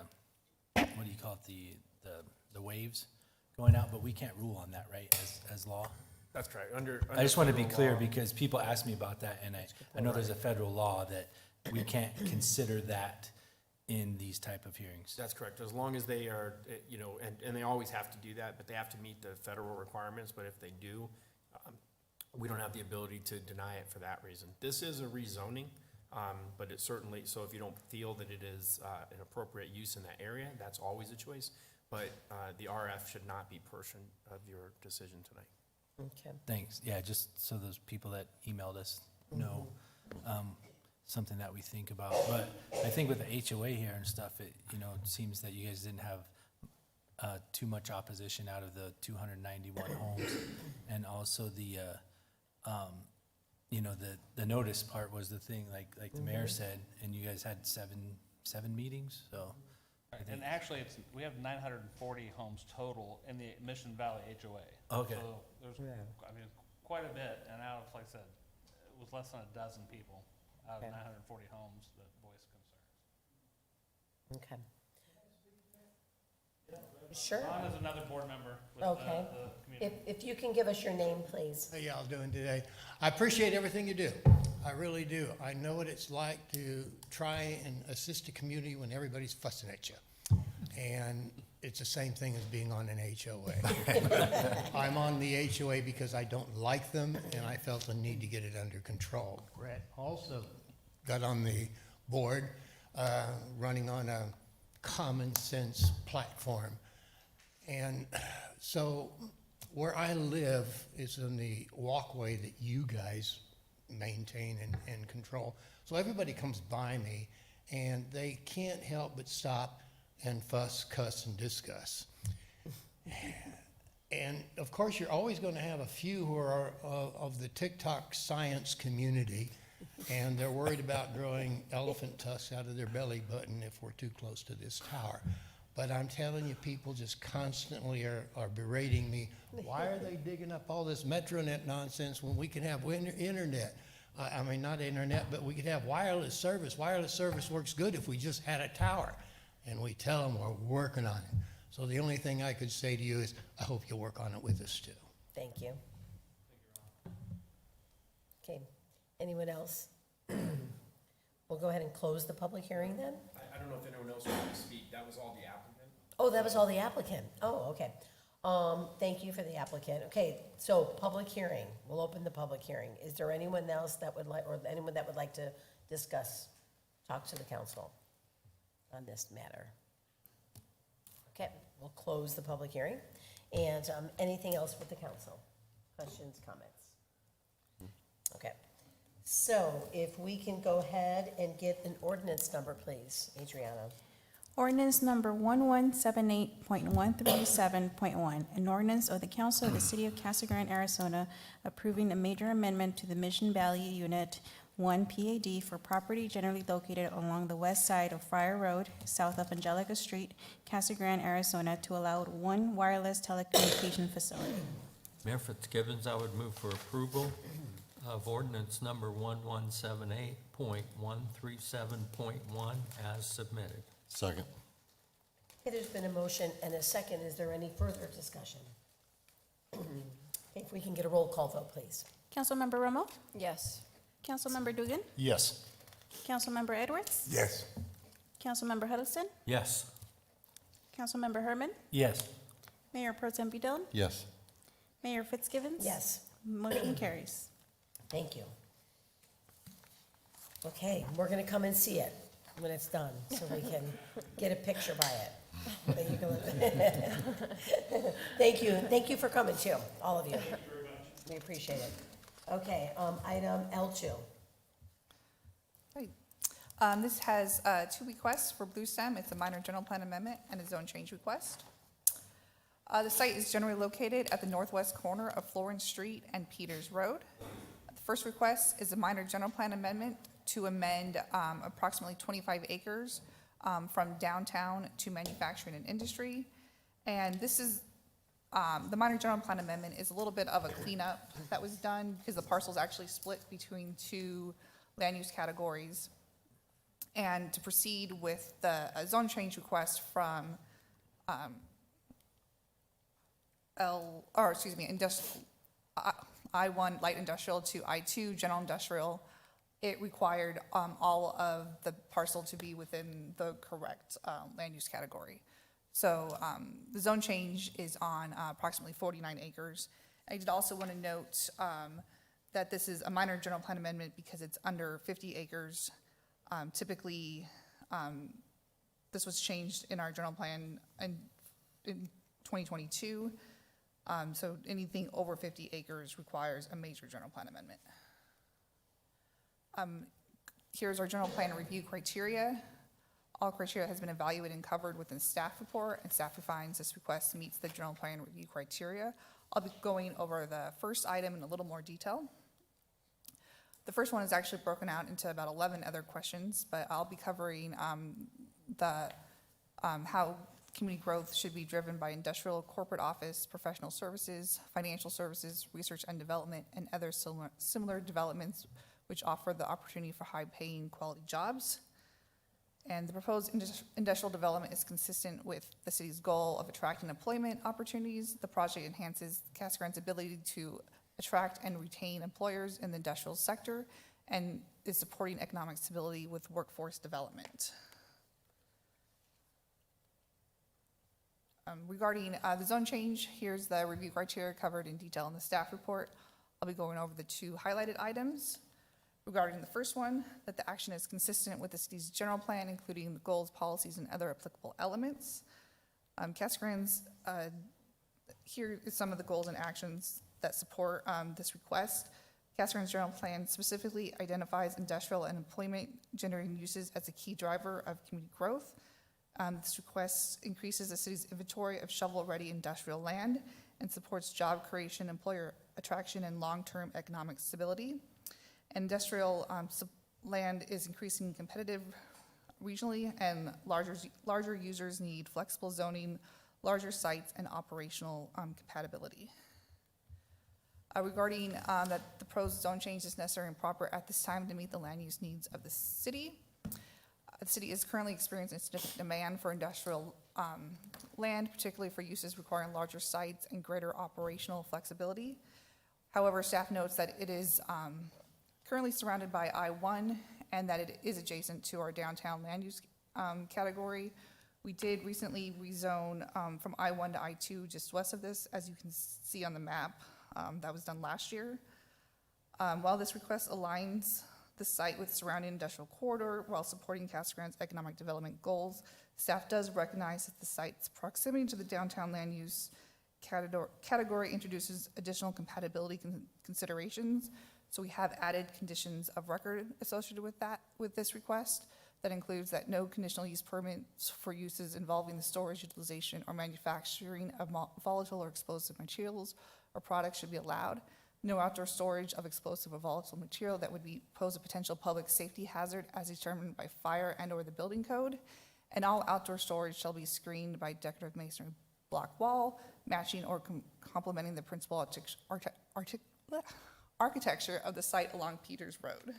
what do you call it, the waves going out, but we can't rule on that, right, as law? That's correct. I just want to be clear because people ask me about that, and I know there's a federal law that we can't consider that in these type of hearings. That's correct. As long as they are, and they always have to do that, but they have to meet the federal requirements. But if they do, we don't have the ability to deny it for that reason. This is a rezoning, but it certainly, so if you don't feel that it is an appropriate use in that area, that's always a choice. But the RF should not be portion of your decision tonight. Okay. Thanks. Yeah, just so those people that emailed us know, something that we think about. But I think with the HOA here and stuff, it seems that you guys didn't have too much opposition out of the 291 homes, and also the the notice part was the thing, like the mayor said, and you guys had seven meetings, so. Right, and actually, we have 940 homes total in the Mission Valley HOA. Okay. So there's, quite a bit, and out of, like I said, it was less than a dozen people out of 940 homes that voiced concerns. Okay. Sure. Ron is another board member with Okay. the community. If you can give us your name, please. How y'all doing today? I appreciate everything you do. I really do. I know what it's like to try and assist a community when everybody's fussing at you. And it's the same thing as being on an HOA. I'm on the HOA because I don't like them, and I felt the need to get it under control. Brett also got on the board, running on a common sense platform. And so where I live is in the walkway that you guys maintain and control. So everybody comes by me, and they can't help but stop and fuss, cuss, and discuss. And of course, you're always going to have a few who are of the TikTok science community, and they're worried about growing elephant tusks out of their belly button if we're too close to this tower. But I'm telling you, people just constantly are berating me. Why are they digging up all this Metronet nonsense when we can have internet? I mean, not internet, but we could have wireless service. Wireless service works good if we just had a tower. And we tell them we're working on it. So the only thing I could say to you is, I hope you'll work on it with us too. Thank you. Okay, anyone else? We'll go ahead and close the public hearing then? I don't know if anyone else wanted to speak. That was all the applicant. Oh, that was all the applicant. Oh, okay. Thank you for the applicant. Okay, so public hearing. We'll open the public hearing. Is there anyone else that would like, or anyone that would like to discuss, talk to the council on this matter? Okay, we'll close the public hearing. And anything else with the council? Questions, comments? Okay. So if we can go ahead and get an ordinance number, please, Adriana. Ordinance number 1178.137.1, an ordinance of the Council of the City of Casa Grande, Arizona, approving a major amendment to the Mission Valley Unit 1 PAD for property generally located along the west side of Friar Road, south of Angelica Street, Casa Grande, Arizona, to allow one wireless telecommunication facility. Mayor Fitzgibbons, I would move for approval of ordinance number 1178.137.1 as submitted. Okay, there's been a motion and a second. Is there any further discussion? If we can get a roll call vote, please. Councilmember Romo? Yes. Councilmember Dugan? Yes. Councilmember Edwards? Yes. Councilmember Huddleston? Yes. Councilmember Herman? Yes. Mayor Pro Tem Dillon? Yes. Mayor Fitzgibbons? Yes. Motion carries. Thank you. Okay, we're gonna come and see it when it's done, so we can get a picture by it. That you can look- Thank you for coming too, all of you. We appreciate it. Okay, item L2. Right. This has two requests for Blue Stem. It's a minor general plan amendment and a zone change request. The site is generally located at the northwest corner of Florence Street and Peters Road. The first request is a minor general plan amendment to amend approximately 25 acres from downtown to manufacturing and industry. And this is, the minor general plan amendment is a little bit of a cleanup that was done because the parcel's actually split between two land use categories. And to proceed with the zone change request from I1 light industrial to I2 general industrial, it required all of the parcel to be within the correct land use category. So the zone change is on approximately 49 acres. I did also want to note that this is a minor general plan amendment because it's under 50 acres. Typically, this was changed in our general plan in 2022. So anything over 50 acres requires a major general plan amendment. Here's our general plan review criteria. All criteria has been evaluated and covered within the staff report, and staff finds this request meets the general plan review criteria. I'll be going over the first item in a little more detail. The first one is actually broken out into about 11 other questions, but I'll be covering how community growth should be driven by industrial, corporate office, professional services, financial services, research and development, and other similar developments which offer the opportunity for high-paying quality jobs. And the proposed industrial development is consistent with the city's goal of attracting employment opportunities. The project enhances Casa Grande's ability to attract and retain employers in the industrial sector and is supporting economic stability with workforce development. Regarding the zone change, here's the review criteria covered in detail in the staff report. I'll be going over the two highlighted items. Regarding the first one, that the action is consistent with the city's general plan, including the goals, policies, and other applicable elements. Casa Grande's, here is some of the goals and actions that support this request. Casa Grande's general plan specifically identifies industrial and employment-generating uses as a key driver of community growth. This request increases the city's inventory of shovel-ready industrial land and supports job creation, employer attraction, and long-term economic stability. Industrial land is increasingly competitive regionally, and larger users need flexible zoning, larger sites, and operational compatibility. Regarding that the proposed zone change is necessary and proper at this time to meet the land use needs of the city. The city is currently experiencing significant demand for industrial land, particularly for uses requiring larger sites and greater operational flexibility. However, staff notes that it is currently surrounded by I-1 and that it is adjacent to our downtown land use category. We did recently rezone from I-1 to I-2 just west of this, as you can see on the map. That was done last year. While this request aligns the site with surrounding industrial corridor while supporting Casa Grande's economic development goals, staff does recognize that the site's proximity to the downtown land use category introduces additional compatibility considerations. So we have added conditions of record associated with this request. That includes that no conditional use permits for uses involving the storage, utilization, or manufacturing of volatile or explosive materials or products should be allowed. No outdoor storage of explosive or volatile material that would pose a potential public safety hazard as determined by fire and/or the building code. And all outdoor storage shall be screened by decorative masonry block wall, matching or complementing the principal architecture of the site along Peters Road.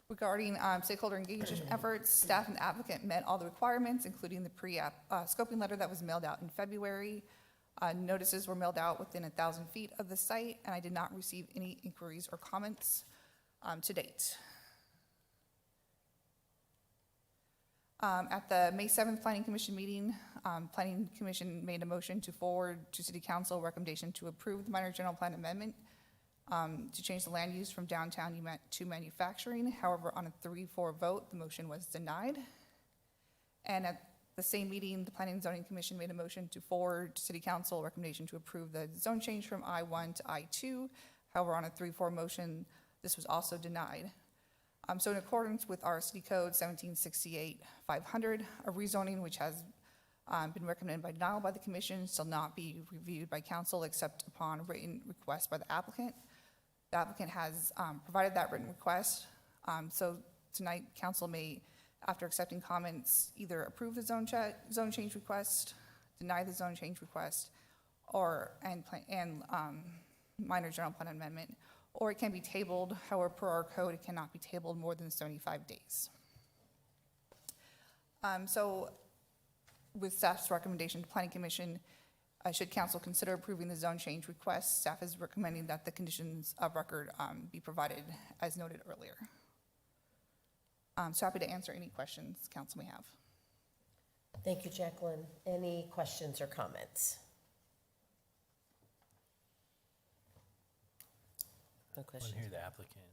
Regarding stakeholder engagement efforts, staff and the applicant met all the requirements, including the pre-app scoping letter that was mailed out in February. Notices were mailed out within 1,000 feet of the site, and I did not receive any inquiries or comments to date. At the May 7th Planning Commission meeting, Planning Commission made a motion to forward to City Council a recommendation to approve the minor general plan amendment to change the land use from downtown to manufacturing. However, on a 3-4 vote, the motion was denied. And at the same meeting, the Planning and Zoning Commission made a motion to forward to City Council a recommendation to approve the zone change from I-1 to I-2. However, on a 3-4 motion, this was also denied. So in accordance with our City Code 1768-500, a rezoning which has been recommended by denial by the Commission shall not be reviewed by Council except upon written request by the applicant. The applicant has provided that written request. So tonight, Council may, after accepting comments, either approve the zone change request, deny the zone change request, or minor general plan amendment, or it can be tabled. However, per our code, it cannot be tabled more than 75 days. So with staff's recommendation to Planning Commission, should Council consider approving the zone change request, staff is recommending that the conditions of record be provided as noted earlier. So happy to answer any questions Council may have. Thank you, Jacqueline. Any questions or comments? No questions. Want to hear the applicant.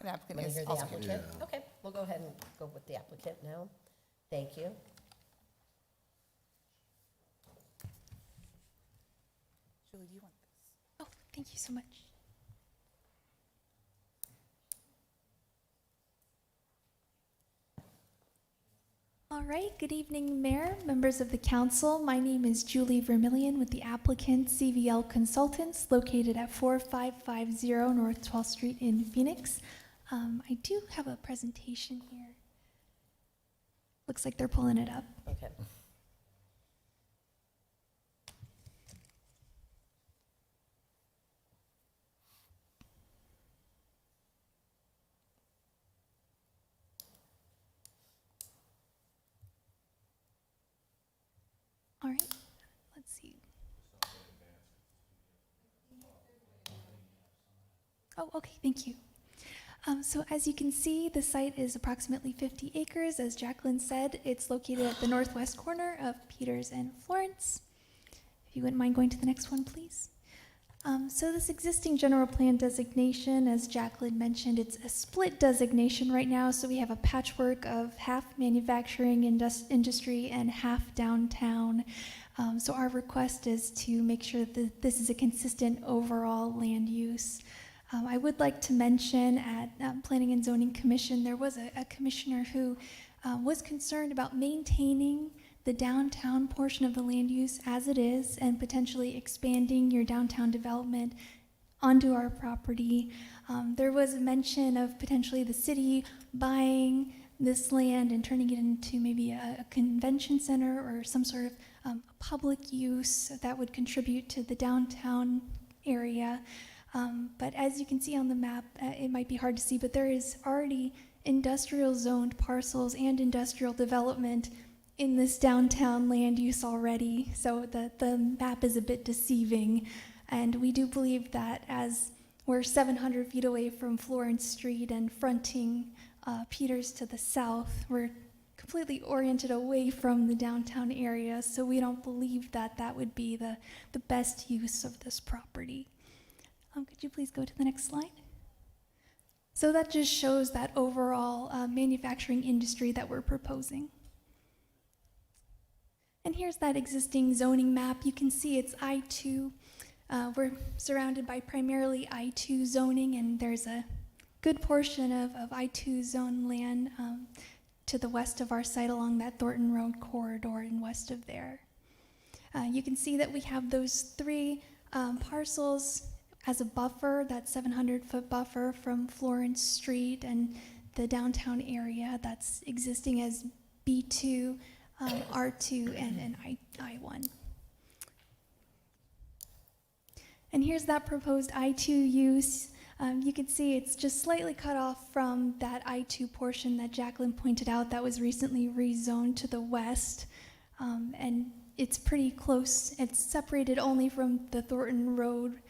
The applicant Want to is hear the also applicant? Okay, we'll go ahead and go with the applicant now. Thank you. Julie, do you want this? Oh, thank you so much. All right, good evening, Mayor, members of the council. My name is Julie Vermillion with the applicant CVL Consultants located at 4550 North 12th Street in Phoenix. I do have a presentation here. Looks like they're pulling it up. Okay. All right, let's see. Oh, okay, thank you. So as you can see, the site is approximately 50 acres. As Jacqueline said, it's located at the northwest corner of Peters and Florence. If you wouldn't mind going to the next one, please. So this existing general plan designation, as Jacqueline mentioned, it's a split designation right now. So we have a patchwork of half manufacturing industry and half downtown. So our request is to make sure that this is a consistent overall land use. I would like to mention at Planning and Zoning Commission, there was a commissioner who was concerned about maintaining the downtown portion of the land use as it is and potentially expanding your downtown development onto our property. There was a mention of potentially the city buying this land and turning it into maybe a convention center or some sort of public use that would contribute to the downtown area. But as you can see on the map, it might be hard to see, but there is already industrial zoned parcels and industrial development in this downtown land use already. So the map is a bit deceiving. And we do believe that as we're 700 feet away from Florence Street and fronting Peters to the south, we're completely oriented away from the downtown area. So we don't believe that that would be the best use of this property. Could you please go to the next slide? So that just shows that overall manufacturing industry that we're proposing. And here's that existing zoning map. You can see it's I-2. We're surrounded by primarily I-2 zoning, and there's a good portion of I-2 zone land to the west of our site along that Thornton Road corridor and west of there. You can see that we have those three parcels as a buffer, that 700-foot buffer from Florence Street and the downtown area that's existing as B2, R2, and I1. And here's that proposed I2 use. You can see it's just slightly cut off from that I2 portion that Jacqueline pointed out that was recently rezoned to the west. And it's pretty close. It's separated only from the Thornton Road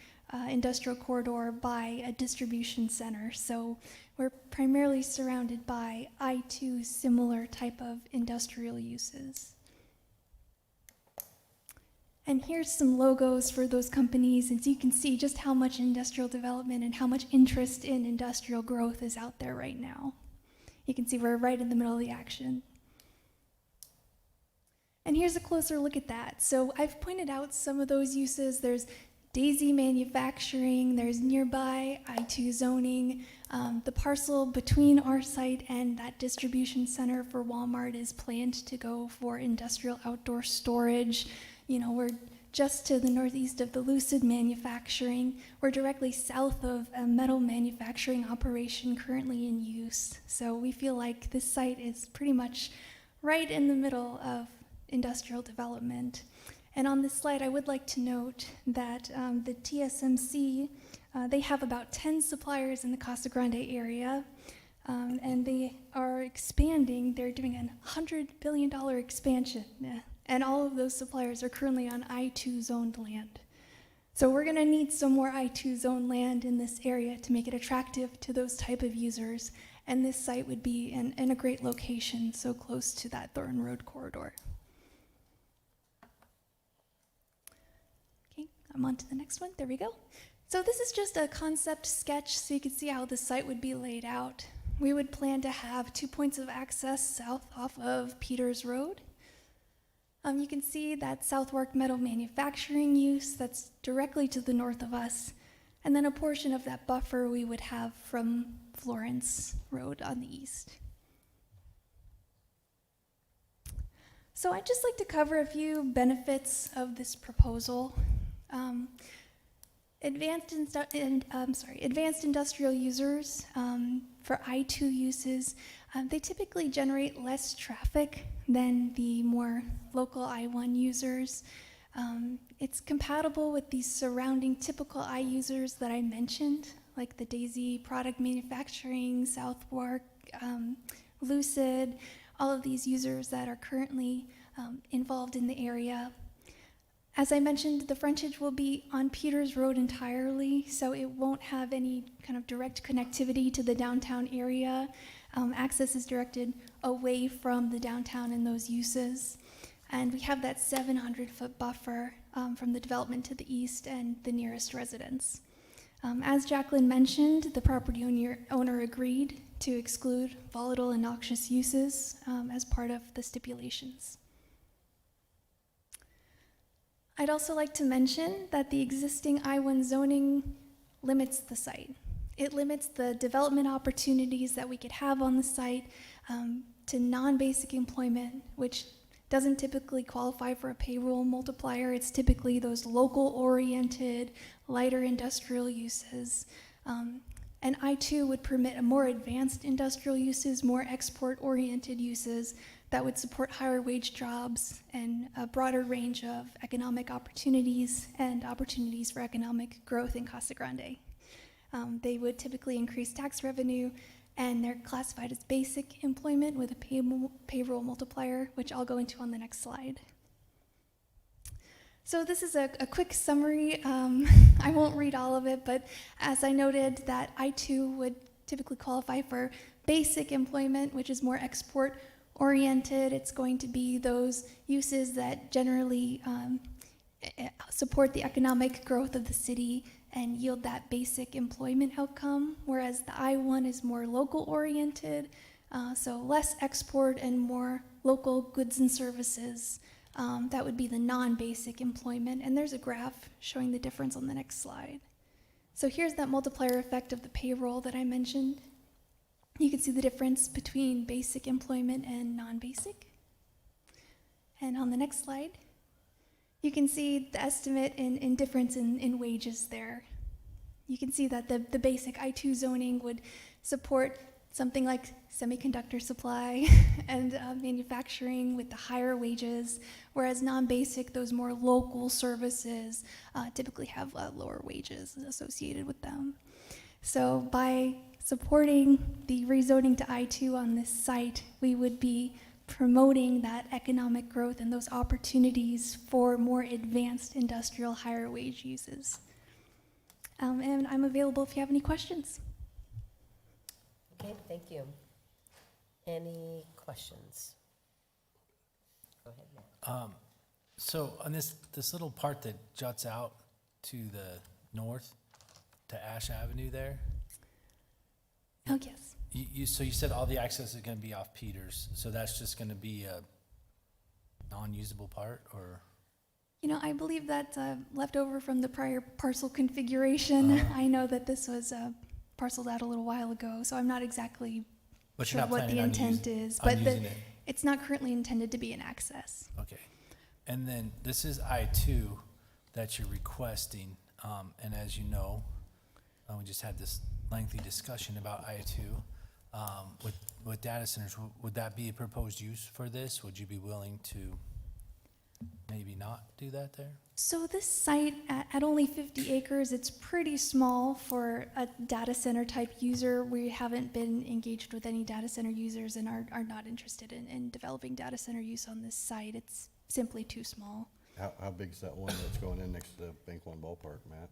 industrial corridor by a distribution center. So we're primarily surrounded by I2 similar type of industrial uses. And here's some logos for those companies, and so you can see just how much industrial development and how much interest in industrial growth is out there right now. You can see we're right in the middle of the action. And here's a closer look at that. So I've pointed out some of those uses. There's Daisy Manufacturing, there's nearby I2 zoning. The parcel between our site and that distribution center for Walmart is planned to go for industrial outdoor storage. You know, we're just to the northeast of the Lucid Manufacturing. We're directly south of a metal manufacturing operation currently in use. So we feel like this site is pretty much right in the middle of industrial development. And on this slide, I would like to note that the TSMC, they have about 10 suppliers in the Casa Grande area, and they are expanding. They're doing a $100 billion expansion, and all of those suppliers are currently on I2 zoned land. So we're gonna need some more I2 zone land in this area to make it attractive to those type of users, and this site would be in a great location, so close to that Thornton Road corridor. I'm on to the next one. There we go. So this is just a concept sketch so you can see how the site would be laid out. We would plan to have 2 points of access south off of Peters Road. You can see that Southwark Metal Manufacturing use that's directly to the north of us, and then a portion of that buffer we would have from Florence Road on the east. So I'd just like to cover a few benefits of this proposal. Advanced industrial users for I-2 uses, they typically generate less traffic than the more local I-1 users. It's compatible with the surrounding typical I users that I mentioned, like the Daisy Product Manufacturing, Southwark, Lucid, all of these users that are currently involved in the area. As I mentioned, the frontage will be on Peters Road entirely, so it won't have any kind of direct connectivity to the downtown area. Access is directed away from the downtown and those uses. And we have that 700-foot buffer from the development to the east and the nearest residence. As Jacqueline mentioned, the property owner agreed to exclude volatile and noxious uses as part of the stipulations. I'd also like to mention that the existing I-1 zoning limits the site. It limits the development opportunities that we could have on the site to non-basic employment, which doesn't typically qualify for a payroll multiplier. It's typically those local-oriented, lighter industrial uses. And I-2 would permit a more advanced industrial uses, more export-oriented uses that would support higher wage jobs and a broader range of economic opportunities and opportunities for economic growth in Casa Grande. They would typically increase tax revenue, and they're classified as basic employment with a payroll multiplier, which I'll go into on the next slide. So this is a quick summary. I won't read all of it, but as I noted, that I-2 would typically qualify for basic employment, which is more export-oriented. It's going to be those uses that generally support the economic growth of the city and yield that basic employment outcome, whereas the I-1 is more local-oriented, so less export and more local goods and services. That would be the non-basic employment, and there's a graph showing the difference on the next slide. So here's that multiplier effect of the payroll that I mentioned. You can see the difference between basic employment and non-basic. And on the next slide, you can see the estimate in difference in wages there. You can see that the basic I-2 zoning would support something like semiconductor supply and manufacturing with the higher wages, whereas non-basic, those more local services, typically have lower wages associated with them. So by supporting the rezoning to I-2 on this site, we would be promoting that economic growth and those opportunities for more advanced industrial higher wage uses. And I'm available if you have any questions. Okay, thank you. Any questions? Go ahead, Matt. So on this little part that juts out to the north, to Ash Avenue there? Oh, yes. So you said all the access is gonna be off Peters, so that's just gonna be a non-usable part, or? You know, I believe that's left over from the prior parcel configuration. I know that this was parceled out a little while ago, so I'm not exactly But sure you're not what the planning on intent using- is. on But using it? it's not currently intended to be an access. Okay. And then this is I-2 that you're requesting, and as you know, we just had this lengthy discussion about I-2. With data centers, would that be a proposed use for this? Would you be willing to maybe not do that there? So this site, at only 50 acres, it's pretty small for a data center type user. We haven't been engaged with any data center users and are not interested in developing data center use on this site. It's simply too small. How big is that one that's going in next to the Bank One ballpark, Matt?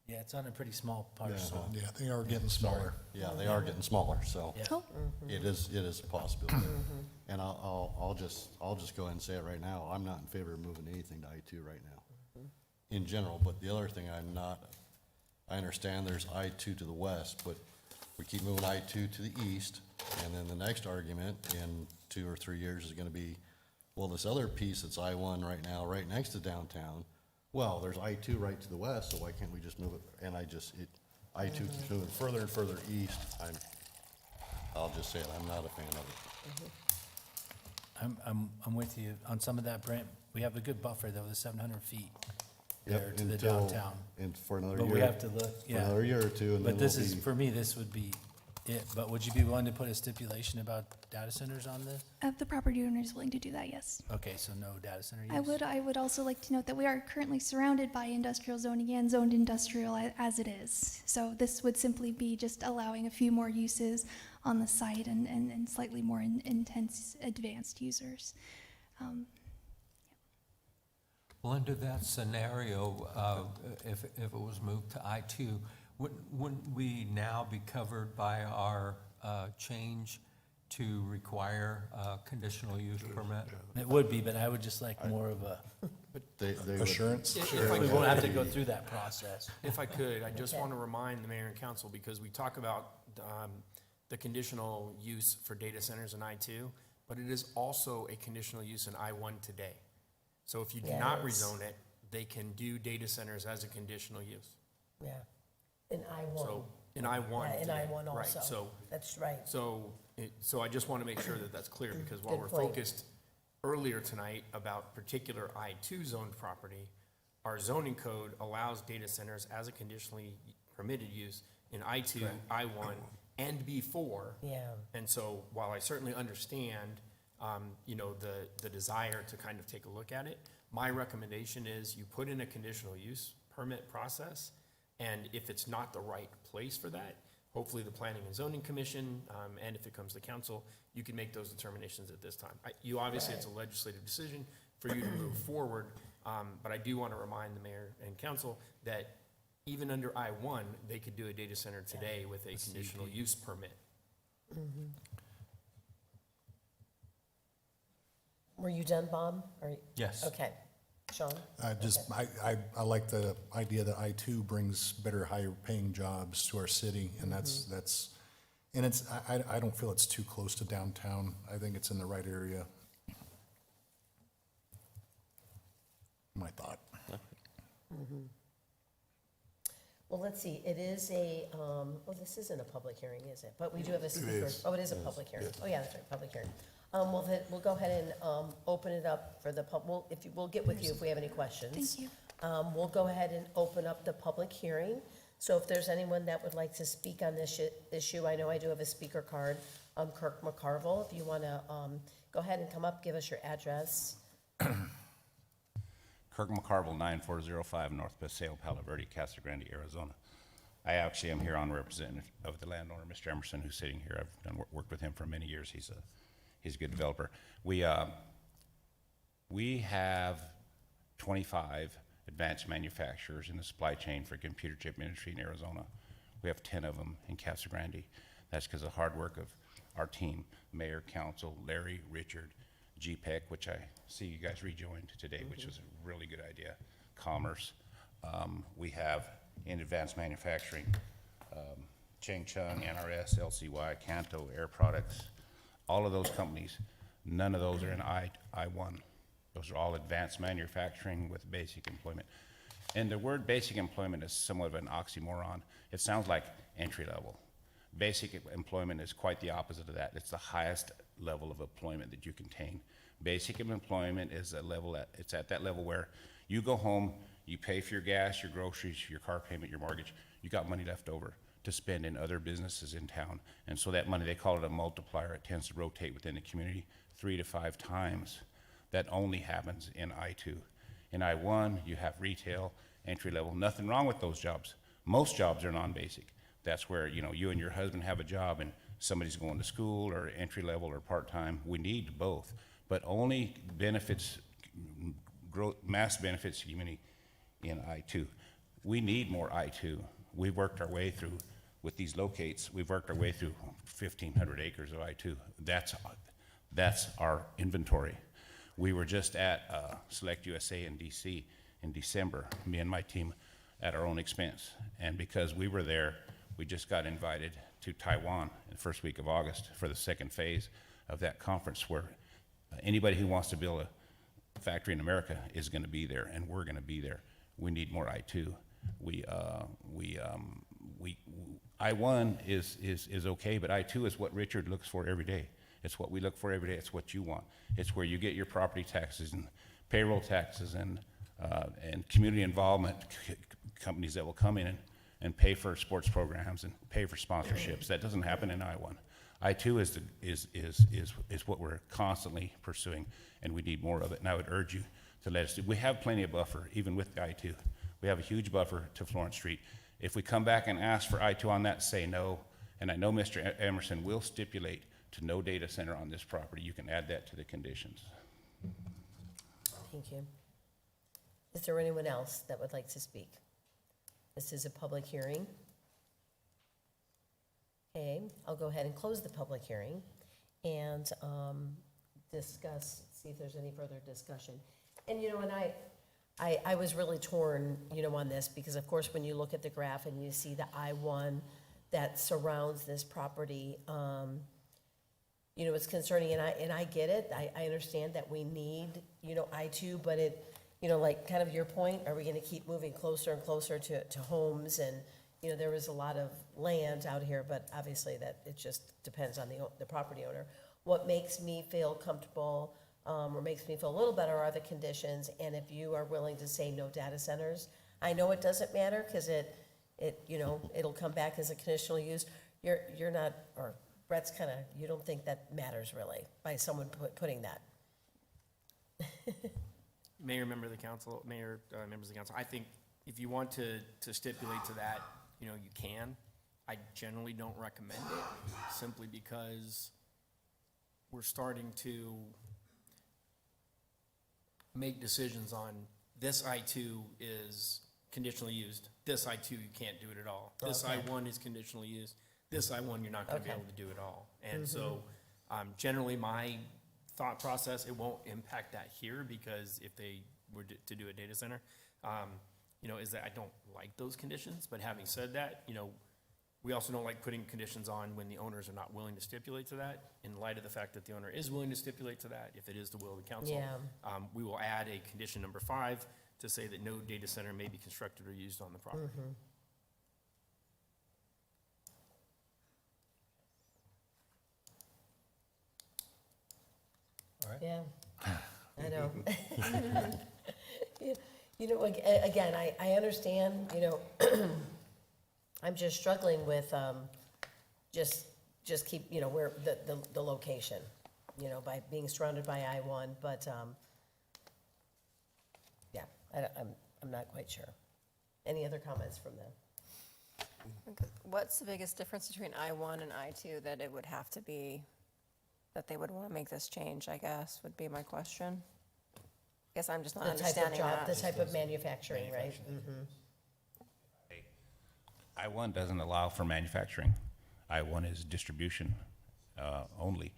Yeah, it's on a pretty small parcel. Yeah, they are getting smaller. Yeah, they are getting smaller, so Yeah. Oh. it is a possibility. And I'll just go ahead and say it right now, I'm not in favor of moving anything to I-2 right now, in general. But the other thing I understand there's I-2 to the west, but we keep moving I-2 to the east, and then the next argument in 2 or 3 years is gonna be Well, this other piece that's I-1 right now, right next to downtown, well, there's I-2 right to the west, so why can't we just move it? And I-2 keeps moving further and further east. I'll just say it, I'm not a fan of it. I'm with you on some of that, Brent. We have a good buffer though, the 700 feet Yep, there to the until- downtown. And for another But year. we have to look, For yeah. another year or two, and then But this we'll is, be- for me, this would be it. But would you be willing to put a stipulation about data centers on this? The property owner is willing to do that, yes. Okay, so no data center use? I would also like to note that we are currently surrounded by industrial zoning and zoned industrial as it is. So this would simply be just allowing a few more uses on the site and slightly more intense advanced users. Well, under that scenario, if it was moved to I-2, wouldn't we now be covered by our change to require a conditional use permit? It would be, but I would just like more of a Assurance? We won't have to go through that process. If I could, I just Okay. want to remind the mayor and council, because we talk about the conditional use for data centers in I-2, but it is also a conditional use in I-1 today. So if you do not Yes. rezone it, they can do data centers as a conditional use. Yeah, in I-1. So, in I-1 Yeah, in today, I-1 right, also. so- That's right. So I just want to make sure that that's clear, because while Good we're point. focused earlier tonight about particular I-2 zoned property, our zoning code allows data centers as a conditionally permitted use in I-2, I-1, and B4. Yeah. And so while I certainly understand, the desire to kind of take a look at it, my recommendation is you put in a conditional use permit process, and if it's not the right place for that, hopefully the Planning and Zoning Commission, and if it comes to council, you can make those determinations at this time. Obviously, it's a legislative decision for you to move forward, but I do want to remind the mayor and council that even under I-1, they could do a data center today with a conditional use permit. Were you done, Bob? Yes. Okay. Sean? I like the idea that I-2 brings better, higher paying jobs to our city, and I don't feel it's too close to downtown. I think it's in the right area. My thought. Well, let's see, it is this isn't a public hearing, is it? But we do have a speaker. is. Oh, it is a public hearing. Oh, yeah, that's right, public hearing. Well, then, we'll go ahead and open it up for the we'll get with you if we have any questions. Thank you. We'll go ahead and open up the public hearing. So if there's anyone that would like to speak on this issue, I know I do have a speaker card. Kirk McCarville, if you want to go ahead and come up, give us your address. Kirk McCarville, 9405 North Paseo, Palo Verde, Casa Grande, Arizona. I actually am here on representative of the landowner, Mr. Emerson, who's sitting here. I've worked with him for many years. He's a good developer. We have 25 advanced manufacturers in the supply chain for computer chip industry in Arizona. We have 10 of them in Casa Grande. That's because of the hard work of our team, mayor, council, Larry, Richard, GPEC, which I see you guys rejoined today, which was a really good idea, Commerce. We have in advanced manufacturing, Cheng Chung, NRS, LCY, Canto, Air Products, all of those companies. None of those are in I-1. Those are all advanced manufacturing with basic employment. And the word basic employment is somewhat of an oxymoron. It sounds like entry level. Basic employment is quite the opposite of that. It's the highest level of employment that you can attain. Basic employment is it's at that level where you go home, you pay for your gas, your groceries, your car payment, your mortgage. You got money left over to spend in other businesses in town. And so that money, they call it a multiplier. It tends to rotate within the community 3 to 5 times. That only happens in I-2. In I-1, you have retail, entry level. Nothing wrong with those jobs. Most jobs are non-basic. That's where, you and your husband have a job and somebody's going to school or entry level or part-time. We need both, but only benefits, mass benefits to community in I-2. We need more I-2. We've worked our way through, with these locates, we've worked our way through 1,500 acres of I-2. That's our inventory. We were just at Select USA in DC in December, me and my team at our own expense. And because we were there, we just got invited to Taiwan in the first week of August for the second phase of that conference where Anybody who wants to build a factory in America is gonna be there, and we're gonna be there. We need more I-2. I-1 is okay, but I-2 is what Richard looks for every day. It's what we look for every day. It's what you want. It's where you get your property taxes and payroll taxes and community involvement companies that will come in and pay for sports programs and pay for sponsorships. That doesn't happen in I-1. I-2 is what we're constantly pursuing, and we need more of it. And I would urge you to let us do. We have plenty of buffer, even with the I-2. We have a huge buffer to Florence Street. If we come back and ask for I-2 on that, say no. And I know Mr. Emerson will stipulate to no data center on this property. You can add that to the conditions. Thank you. Is there anyone else that would like to speak? This is a public hearing. Okay, I'll go ahead and close the public hearing and discuss, see if there's any further discussion. And, you know, and I was really torn, you know, on this because, of course, when you look at the graph and you see the I-1 that surrounds this property, you know, it's concerning, and I get it. I understand that we need, you know, I-2, but it, you know, like kind of your point, are we going to keep moving closer and closer to homes? And, you know, there is a lot of land out here, but obviously that it just depends on the property owner. What makes me feel comfortable or makes me feel a little better are the conditions. And if you are willing to say no data centers, I know it doesn't matter because it you know, it'll come back as a conditional use. You're not, or Brett's kind of, you don't think that matters really by someone putting that. Mayor, members of the council, I think if you want to stipulate to that, you know, you can. I generally don't recommend it, simply because we're starting to make decisions on this I-2 is conditionally used, this I-2 you can't do it at all. This Okay. I-1 is conditionally used, this I-1 you're not gonna be Okay. able to do it all. And so, generally my thought process, it won't impact that here, because if they were to do a data center, you know, is that I don't like those conditions. But having said that, you know, we also don't like putting conditions on when the owners are not willing to stipulate to that. In light of the fact that the owner is willing to stipulate to that, if it is the will of the council, Yeah. we will add a condition number 5 to say that no data center may be constructed or used on the property. All right. Yeah, I know. You know, again, I understand, you know, I'm just struggling with, just keep, you know, where, the location, you know, by being surrounded by I-1, but, yeah, I'm not quite sure. Any other comments from them? What's the biggest difference between I-1 and I-2 that it would have to be, that they would want to make this change, I guess, would be my question. I guess I'm just not The type of understanding job, that. the type of manufacturing, right? I-1 doesn't allow for manufacturing. I-1 is distribution only.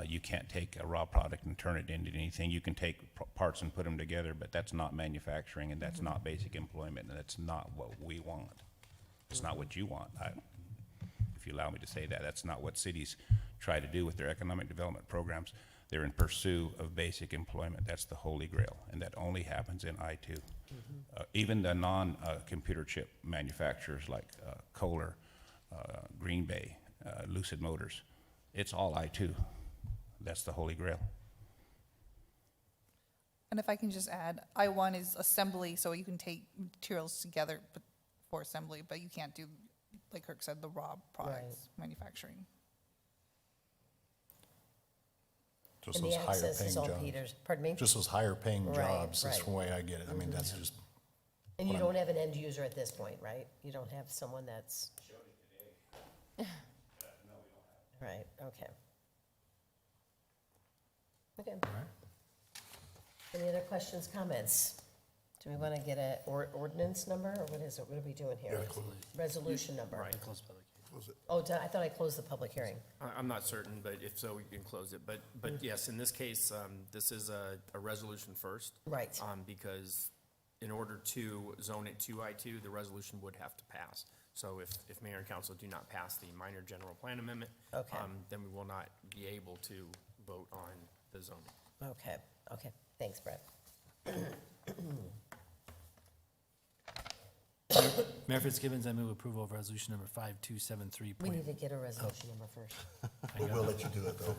You can't take a raw product and turn it into anything. You can take parts and put them together, but that's not manufacturing, and that's not basic employment, and that's not what we want. It's not what you want. If you allow me to say that, that's not what cities try to do with their economic development programs. They're in pursuit of basic employment. That's the holy grail, and that only happens in I-2. Even the non-computer chip manufacturers like Kohler, Green Bay, Lucid Motors, it's all I-2. That's the holy grail. And if I can just add, I-1 is assembly, so you can take materials together for assembly, but you can't do, like Kirk said, the raw products manufacturing. Just And those the higher access paying is all jobs. Peters, pardon me? Just those higher paying Right, jobs, that's right. the way I get it. I mean, that's just, And you what don't have an end user at this point, right? You don't have someone that's. Right, okay. Okay. Any other questions, comments? Do we want to get a ordinance number, or what is it? What are we doing here? Resolution number? Right. Oh, I thought I closed the public hearing. I'm not certain, but if so, we can close it. But yes, in this case, this is a resolution first. Right. Because in order to zone it to I-2, the resolution would have to pass. So if mayor and council do not pass the minor general plan amendment, Okay. then we will not be able to vote on the zoning. Okay, okay, thanks, Brett. Mayor Fitzgibbons, I move approval of resolution number 5273. We need to get a resolution number first. We'll let you do it, though.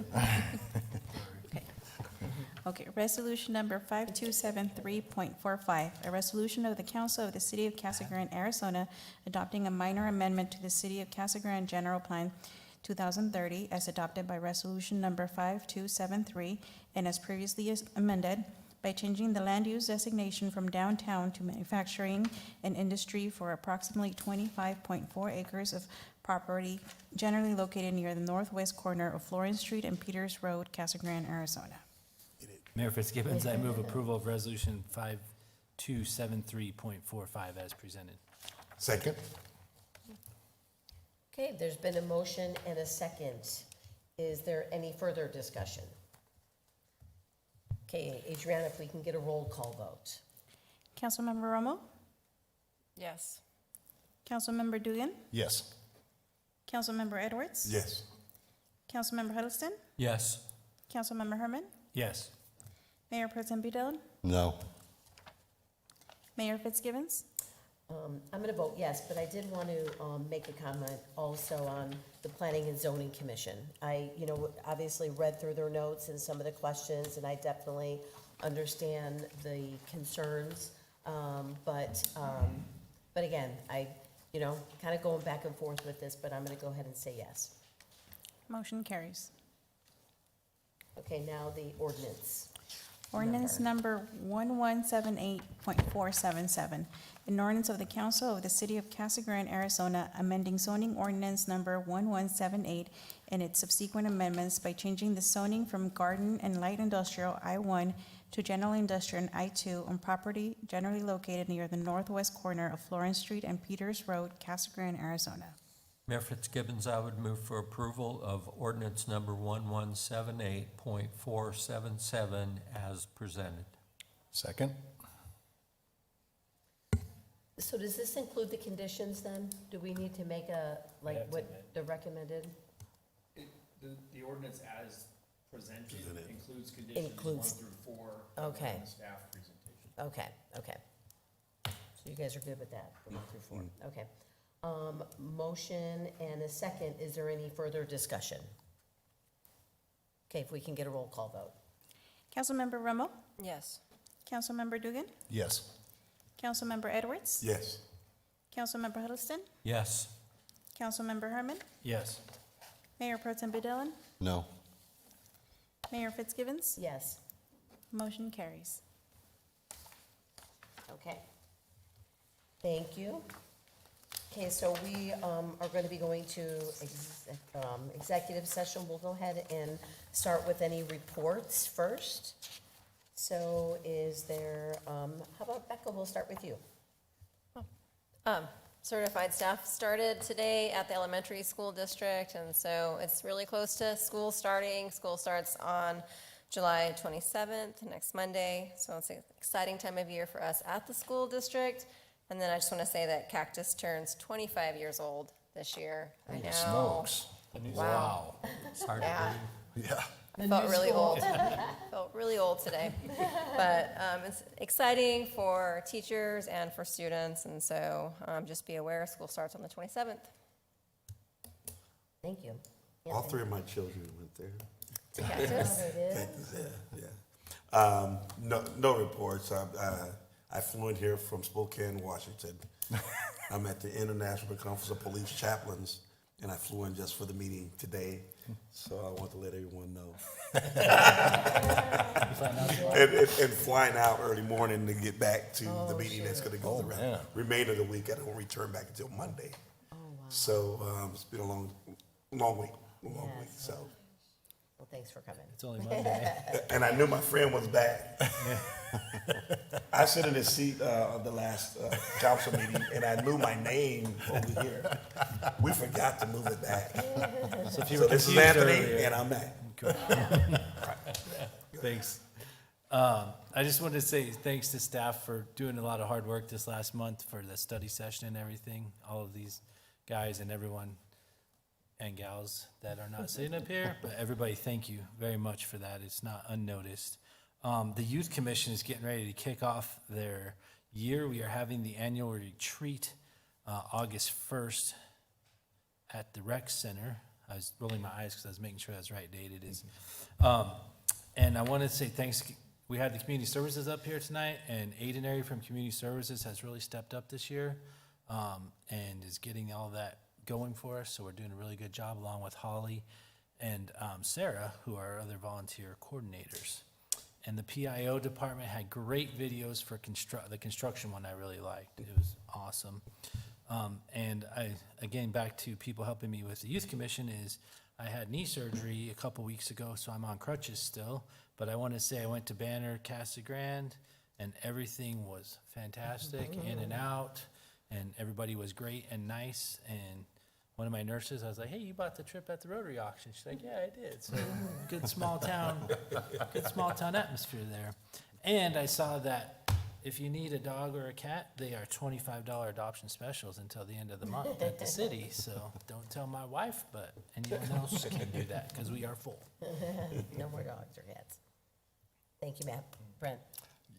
Okay, resolution number 5273.45, a resolution of the Council of the City of Casa Grande, Arizona, adopting a minor amendment to the City of Casa Grande General Plan 2030 as adopted by resolution number 5273 and as previously amended by changing the land use designation from downtown to manufacturing and industry for approximately 25.4 acres of property generally located near the northwest corner of Florence Street and Peters Road, Casa Grande, Arizona. Mayor Fitzgibbons, I move approval of resolution 5273.45 as presented. Second? Okay, there's been a motion and a second. Is there any further discussion? Okay, Adriana, if we can get a roll call vote. Councilmember Romo? Yes. Councilmember Dugan? Yes. Councilmember Edwards? Yes. Councilmember Huddleston? Yes. Councilmember Herman? Yes. Mayor Pro Tem Budellen? No. Mayor Fitzgibbons? I'm going to vote yes, but I did want to make a comment also on the Planning and Zoning Commission. I, obviously read through their notes and some of the questions, and I definitely understand the concerns. But again, I, kind of going back and forth with this, but I'm going to go ahead and say yes. Motion carries. Okay, now the ordinance. Ordinance number 1178.477, an ordinance of the Council of the City of Casa Grande, Arizona, amending zoning ordinance number 1178 and its subsequent amendments by changing the zoning from garden and light industrial I-1 to general industrial I-2 on property generally located near the northwest corner of Florence Street and Peters Road, Casa Grande, Arizona. Mayor Fitzgibbons, I would move for approval of ordinance number 1178.477 as presented. Second? So does this include the conditions then? Do we need to make what the recommended? The ordinance as presented includes Includes. 1 through 4. Okay. in the staff presentation. Okay, okay. So you guys are good with that, from 1 through 4, okay. Motion and a second, is there any further discussion? Okay, if we can get a roll call vote. Councilmember Romo? Yes. Councilmember Dugan? Yes. Councilmember Edwards? Yes. Councilmember Huddleston? Yes. Councilmember Herman? Yes. Mayor Pro Tem Budellen? No. Mayor Fitzgibbons? Yes, Motion carries. okay. Thank you. Okay, so we are going to be going to executive session. We'll go ahead and start with any reports first. So is there, how about Becca, we'll start with you. Certified staff started today at the elementary school district, and so it's really close to school starting. School starts on July 27th, next Monday, so it's an exciting time of year for us at the school district. And then I just want to say that Cactus turns 25 years old this year. I know. Smokes. Wow. It's hard to Yeah. believe. Yeah. I felt really old. Felt really old today. But it's exciting for teachers and for students, and so just be aware, school starts on the 27th. Thank you. All three of my children went there. Cactus? Yeah. No reports. I flew in here from Spokane, Washington. I'm at the International Conference of Police Chaplains, and I flew in just for the meeting today. So I want to let everyone know. and flying out early morning to get back to the meeting that's going to go the remainder of the week. I don't return back until Monday. Oh, wow. So it's been a long week. So. Well, thanks for coming. It's only Monday. And I knew my friend was back. I sat in his seat of the last council meeting, and I knew my name over here. We forgot to move it back. So, So this is Anthony, and I'm back. Thanks. I just wanted to say thanks to staff for doing a lot of hard work this last month for the study session and everything. All of these guys and everyone and gals that are not sitting up here, but everybody, thank you very much for that. It's not unnoticed. The Youth Commission is getting ready to kick off their year. We are having the annual retreat August 1st at the Rec Center. I was rolling my eyes because I was making sure that's the right date it is. And I want to say thanks. We had the community services up here tonight, and Aidenary from community services has really stepped up this year and is getting all that going for us. So we're doing a really good job, along with Holly and Sarah, who are our other volunteer coordinators. And the PIO department had great videos for the construction one I really liked. It was awesome. And again, back to people helping me with the Youth Commission is I had knee surgery a couple weeks ago, so I'm on crutches still. But I want to say I went to Banner, Casa Grande, and everything was fantastic, in and out, and everybody was great and nice. And one of my nurses, I was like, "Hey, you bought the trip at the Rotary auction?" She's like, "Yeah, I did." So good small town atmosphere there. And I saw that if you need a dog or a cat, they are $25 adoption specials until the end of the month at the city. So don't tell my wife, but anyone else can do that because we are full. No more dogs or cats. Thank you, Matt. Brent?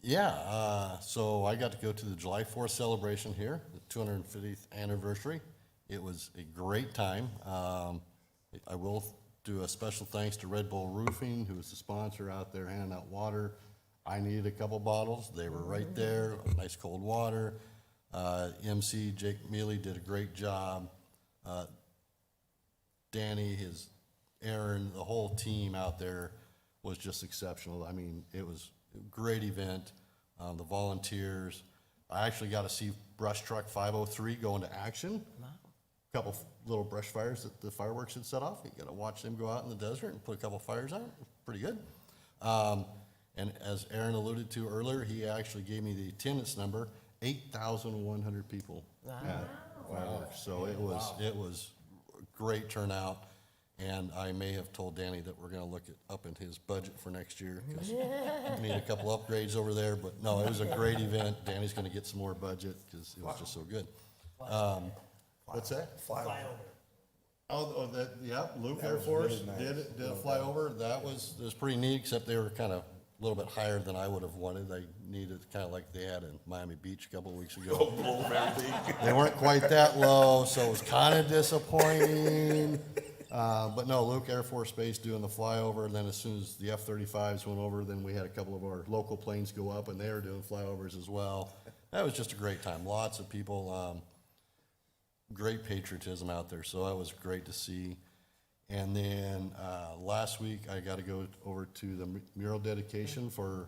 Yeah, so I got to go to the July 4th celebration here, the 250th anniversary. It was a great time. I will do a special thanks to Red Bull Roofing, who was the sponsor out there handing out water. I needed a couple bottles. They were right there, nice cold water. MC Jake Mealy did a great job. Danny, Aaron, the whole team out there was just exceptional. I mean, it was a great event. The volunteers. I actually got to see Brush Truck 503 go into action. Wow. Couple little brush fires that the fireworks had set off. You got to watch them go out in the desert and put a couple fires out. Pretty good. And as Aaron alluded to earlier, he actually gave me the attendance number, 8,100 people at fireworks. So it was a great turnout. And I may have told Danny that we're gonna look at upping his budget for next year, because we need a couple upgrades over there, but no, it was a great event. Danny's gonna get some more budget, because it was just so good. What's that? Flyover. Luke That Air was Force really nice. did a flyover. That was pretty neat, except they were kind of a little bit higher than I would have wanted. They needed, kind of like they had in Miami Beach a couple of weeks ago. They weren't quite that low, so it was kind of disappointing. But no, Luke Air Force Base doing the flyover, and then as soon as the F-35s went over, then we had a couple of our local planes go up, and they were doing flyovers as well. That was just a great time. Lots of people, great patriotism out there, so that was great to see. And then last week, I got to go over to the mural dedication for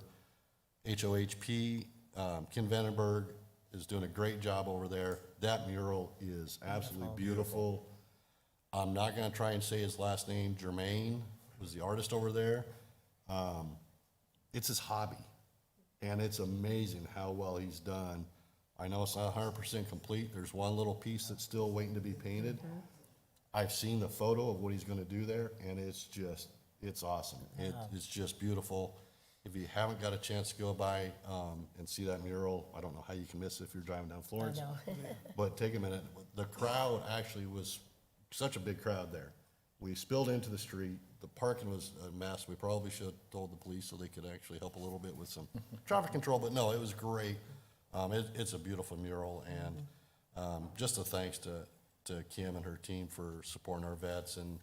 HOHP. Ken Vandenberg is doing a great job over there. That mural is absolutely beautiful. I'm not going to try and say his last name. Jermaine was the artist over there. It's his hobby, and it's amazing how well he's done. I know it's not 100% complete. There's one little piece that's still waiting to be painted. I've seen the photo of what he's going to do there, and it's awesome. It's just beautiful. If you haven't got a chance to go by and see that mural, I don't know how you can miss it if you're driving down Florence. But take a minute. The crowd actually was such a big crowd there. We spilled into the street. The parking was a mess. We probably should have told the police so they could actually help a little bit with some traffic control, but no, it was great. It's a beautiful mural, and just a thanks to Kim and her team for supporting our vets, and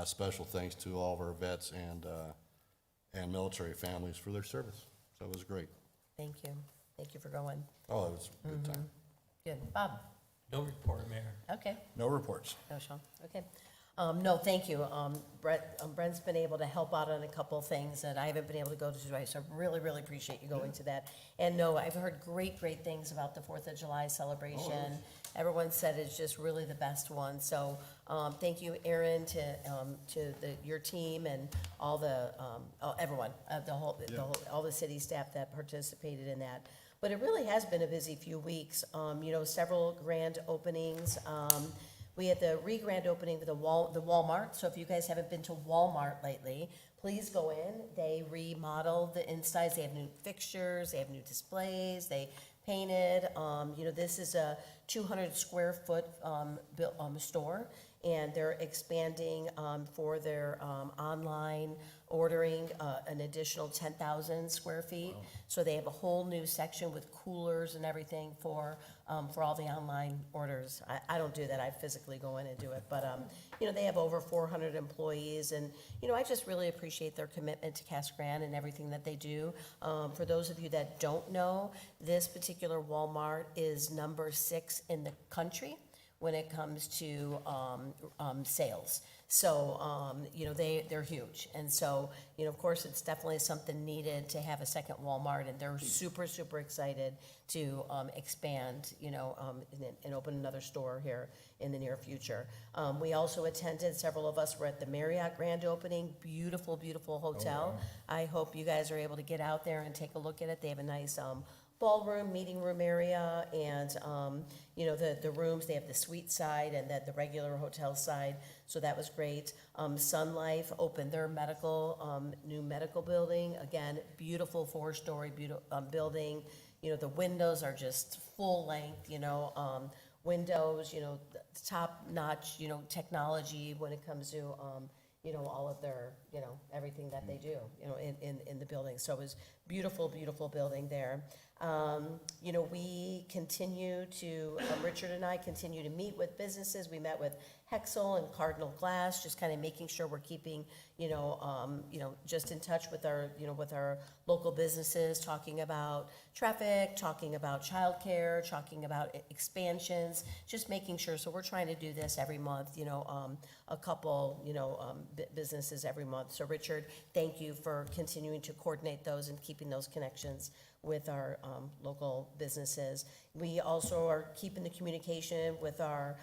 special thanks to all of our vets and military families for their service. So it was great. Thank you. Thank you for going. Oh, it was a good time. Good. Bob? No report, Mayor. Okay. No reports. No, Sean? Okay. No, thank you. Brent's been able to help out on a couple of things that I haven't been able to go to tonight, so I really, really appreciate you going to that. And no, I've heard great things about the 4th of July celebration. Everyone said it's just really the best one. So thank you, Aaron, to your team and all the everyone, all the city staff that participated in that. But it really has been a busy few weeks. Several grand openings. We had the re-grand opening of the Walmart. So if you guys haven't been to Walmart lately, please go in. They remodeled the insides. They have new fixtures. They have new displays. They painted. This is a 200 square foot store. and they're expanding for their online ordering an additional 10,000 square feet. So they have a whole new section with coolers and everything for all the online orders. I don't do that, I physically go in and do it, but, you know, they have over 400 employees, and, you know, I just really appreciate their commitment to Casa Grande and everything that they do. For those of you that don't know, this particular Walmart is number 6 in the country when it comes to sales. So, you know, they're huge. And so, you know, of course, it's definitely something needed to have a second Walmart, and they're super, super excited to expand, you know, and open another store here in the near future. We also attended, several of us were at the Marriott grand opening, beautiful, beautiful hotel. I hope you guys are able to get out there and take a look at it. They have a nice ballroom, meeting room area, and, you know, the rooms, they have the suite side and the regular hotel side, so that was great. Sun Life opened their new medical building, again, beautiful 4-story building. You know, the windows are just full length, you know, windows, you know, top-notch, you know, technology when it comes to, you know, all of their, you know, everything that they do, you know, in the building. So it was beautiful, beautiful building there. You know, we continue to, Richard and I continue to meet with businesses. We met with Hexel and Cardinal Glass, just kind of making sure we're keeping, you know, just in touch with our, you know, with our local businesses, talking about traffic, talking about childcare, talking about expansions, just making sure. So we're trying to do this every month, you know, a couple, you know, businesses every month. So Richard, thank you for continuing to coordinate those and keeping those connections with our local businesses. We also are keeping the communication with our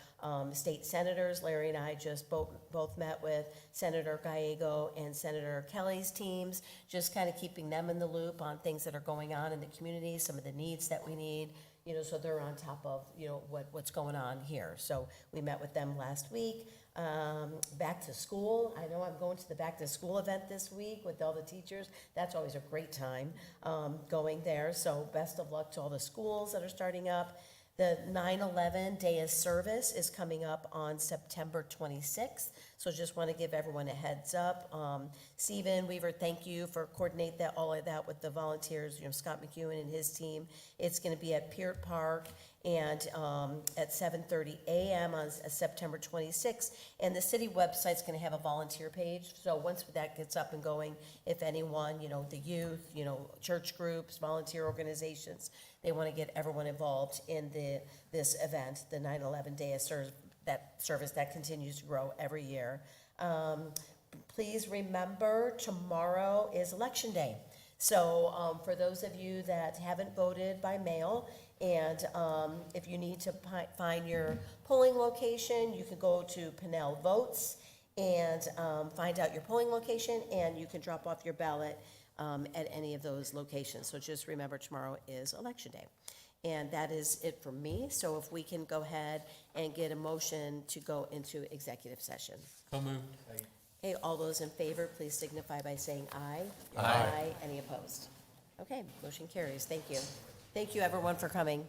state senators. Larry and I just both met with Senator Gallego and Senator Kelly's teams, just kind of keeping them in the loop on things that are going on in the community, some of the needs that we need, you know, so they're on top of, you know, what's going on here. So we met with them last week. Back to school. I know I'm going to the back to school event this week with all the teachers. That's always a great time going there. So best of luck to all the schools that are starting up. The 9/11 Day of Service is coming up on September 26th. So just want to give everyone a heads up. Stephen Weaver, thank you for coordinating all of that with the volunteers, you know, Scott McEwen and his team. It's going to be at Peart Park and at 7:30 a.m. on September 26th. And the city website's going to have a volunteer page. So once that gets up and going, if anyone, you know, the youth, you know, church groups, volunteer organizations, they want to get everyone involved in this event, the 9/11 Day of Service that continues to grow every year. Please remember, tomorrow is Election Day. So for those of you that haven't voted by mail, and if you need to find your polling location, you can go to Pinnell Votes and find out your polling location, and you can drop off your ballot at any of those locations. So just remember, tomorrow is Election Day. And that is it for me. So if we can go ahead and get a motion to go into executive session. So moved. Okay, all those in favor, please signify by saying aye. Aye. Any opposed? Okay, motion carries. Thank you. Thank you, everyone, for coming.